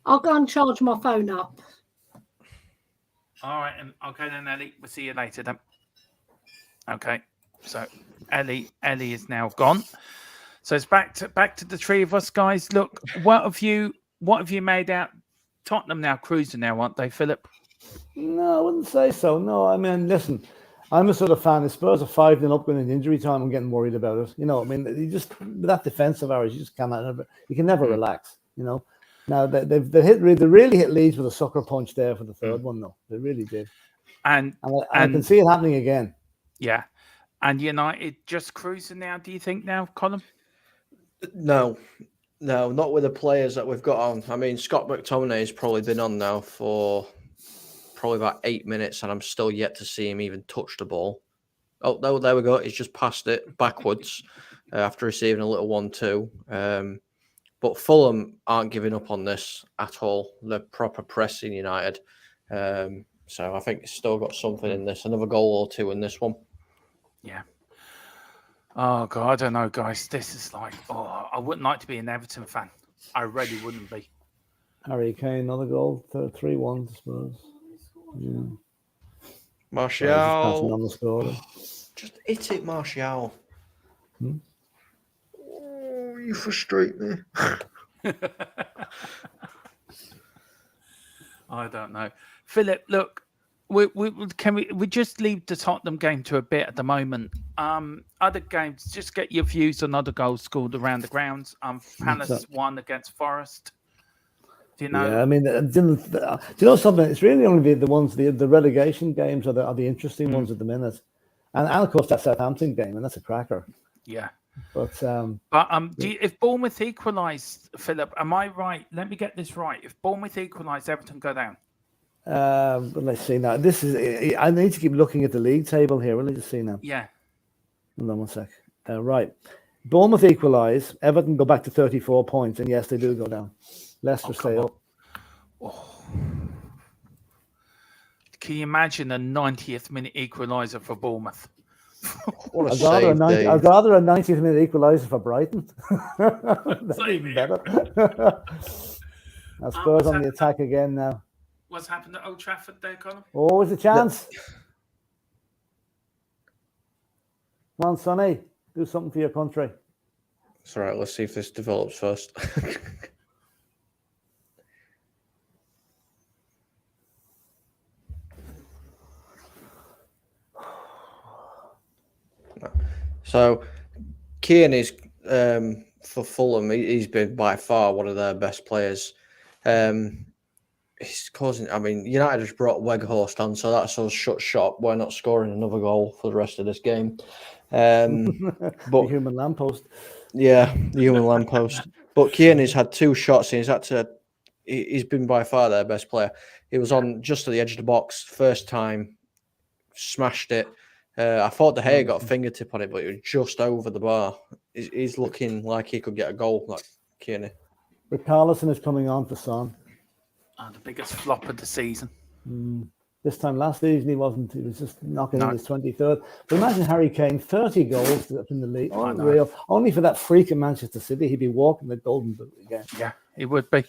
I'll go and charge my phone up. All right, and okay then, Ellie. We'll see you later then. Okay, so Ellie is now gone. So it's back to the three of us, guys. Look, what have you made out? Tottenham now cruising now, aren't they, Philip? No, I wouldn't say so. No, I mean, listen, I'm a sort of fan. If Spurs are 5-0 up going into injury time, I'm getting worried about it. You know, I mean, you just with that defensive hours, you just cannot. You can never relax. You know. Now they really hit Leeds with a sucker punch there for the third one. No, they really did. And I can see it happening again. Yeah, and United just cruising now. Do you think now, Colin? No, not with the players that we've got on. I mean, Scott McTominay's probably been on now for probably about 8 minutes, and I'm still yet to see him even touch the ball. Oh, no, there we go. He's just passed it backwards after receiving a little 1-2. But Fulham aren't giving up on this at all. They're proper pressing United. So I think it's still got something in this. Another goal or two in this one. Yeah. Oh, God, I don't know, guys. This is like, I wouldn't like to be an Everton fan. I really wouldn't be. Harry Kane, another goal, 3-1, I suppose. Yeah. Martial. On the score. Just hit it, Martial. Oh, you frustrate me. I don't know. Philip, look, we just leave the Tottenham game to a bit at the moment. Other games, just get your views on other goals scored around the grounds. Palace won against Forest. Do you know? Yeah, I mean, do you know something? It's really only the ones, the relegation games are the interesting ones at the minute, and of course that Southampton game, and that's a cracker. Yeah. But if Bournemouth equalised, Philip, am I right? Let me get this right. If Bournemouth equalised, Everton go down. But let's see now. This is. I need to keep looking at the league table here. We'll just see now. Yeah. Hold on one sec. Right. Bournemouth equalise. Everton go back to 34 points, and yes, they do go down. Leicester stay up. Oh. Can you imagine a 90th minute equaliser for Bournemouth? I'd rather a 90th minute equaliser for Brighton. That's even better. Now Spurs on the attack again now. What's happened at Old Trafford there, Colin? Always a chance. Come on, Sonny. Do something for your country. It's all right. Let's see if this develops first. So, Keane is for Fulham, he's been by far one of their best players. He's causing. I mean, United just brought Weghorst on, so that's us shut shop. We're not scoring another goal for the rest of this game. The But human lamppost. yeah, the human lamppost. But Kearney's had 2 shots and he's had to. He's been by far their best player. He was on just at the edge of the box first time, smashed it. I thought De Gea got a fingertip on it, but it was just over the bar. He's looking like he could get a goal, like Kearney. Richarlison is coming on for Son. The biggest flop of the season. This time last season he wasn't. He was just knocking in his 23rd. But imagine Harry Kane, 30 goals in the league. Unreal. Only for that freak in Manchester City, he'd be walking the golden boot again. Yeah, he would be.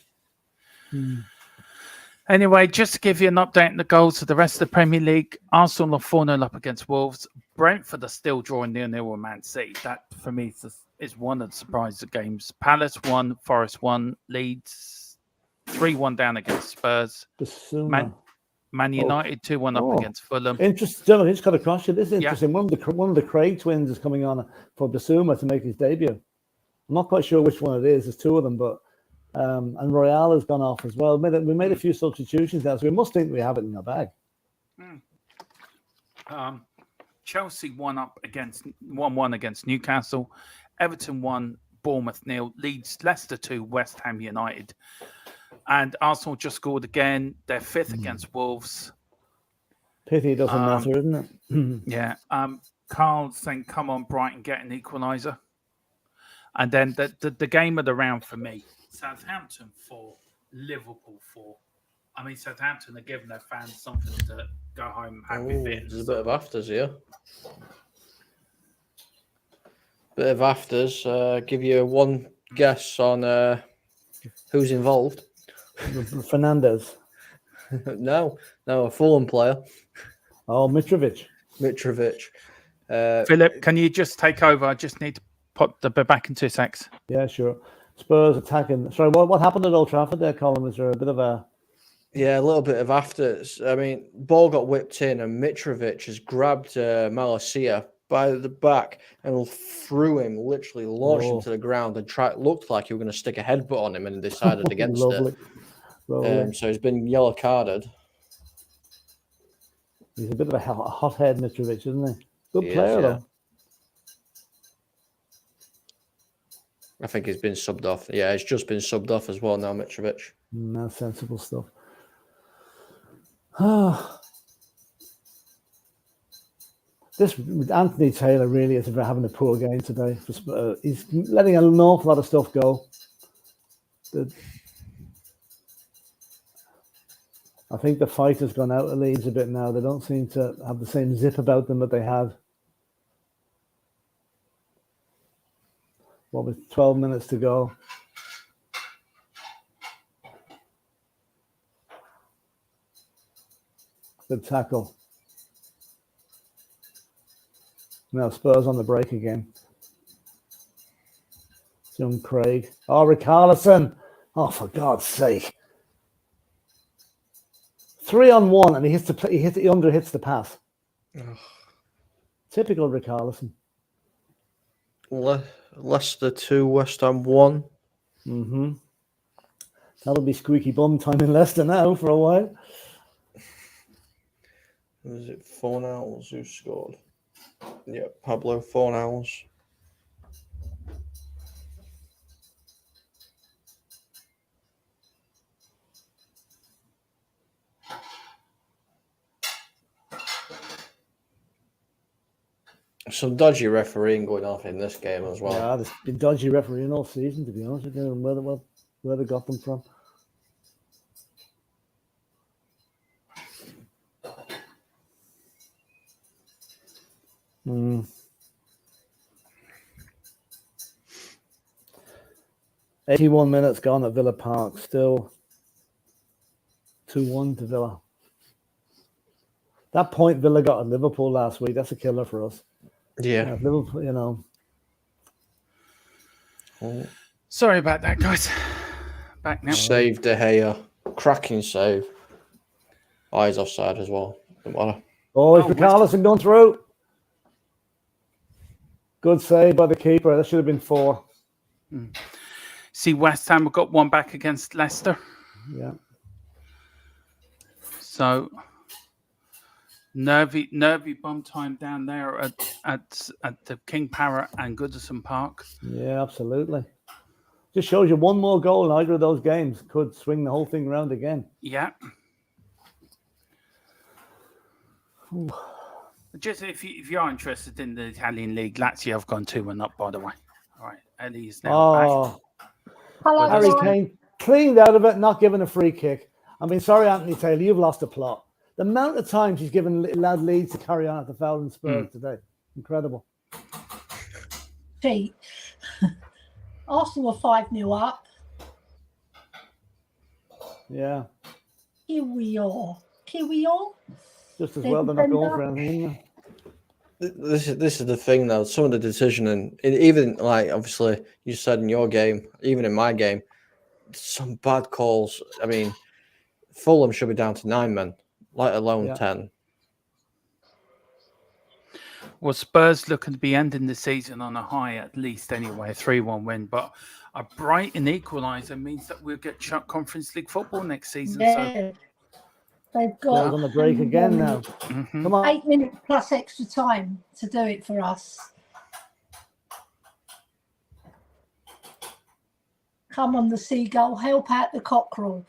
Anyway, just to give you an update on the goals of the rest of the Premier League, Arsenal are 4-0 up against Wolves. Brentford are still drawing 0-0 with Man City. That, for me, is one of the surprise games. Palace 1, Forest 1, Leeds 3-1 down against Spurs. Man United 2-1 up against Fulham. Interesting. Gentlemen, I just got across you. This is interesting. Yeah. One of the Craig twins is coming on for Basuma to make his debut. I'm not quite sure which one it is. There's 2 of them, but and Royale has gone off as well. We made a few substitutions now, so we must think we have it in our bag. Chelsea 1-1 against Newcastle. Everton 1, Bournemouth 0. Leeds, Leicester 2, West Ham United. And Arsenal just scored again. They're 5th against Wolves. Pity it doesn't matter, isn't it? Yeah. Carl saying, come on, Brighton, get an equaliser. And then the game of the round for me, Southampton 4, Liverpool 4. I mean, Southampton are giving their fans something to go home happy. There's a bit of afters here. Bit of afters. Give you one guess on who's involved. Fernandez. No, a Fulham player. Oh, Mitrovic. Philip, can you just take over? I just need to put the back into sex. Yeah, sure. Spurs attacking. Sorry, what happened at Old Trafford there, Colin? Was there a bit of a... Yeah, a little bit of afters. I mean, ball got whipped in and Mitrovic has grabbed Malacia by the back and threw him, literally launched him to the ground and looked like he was going to stick a headbutt on him and decided against it. So he's been yellow carded. He's a bit of a hothead, Mitrovic, isn't he? Good player, though. I think he's been subbed off. Yeah, he's just been subbed off as well now, Mitrovic. That's sensible stuff. This Anthony Taylor really is having a poor game today. He's letting an awful lot of stuff go. I think the fight has gone out of Leeds a bit now. They don't seem to have the same zip about them that they had. What was 12 minutes to go? Good tackle. Now Spurs on the break again. Young Craig. Oh, Richarlison. Oh, for God's sake. 3-on-1 and he underhits the pass. Ugh. Typical Richarlison. Leicester 2, West Ham 1. That'll be squeaky bum time in Leicester now for a while. Was it Fornals who scored? Yeah, Pablo Fornals. Some dodgy refereeing going off in this game as well. Yeah, there's been dodgy refereeing all season, to be honest with you, where they got them from. Mm. 81 minutes gone at Villa Park, still 2-1 to Villa. That point Villa got at Liverpool last week, that's a killer for us. Yeah. Liverpool, you know. Oh. Sorry about that, guys. Back now. Save De Gea. Cracking save. Eyes offside as well. Don't matter. Oh, is Richarlison gone through? Good save by the keeper. That should have been 4. See, West Ham have got one back against Leicester. Yeah. So nervy bum time down there at the King Parrot and Goodison Park. Yeah, absolutely. Just shows you one more goal in either of those games could swing the whole thing around again. Yeah. Just if you're interested in the Italian league, Lazio have gone 2-1 up, by the way. All right, Eddie is now back. Hello, Harry guys. Kane cleaned out of it, not given a free kick. I mean, sorry, Anthony Taylor, you've lost the plot. The amount of times he's given lad Leeds to carry on at the foul and Spurs today, incredible. Cheat. Arsenal were 5-0 up. Yeah, Here we are. just as well they're not going for anything. This is the thing though. Some of the decision and even like obviously you said in your game, even in my game, some bad calls. I mean, Fulham should be down to 9 men, let alone 10. Well, Spurs looking to be ending the season on a high at least anyway, a 3-1 win. But a Brighton equaliser means that we'll get Conference League football next season. Yeah. They've got On the break again now. Come on. 8 minutes plus extra time to do it for us. Come on, the seagull, help out the cockerel.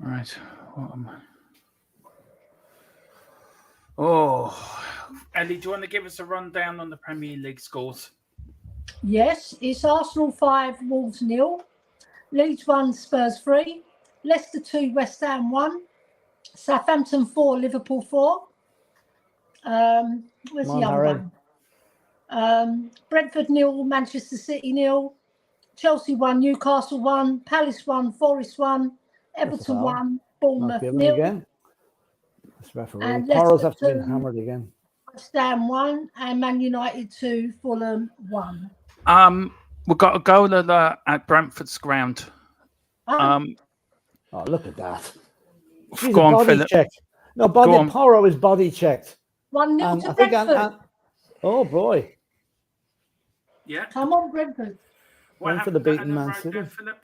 Right. What am I? Oh, Ellie, do you want to give us a rundown on the Premier League scores? Yes, it's Arsenal 5, Wolves 0, Leeds 1, Spurs 3, Leicester 2, West Ham 1, Southampton 4, Liverpool 4. Where's the other one? Brentford 0, Manchester City 0, Chelsea 1, Newcastle 1, Palace 1, Forest 1, Everton 1, Bournemouth 0. Again. This referee. And Porro's Leicester after being 2, hammered again. West Ham 1, and Man United 2, Fulham 1. We've got a goal at Brentford's ground. Oh, look at that. She's Go on, body Philip. checked. No, Porro is body checked. 1-0 to Brentford. Oh boy. Yeah. Come on, Brentford. One for the beaten Man City. Philip?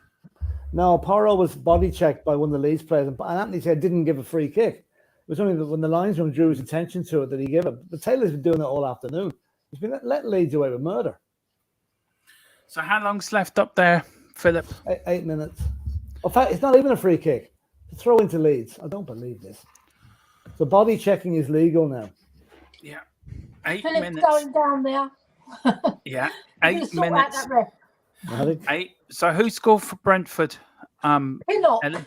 No, Porro was body checked by one of the Leeds players, and Anthony said didn't give a free kick. It was only when the linesman drew his attention to it that he gave it. But Taylor's been doing it all afternoon. He's been letting Leeds away with murder. So how long's left up there, Philip? 8 minutes. In fact, it's not even a free kick. To throw into Leeds. I don't believe this. So body checking is legal now. Yeah. 8 Philip's minutes. going down there. Yeah. I'm gonna 8 sort out minutes. that ref. I think 8. So who scored for Brentford? Pinnock. Ellie?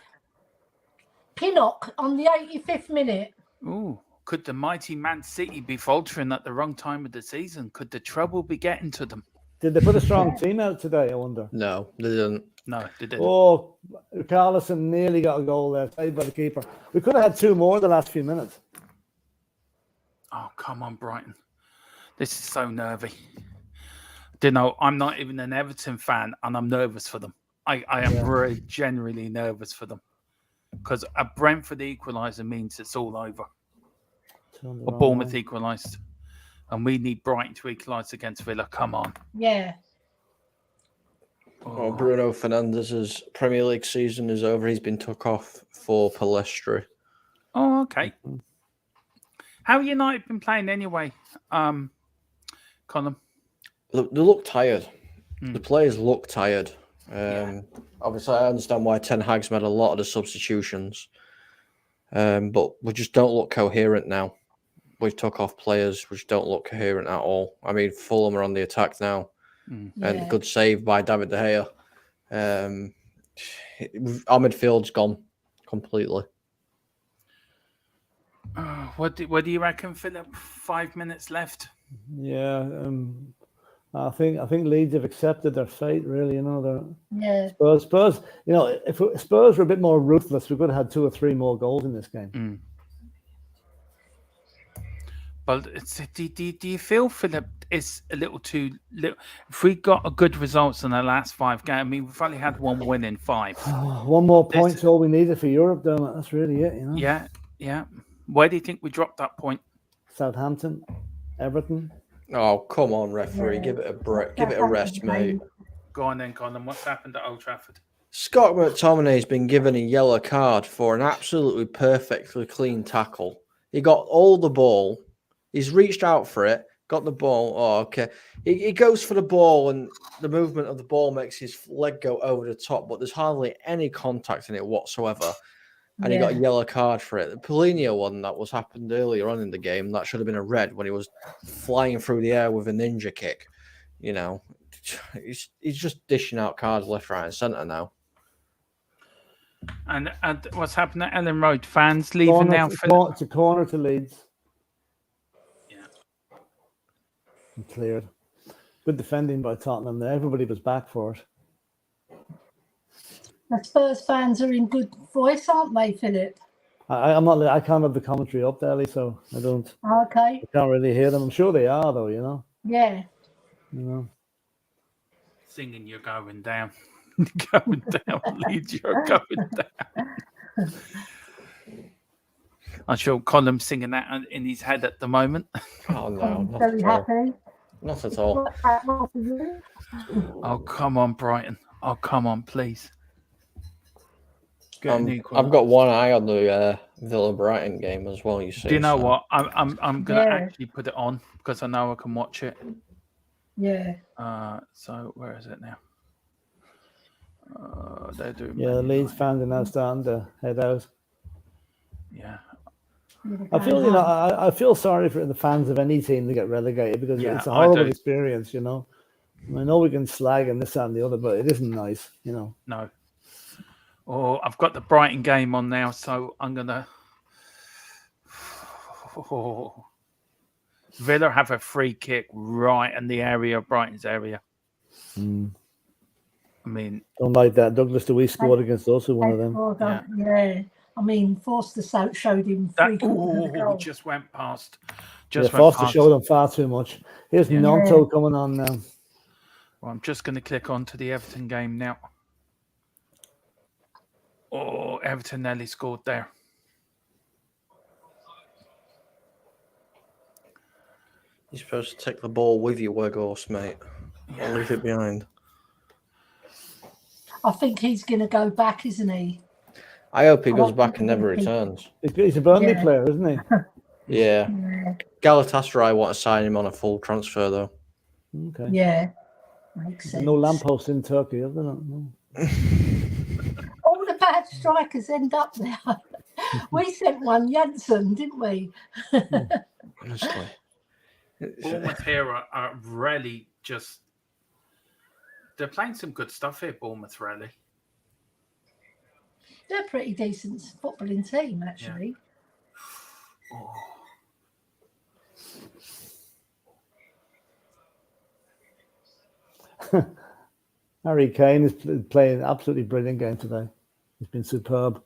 Pinnock on the 85th minute. Ooh. Could the mighty Man City be faltering at the wrong time of the season? Could the trouble be getting to them? did they put a strong team out today, I wonder? No, they didn't. No, they didn't. Oh, Carlson nearly got a goal there, saved by the keeper. We could have had 2 more in the last few minutes. Oh, come on, Brighton. This is so nervy. You know, I'm not even an Everton fan, and I'm nervous for them. I am really genuinely nervous for them. Because a Brentford equaliser means it's all over. Or Bournemouth equalised. And we need Brighton to equalise against Villa. Come on. Yeah. Oh, Bruno Fernandes's Premier League season is over. He's been took off for Palestri. Oh, okay. How have United been playing anyway, Colin? They look tired. The players look tired. Obviously, I understand why Ten Hag's made a lot of the substitutions. But we just don't look coherent now. We took off players which don't look coherent at all. I mean, Fulham are on the attack now. And good save by David De Gea. Our midfield's gone completely. What do you reckon, Philip? 5 minutes left. Yeah, I think Leeds have accepted their fate. Really, you know, Spurs. You know, if Spurs were a bit more ruthless, we could have had 2 or 3 more goals in this game. But do you feel, Philip, it's a little too little? If we got a good results in the last 5 games, I mean, we've only had 1 win in 5. 1 more point's all we needed for Europe, Dermot. That's really it, you know. Yeah. Where do you think we dropped that point? Southampton, Everton. Oh, come on, referee. Yeah. Give it a break. Give it a rest, mate. Go on then, Colin. What's happened at Old Trafford? Scott McTominay has been given a yellow card for an absolutely perfectly clean tackle. He got all the ball. He's reached out for it, got the ball. Oh, okay. He goes for the ball, and the movement of the ball makes his leg go over the top, but there's hardly any contact in it whatsoever. And he got a yellow card for it. The Polino one that was happened earlier on in the game, that should have been a red when he was flying through the air with a ninja kick. You know, he's just dishing out cards left, right, and centre now. And what's happened at Ellen Road? Fans leaving now. It's a corner to Leeds. Yeah. And cleared. Good defending by Tottenham there. Everybody was back for it. The Spurs fans are in good voice, aren't they, Philip? I'm not. I can't have the commentary up, Ellie, so I don't. Okay. I can't really hear them. I'm sure they are, though. You know. Yeah. You know. Singing, you're going down. Going down, Leeds, you're going down. I'm sure Colin's singing that in his head at the moment. Oh, no. I'm very happy. Not at all. Oh, come on, Brighton. Oh, come on, please. I've got one eye on the Villa Brighton game as well. You see? Do you know what? I'm gonna actually put it on because I know I can watch it. Yeah. So where is it now? They're doing. Yeah, the Leeds fans are now starting to head out. Yeah. I feel, I feel sorry for the fans of any team to get relegated because it's a horrible experience, you know. I know we can slag and this and the other, but it isn't nice, you know. No. Oh, I've got the Brighton game on now, so I'm gonna. Oh. Villa have a free kick right in the area of Brighton's area. I mean, don't like that. Douglas DeWeese scored against us, one of them. Yeah. I mean, Forster showed him free that. Just went past. Forster showed him far too much. Here's Nonto coming on now. Well, I'm just going to click on to the Everton game now. Oh, Everton nearly scored there. You're supposed to take the ball with you, Weghorst, mate. Don't leave it behind. I think he's going to go back, isn't he? I hope he goes back and never returns. He's a Burnley player, isn't he? Yeah. Galatasaray want to sign him on a full transfer, though. Okay. Yeah. Makes sense. No lamppost in Turkey, is there? No. All the bad strikers end up there. We sent one, Janssen, didn't we? Honestly. Bournemouth here are really just... They're playing some good stuff here, Bournemouth, really. They're a pretty decent footballing team, actually. Yeah. Oh. Harry Kane is playing an absolutely brilliant game today. He's been superb.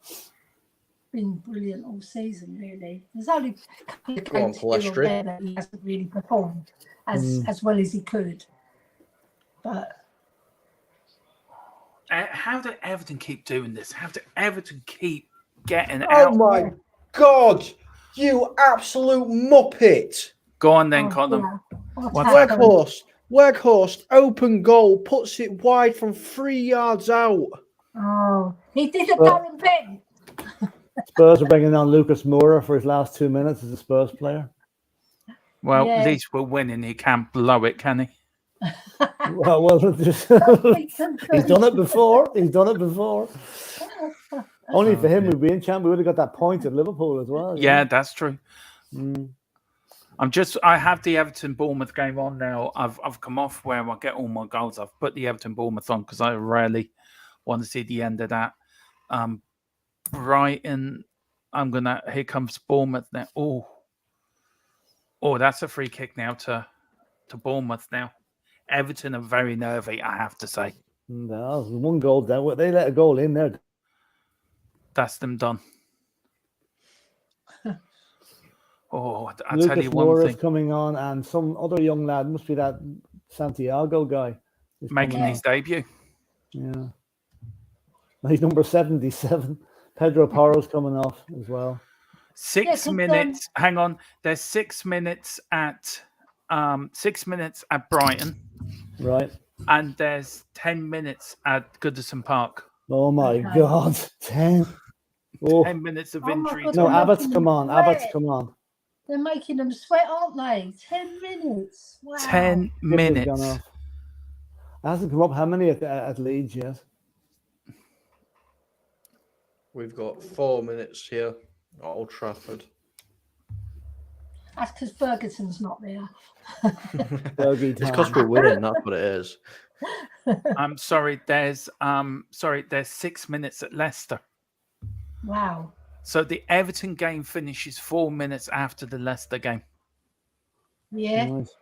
Been brilliant all season, really. There's only a couple of games here or there that he hasn't really performed as well as he could. But how do Everton keep doing this? How do Everton keep getting out? Oh my God! You absolute muppet! Go on then, Colin. Weghorst, open goal, puts it wide from 3 yards out. Oh, he did a Darren Bent. Spurs are bringing on Lucas Moura for his last 2 minutes as a Spurs player. Well, at least we're winning. He can't blow it, can he? well, he's done it before. Only for him, we'd be in champ. We would have got that point at Liverpool as well. Yeah, that's true. I have the Everton Bournemouth game on now. I've come off where I get all my goals. I've put the Everton Bournemouth on because I really want to see the end of that. Brighton, here comes Bournemouth now. Oh, that's a free kick now to Bournemouth now. Everton are very nervy, I have to say. No, one goal down. They let a goal in there. That's them done. Oh, I'll Lucas tell you one Moura's thing. Coming on, and some other young lad, must be that Santiago guy. Making his debut. Yeah. He's number 77. Pedro Porro's coming off as well. 6 'cause, minutes. Hang on. There's 6 minutes at 6 minutes at Brighton, Right. and there's 10 minutes at Goodison Park. Oh my Okay. God. 10. Oh. 10 minutes of Oh my injury God, No, time. I'm Abbott's making come them on. sweat. Abbott's come on. They're making them sweat, aren't they? 10 minutes. Wow. 10 Skipper's minutes. gone off. It hasn't come up. How many at Leeds yet? We've got 4 minutes here at Old Trafford. That's because Ferguson's not there. Bogey It's because time. we're winning. That's what it is. I'm sorry. There's 6 minutes at Leicester. Wow. So the Everton game finishes 4 minutes after the Leicester game, Yeah. Nice.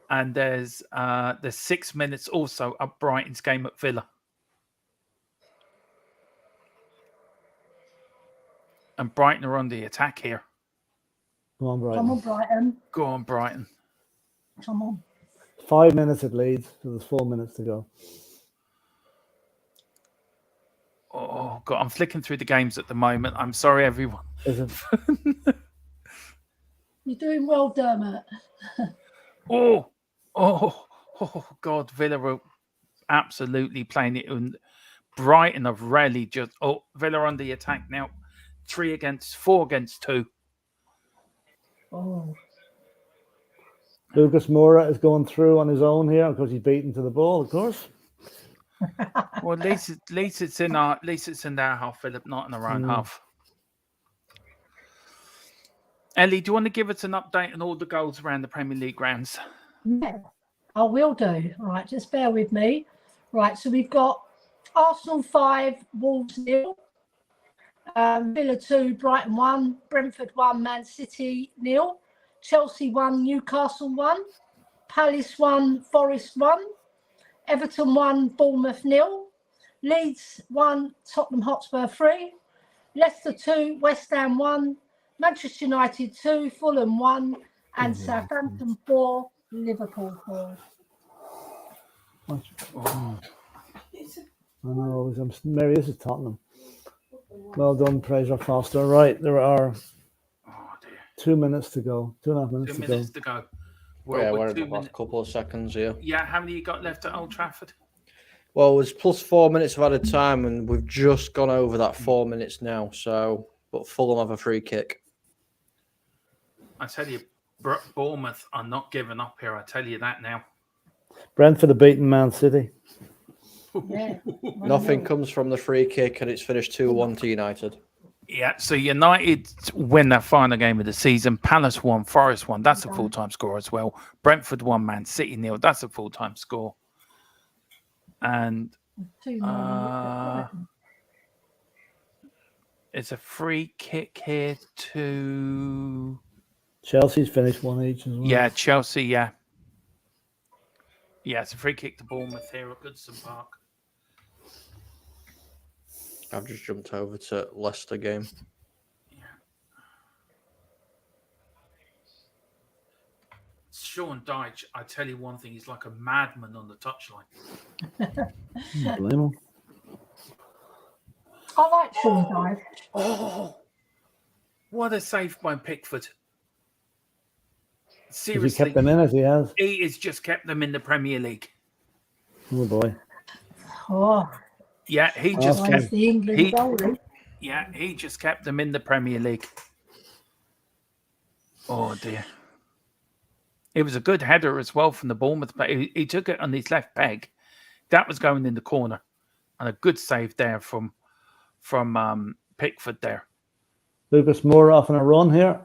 and there's 6 minutes also at Brighton's game at Villa. And Brighton are on the attack here. Come on, Brighton. Come on, Brighton. Go on, Brighton. Come on. 5 minutes at Leeds, so there's 4 minutes to go. Oh God, I'm flicking through the games at the moment. I'm sorry, everyone. Is it? You're doing well, Dermot. Oh God, Villa are absolutely playing it. And Brighton have really just Villa on the attack now. 4 against 2. Oh. Lucas Moura is going through on his own here because he's beaten to the ball, of course. Well, at least it's in their half, Philip, not in our own half. Ellie, do you want to give us an update on all the goals around the Premier League grounds? Yeah, I will do. All right, just bear with me. Right, so we've got Arsenal 5, Wolves 0, Villa 2, Brighton 1, Brentford 1, Man City 0, Chelsea 1, Newcastle 1, Palace 1, Forest 1, Everton 1, Bournemouth 0, Leeds 1, Tottenham Hotspur 3, Leicester 2, West Ham 1, Manchester United 2, Fulham 1, and Southampton 4, Liverpool 4. I know, Mary, this is Tottenham. Well done, Fraser Foster. Right, there are 2 minutes to go. 2.5 minutes 2 to minutes go. to go. We're in 2 the last couple of seconds here. Yeah, how many you got left at Old Trafford? Well, it's plus 4 minutes of added time, and we've just gone over that 4 minutes now. So, but Fulham have a free kick. I tell you, Bournemouth are not giving up here. I tell you that now. Brentford have beaten Man City. Yeah. Nothing comes from the free kick, and it's finished 2-1 to United. Yeah, so United win that final game of the season. Palace won, Forest won. That's a full-time score as well. Brentford won, Man City 0. That's a full-time score. And it's a free kick here to... Chelsea's finished 1 each as well. Yeah, Chelsea, yeah. Yeah, it's a free kick to Bournemouth here at Goodison Park. I've just jumped over to Leicester game. Sean Dyche, I tell you one thing, he's like a madman on the touchline. Unbelievable. I like Sean Dyche. Oh, what a save by Pickford. Has he Seriously, kept them in as he has? he has just kept them in the Premier League. Oh boy. Oh, Yeah, he just he's kept. the England he- goalie. Yeah, he just kept them in the Premier League. Oh dear. It was a good header as well from the Bournemouth, but he took it on his left peg. That was going in the corner, and a good save there from Pickford there. Lucas Moura off on a run here.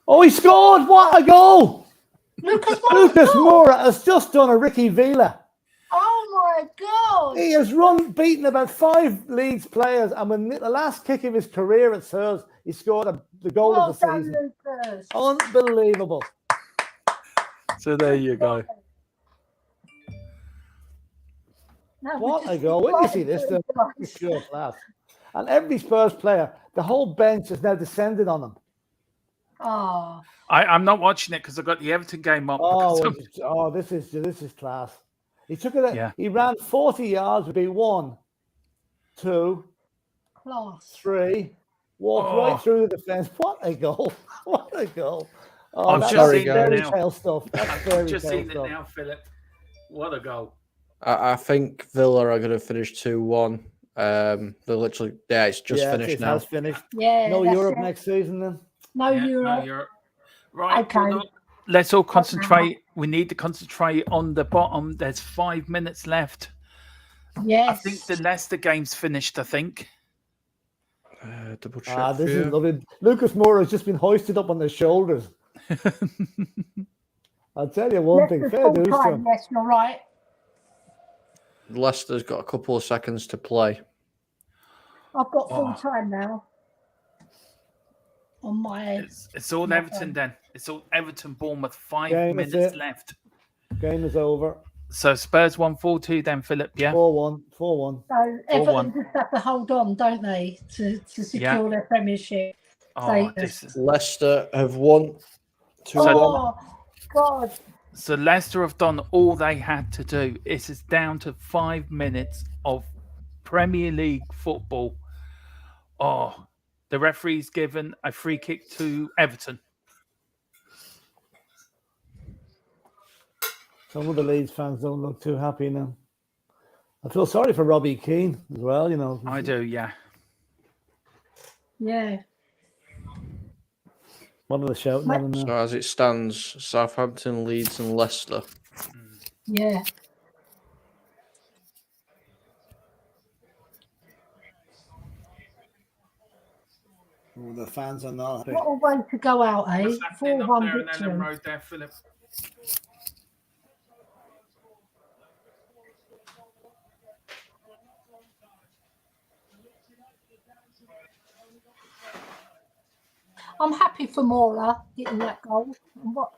Oh, he scored! What a goal! Lucas Moura. Lucas Moura has just done a Ricky Villa. Oh my God! He has beaten about 5 Leeds players, and when the last kick of his career at Spurs, he scored the goal Well of the done, season. Lucas. Unbelievable. So there you go. No, What we're a just goal. When you see this, excited the for you pure class. And every Spurs player, the whole bench has now descended on them. guys. I'm not watching it because I've got the Everton game up. This is class. He took it. Yeah. He ran 40 yards with a 1. 2, Class. 3. Walked right through the defence. What a goal! What a goal! Oh, I've that's just sorry, seen it fairy now. tale stuff. That's I've fairy just tale seen it stuff. now, Philip. What a goal! I think Villa are going to finish 2-1. They're literally, it's just finished it now. has finished. Yeah. No that's Europe it. next season then. No Yeah, Europe. no, you're right. Okay. Well, look, let's all concentrate. We need to concentrate on the bottom. There's 5 minutes left. Yes. I think the Leicester game's finished. I think. Double check. This is lovely. Lucas Moura has just been hoisted up on his shoulders. I'll tell you one thing. Leicester's Fair full dues to time. him. Yes, you're right. Leicester's got a couple of seconds to play. I've got full time now. On my head. It's all My Everton phone. then. It's all Everton Bournemouth. 5 Game, that's minutes it. left. Game is over. So Spurs 1-4-2 then, Philip. Yeah. 4-1. 4-1. So Everton 4-1. just have to hold on, don't they, to secure their Premiership Oh, status. Leicester have won 2-1. Oh, God. So Leicester have done all they had to do. It is down to 5 minutes of Premier League football. Oh, the referee's given a free kick to Everton. Some of the Leeds fans don't look too happy now. I feel sorry for Robbie Keane as well, you know. I do, yeah. Yeah. What are they shouting at him now? So as it stands, Southampton, Leeds, and Leicester. Yeah. Oh, the fans are not happy. What a way to go out, eh? What's happening up 4-1 there in Ellen victory. Road there, Philip? I'm happy for Mora getting that goal. And what?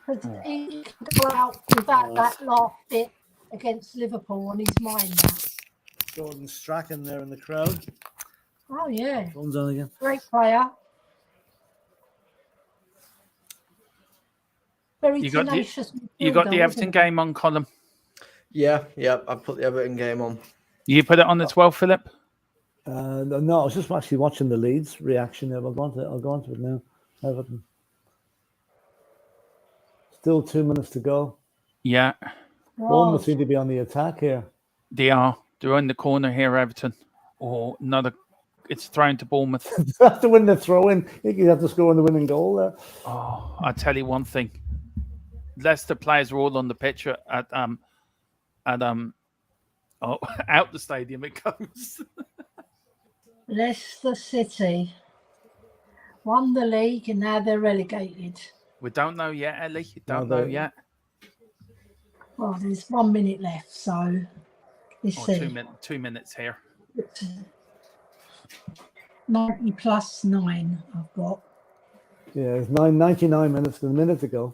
Because he can go out without that last bit against Liverpool on his mind now. Jordan Strachan there in the crowd. Oh, yeah. Phone's on again. Great player. Very You got the- tenacious. You got the midfielder, Everton isn't game on column. Yeah, I've put the Everton game on. You put it on as well, Philip? No, I was just actually watching the Leeds reaction there. I'll go on to it now. Everton. Still 2 minutes to go. Yeah, he? Bournemouth Oh, seem to be on the attack here. they are. They're in the corner here, Everton. Or another. It's thrown to Bournemouth. Have to win the throw-in. I think you have to score in the winning goal there. Oh, I tell you one thing. Leicester players are all on the pitch at out the stadium it goes. Leicester City won the league and now they're relegated. We don't know yet, Ellie. Don't No, know they- yet. Well, there's 1 minute left, so let's Or see. 2 minutes here. 90 plus 9 I've got. Yeah, it's 99 minutes to a minute to go.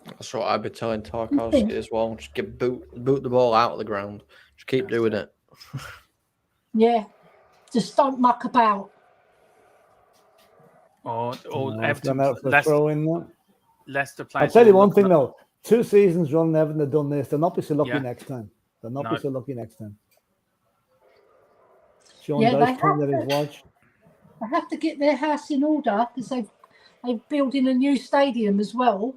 That's what I've been telling Tarkowski as well. Just boot the ball out of the ground. Just keep doing it. Yeah, just don't muck about. Or No, it's Everton. gone out for a Leicester, throw-in now. Leicester players. I'll tell you all one thing looking up- though. 2 seasons running Everton have done this. They'll not be so lucky Yeah. next time. They'll not No. be so lucky next time. Sean Yeah, Dyche they pointed have at his watch. I have to get their house in order because they're building a new stadium as well.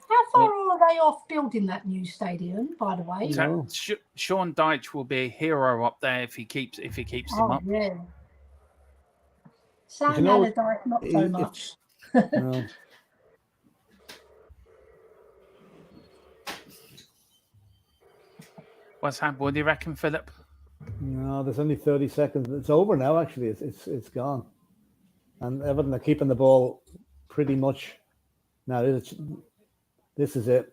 How far are they off building that new stadium, by the way? No. Sean Dyche will be a hero up there if he keeps them Oh, up. yeah. Sam you know, Allardyce, not so it- much. No. What's happened? What do you reckon, Philip? No, there's only 30 seconds. It's over now. Actually, it's gone. And Everton are keeping the ball pretty much. Now this is it.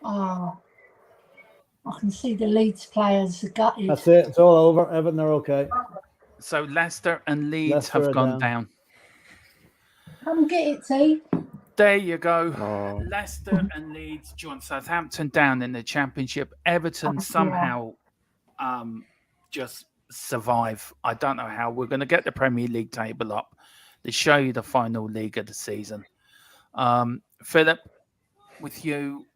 Oh, I can see the Leeds players are gutted. That's it. It's all over. Everton are okay. So Leicester and Leeds Leicester have are gone down. down. Come get it, T. There you go. Oh. Leicester and Leeds join Southampton down in the Championship. Everton yeah. somehow just survive. I don't know how. We're going to get the Premier League table up. to show you the final league of the season. Philip, with you,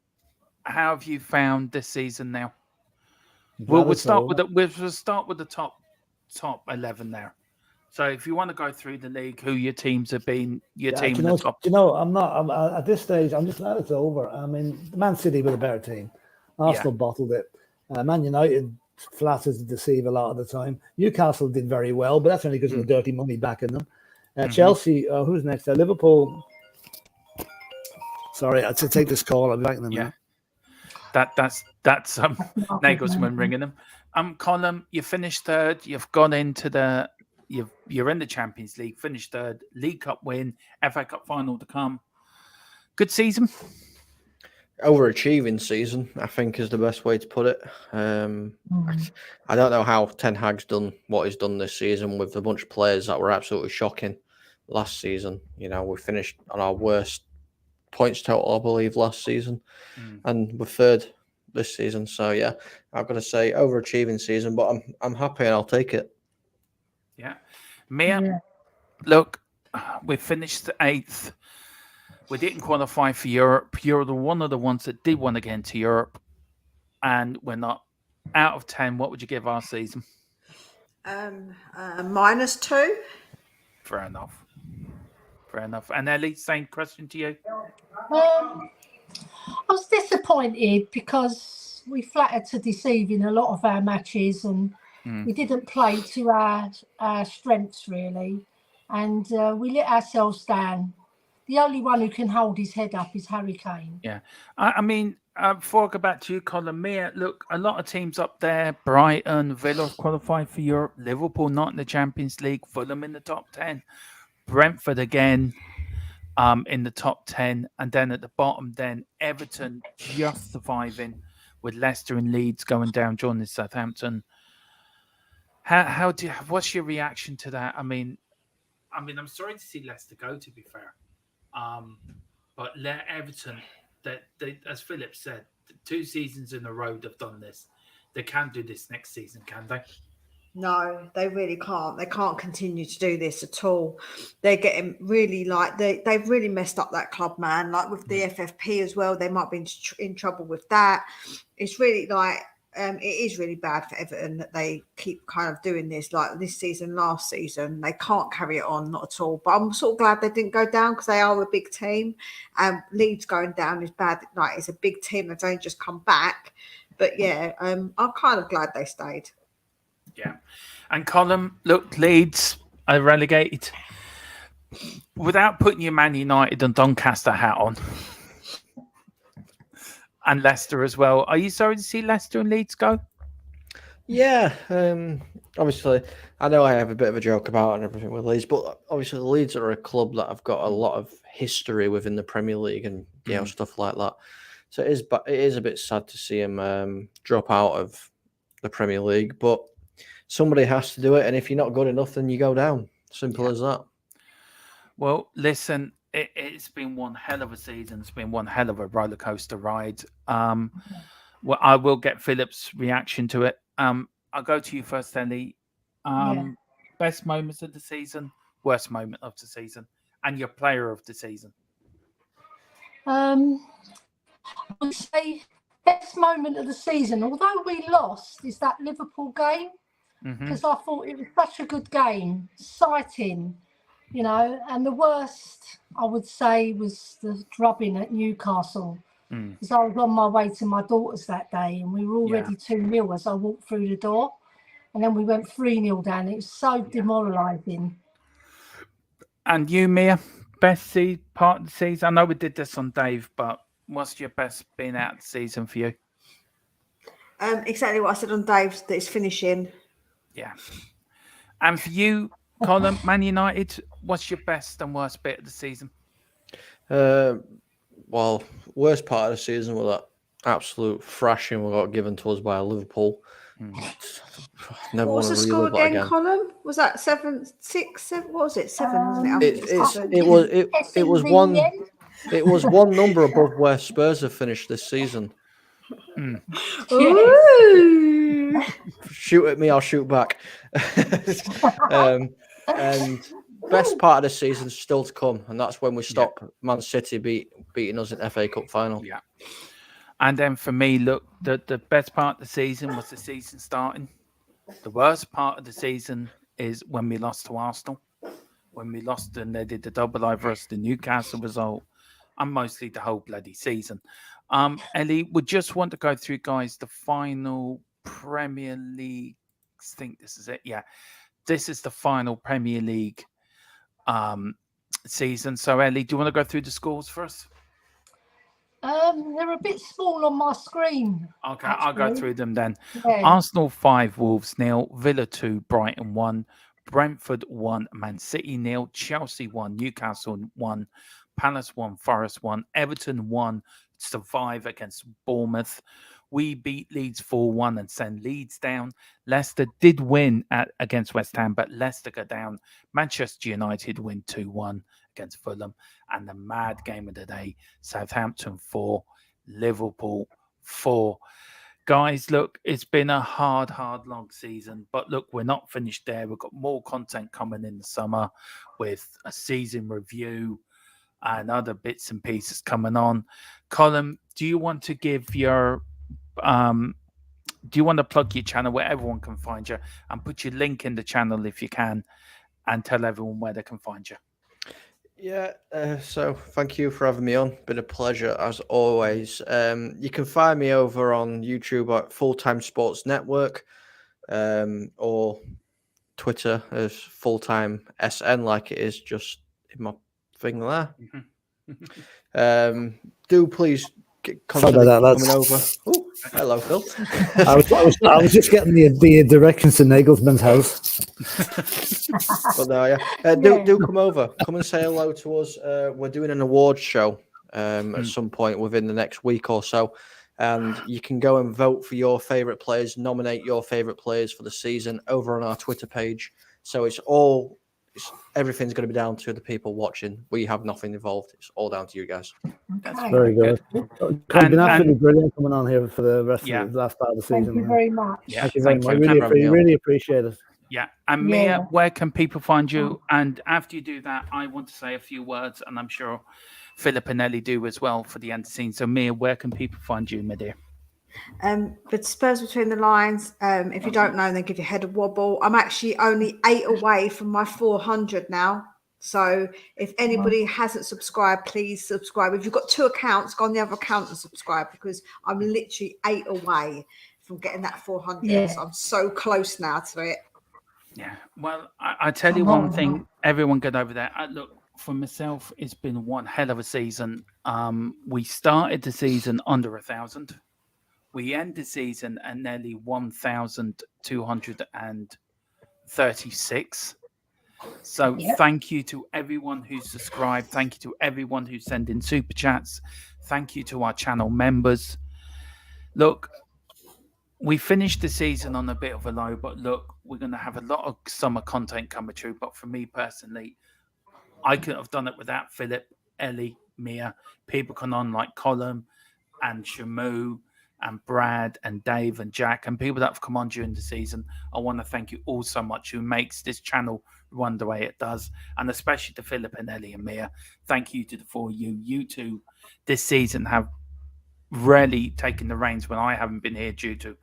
how have you found this season now? We'll start with the top 11 there. So if you want to go through the league, who your teams have been, team in the top. I'm at this stage. I'm just glad it's over. I mean, Man City were the better team. Arsenal bottled it. Man United flatters to deceive a lot of the time. Newcastle did very well, but that's only because of the dirty money backing them. Chelsea, who's next? Liverpool. Sorry, I had to take this call. I'll be back in a minute. That's Nagelsmann ringing them. Colin, you finished third. You've gone into you're in the Champions League. Finished third. League Cup win. FA Cup final to come. Good season. Overachieving season, I think, is the best way to put it. I don't know how Ten Hag's done what he's done this season with a bunch of players that were absolutely shocking last season. You know, we finished on our worst points total, I believe, last season, and we're third this season. So yeah, I've got to say overachieving season, but I'm happy and I'll take it. Yeah, Mia, look, we finished 8th. We didn't qualify for Europe. You're one of the ones that did want to get into Europe, and we're not. Out of 10, what would you give our season? -2. Fair enough. And Ellie, same question to you. I was disappointed because we flattered to deceive in a lot of our matches, and we didn't play to our strengths really, and we let ourselves down. The only one who can hold his head up is Harry Kane. Yeah, I mean, before I go back to you, Colin, Mia, look, a lot of teams up there, Brighton, Villa qualified for Europe, Liverpool not in the Champions League, Fulham in the top 10, Brentford again in the top 10, and then at the bottom, then Everton just surviving with Leicester and Leeds going down, joining Southampton. What's your reaction to that? I mean, I'm sorry to see Leicester go, to be fair. But Everton, they, as Philip said, 2 seasons in a row they've done this. They can't do this next season, can they? No, they really can't. They can't continue to do this at all. They're getting really they've really messed up that club, man. Like with the FFP as well, they might be in trouble with that. It's really it is really bad for Everton that they keep kind of doing this, like this season, last season. They can't carry it on, not at all. But I'm sort of glad they didn't go down because they are a big team. Leeds going down is bad. Like it's a big team that's only just come back. But yeah, I'm kind of glad they stayed. Yeah. And Colin, look, Leeds are relegated. Without putting your Man United and Doncaster hat on, and Leicester as well, are you sorry to see Leicester and Leeds go? Yeah, obviously, I know I have a bit of a joke about it and everything with Leeds, but obviously the Leeds are a club that have got a lot of history within the Premier League and stuff like that. So it is a bit sad to see him drop out of the Premier League, but somebody has to do it, and if you're not good enough, then you go down. Simple as that. Well, listen, it's been one hell of a season. It's been one hell of a roller coaster ride. Well, I will get Philip's reaction to it. I'll go to you first, Ellie. Best moments of the season, worst moment of the season, and your player of the season. I would say best moment of the season, although we lost, is that Liverpool game, because I thought it was such a good game, exciting, and the worst, I would say, was the drubbing at Newcastle, because I was on my way to my daughter's that day, and we were already 2-0 as I walked through the door, and then we went 3-0 down. It was so demoralising. And you, Mia, best part of the season? I know we did this on Dave, but what's your best being out of the season for you? Exactly what I said on Dave, that it's finishing. Yeah. And for you, Colin, Man United, what's your best and worst bit of the season? Well, worst part of the season was that absolute thrashing we got given to us by Liverpool. Never what was the score again, Colin? Was that 7-6? What was it? 7, wasn't it? It was one. It was one number above where Spurs have finished this season. Ooh. Shoot at me, I'll shoot back. And best part of the season is still to come, and that's when we stop Man City beating us in FA Cup final. Yeah. And then for me, look, the best part of the season was the season starting. The worst part of the season is when we lost to Arsenal, when we lost and they did the double over us, the Newcastle result, and mostly the whole bloody season. Ellie, we just want to go through, guys, the final Premier League. I think this is it. Yeah, this is the final Premier League season. So, Ellie, do you want to go through the scores for us? They're a bit small on my screen. Okay, I'll go through them then. Yeah. Arsenal 5, Wolves 0, Villa 2, Brighton 1, Brentford 1, Man City 0, Chelsea 1, Newcastle 1, Palace 1, Forest 1, Everton 1, survive against Bournemouth. We beat Leeds 4-1 and send Leeds down. Leicester did win against West Ham, but Leicester go down. Manchester United win 2-1 against Fulham. And the mad game of the day, Southampton 4, Liverpool 4. Guys, look, it's been a hard, long season. But look, we're not finished there. We've got more content coming in the summer with a season review and other bits and pieces coming on. Colin, do you want to give your do you want to plug your channel where everyone can find you and put your link in the channel if you can and tell everyone where they can find you? Yeah, so thank you for having me on. Been a pleasure as always. You can find me over on YouTube at Fulltime Sports Network, or Twitter as Fulltime SN, like it is just in my thing there. Do please consider coming over. Oh, hello, Phil. I was just getting the directions to Nagelsmann's house. But no, yeah. Do come over. Come and say hello to us. We're doing an awards show at some point within the next week or so. And you can go and vote for your favourite players, nominate your favourite players for the season over on our Twitter page. So everything's going to be down to the people watching. We have nothing involved. It's all down to you guys. That's very good. It's been absolutely brilliant coming on here for the rest of the last part of the season. Thank you very much. Yeah, thank you very much. Really appreciate it. Yeah. And Mia, where can people find you? And after you do that, I want to say a few words, and I'm sure Philip and Ellie do as well for the end scene. So Mia, where can people find you, my dear? But Spurs Between the Lines, if you don't know, then give your head a wobble. I'm actually only 8 away from my 400 now. So if anybody hasn't subscribed, please subscribe. If you've got 2 accounts, go on the other account and subscribe, because I'm literally 8 away from getting that 400. Yeah. So I'm so close now to it. Yeah. Well, I tell you one thing, everyone get over there. Look, for myself, it's been one hell of a season. We started the season under 1,000. We end the season at nearly 1,236. So thank you to everyone who's subscribed. Thank you to everyone who's sending super chats. Thank you to our channel members. Look, we finished the season on a bit of a low, but look, we're going to have a lot of summer content coming through. But for me personally, I couldn't have done it without Philip, Ellie, Mia, people come on like Colin and Shamu and Brad and Dave and Jack and people that have come on during the season. I want to thank you all so much who makes this channel run the way it does, and especially to Philip and Ellie and Mia. Thank you to the 4 of you. You two this season have really taken the reins when I haven't been here due to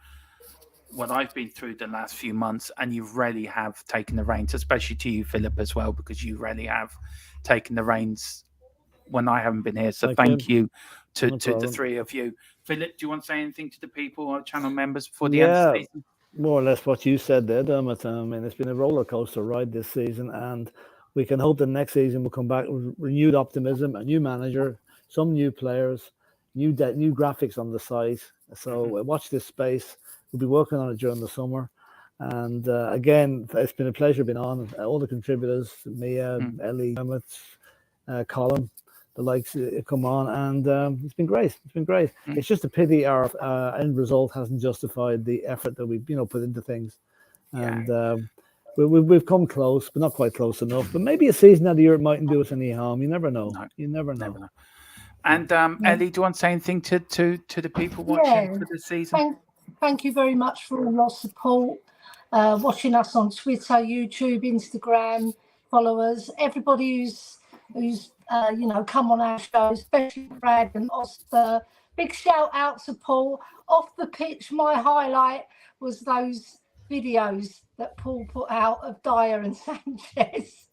what I've been through the last few months, and you really have taken the reins, especially to you, Philip, as well, because you really have taken the reins when I haven't been here. So thank you to the 3 of you. Philip, do you want to say anything to the people or channel members before the end of the season? More or less what you said there, Dermot. I mean, it's been a roller coaster ride this season, and we can hope that next season we'll come back with renewed optimism, a new manager, some new players, new graphics on the site. So watch this space. We'll be working on it during the summer. And again, it's been a pleasure being on. All the contributors, Mia, Ellie, Dermot, Colin, the likes come on, and it's been great. It's been great. It's just a pity our end result hasn't justified the effort that we've put into things, and we've come close, but not quite close enough. But maybe a season out of Europe mightn't do us any harm. You never know. No, you never know. And Ellie, do you want to say anything to the people watching for the season? Thank you very much for all your support. Watching us on Twitter, YouTube, Instagram, followers, everybody who's come on our show, especially Brad and Oscar. Big shout out to Paul. Off the pitch, my highlight was those videos that Paul put out of Dyer and Sanchez.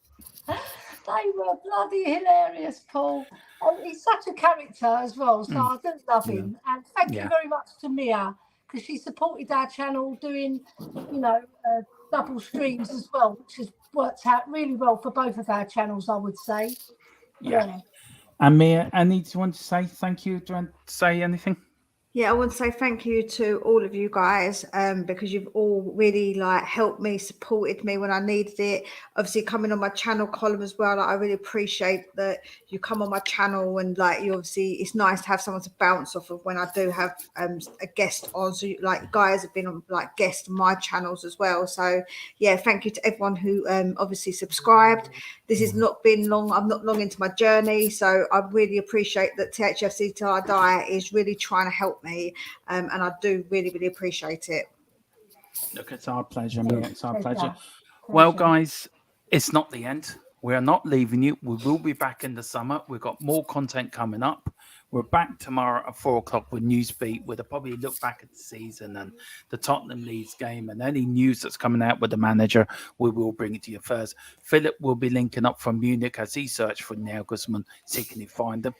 They were bloody hilarious, Paul. And he's such a character as well, so I do love him. And thank you very much to Mia, because she supported our channel doing, double streams as well, which has worked out really well for both of our channels, I would say. Yeah. And Mia, Annie, do you want to say thank you? Do you want to say anything? Yeah, I want to say thank you to all of you guys because you've all really helped me, supported me when I needed it. Obviously, coming on my channel column as well. I really appreciate that you come on my channel and you obviously it's nice to have someone to bounce off of when I do have a guest on. So guys have been on guests on my channels as well. So yeah, thank you to everyone who obviously subscribed. This has not been long. I'm not long into my journey, so I really appreciate that THFC Till I Die is really trying to help me, and I do really, really appreciate it. Look, it's our pleasure, Mia. It's our pleasure. Well, guys, it's not the end. We are not leaving you. We will be back in the summer. We've got more content coming up. We're back tomorrow at 4:00 with Newsbeat. We'll probably look back at the season and the Tottenham Leeds game and any news that's coming out with the manager. We will bring it to you first. Philip will be linking up from Munich as he searched for Neil Guzman, see can he find them.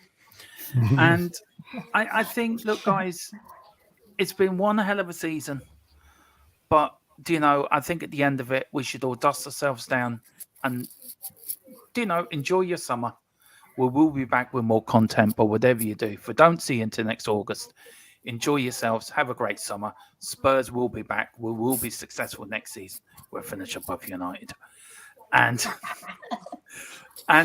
And I think, look, guys, it's been one hell of a season. But, I think at the end of it, we should all dust ourselves down and, enjoy your summer. We will be back with more content, but whatever you do, if we don't see you until next August, enjoy yourselves. Have a great summer. Spurs will be back. We will be successful next season. We'll finish above United. And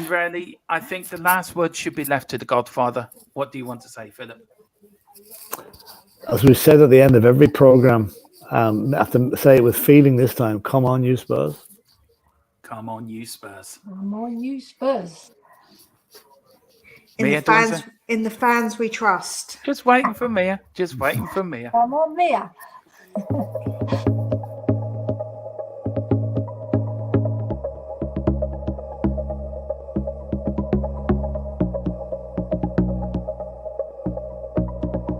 really, I think the last word should be left to the Godfather. What do you want to say, Philip? As we said at the end of every program, I have to say it with feeling this time. Come on, you Spurs. Come on, you Spurs. Come on, you Spurs. In Mia, the fans we trust. Just waiting for Mia. Just waiting for Mia. Come on, Mia.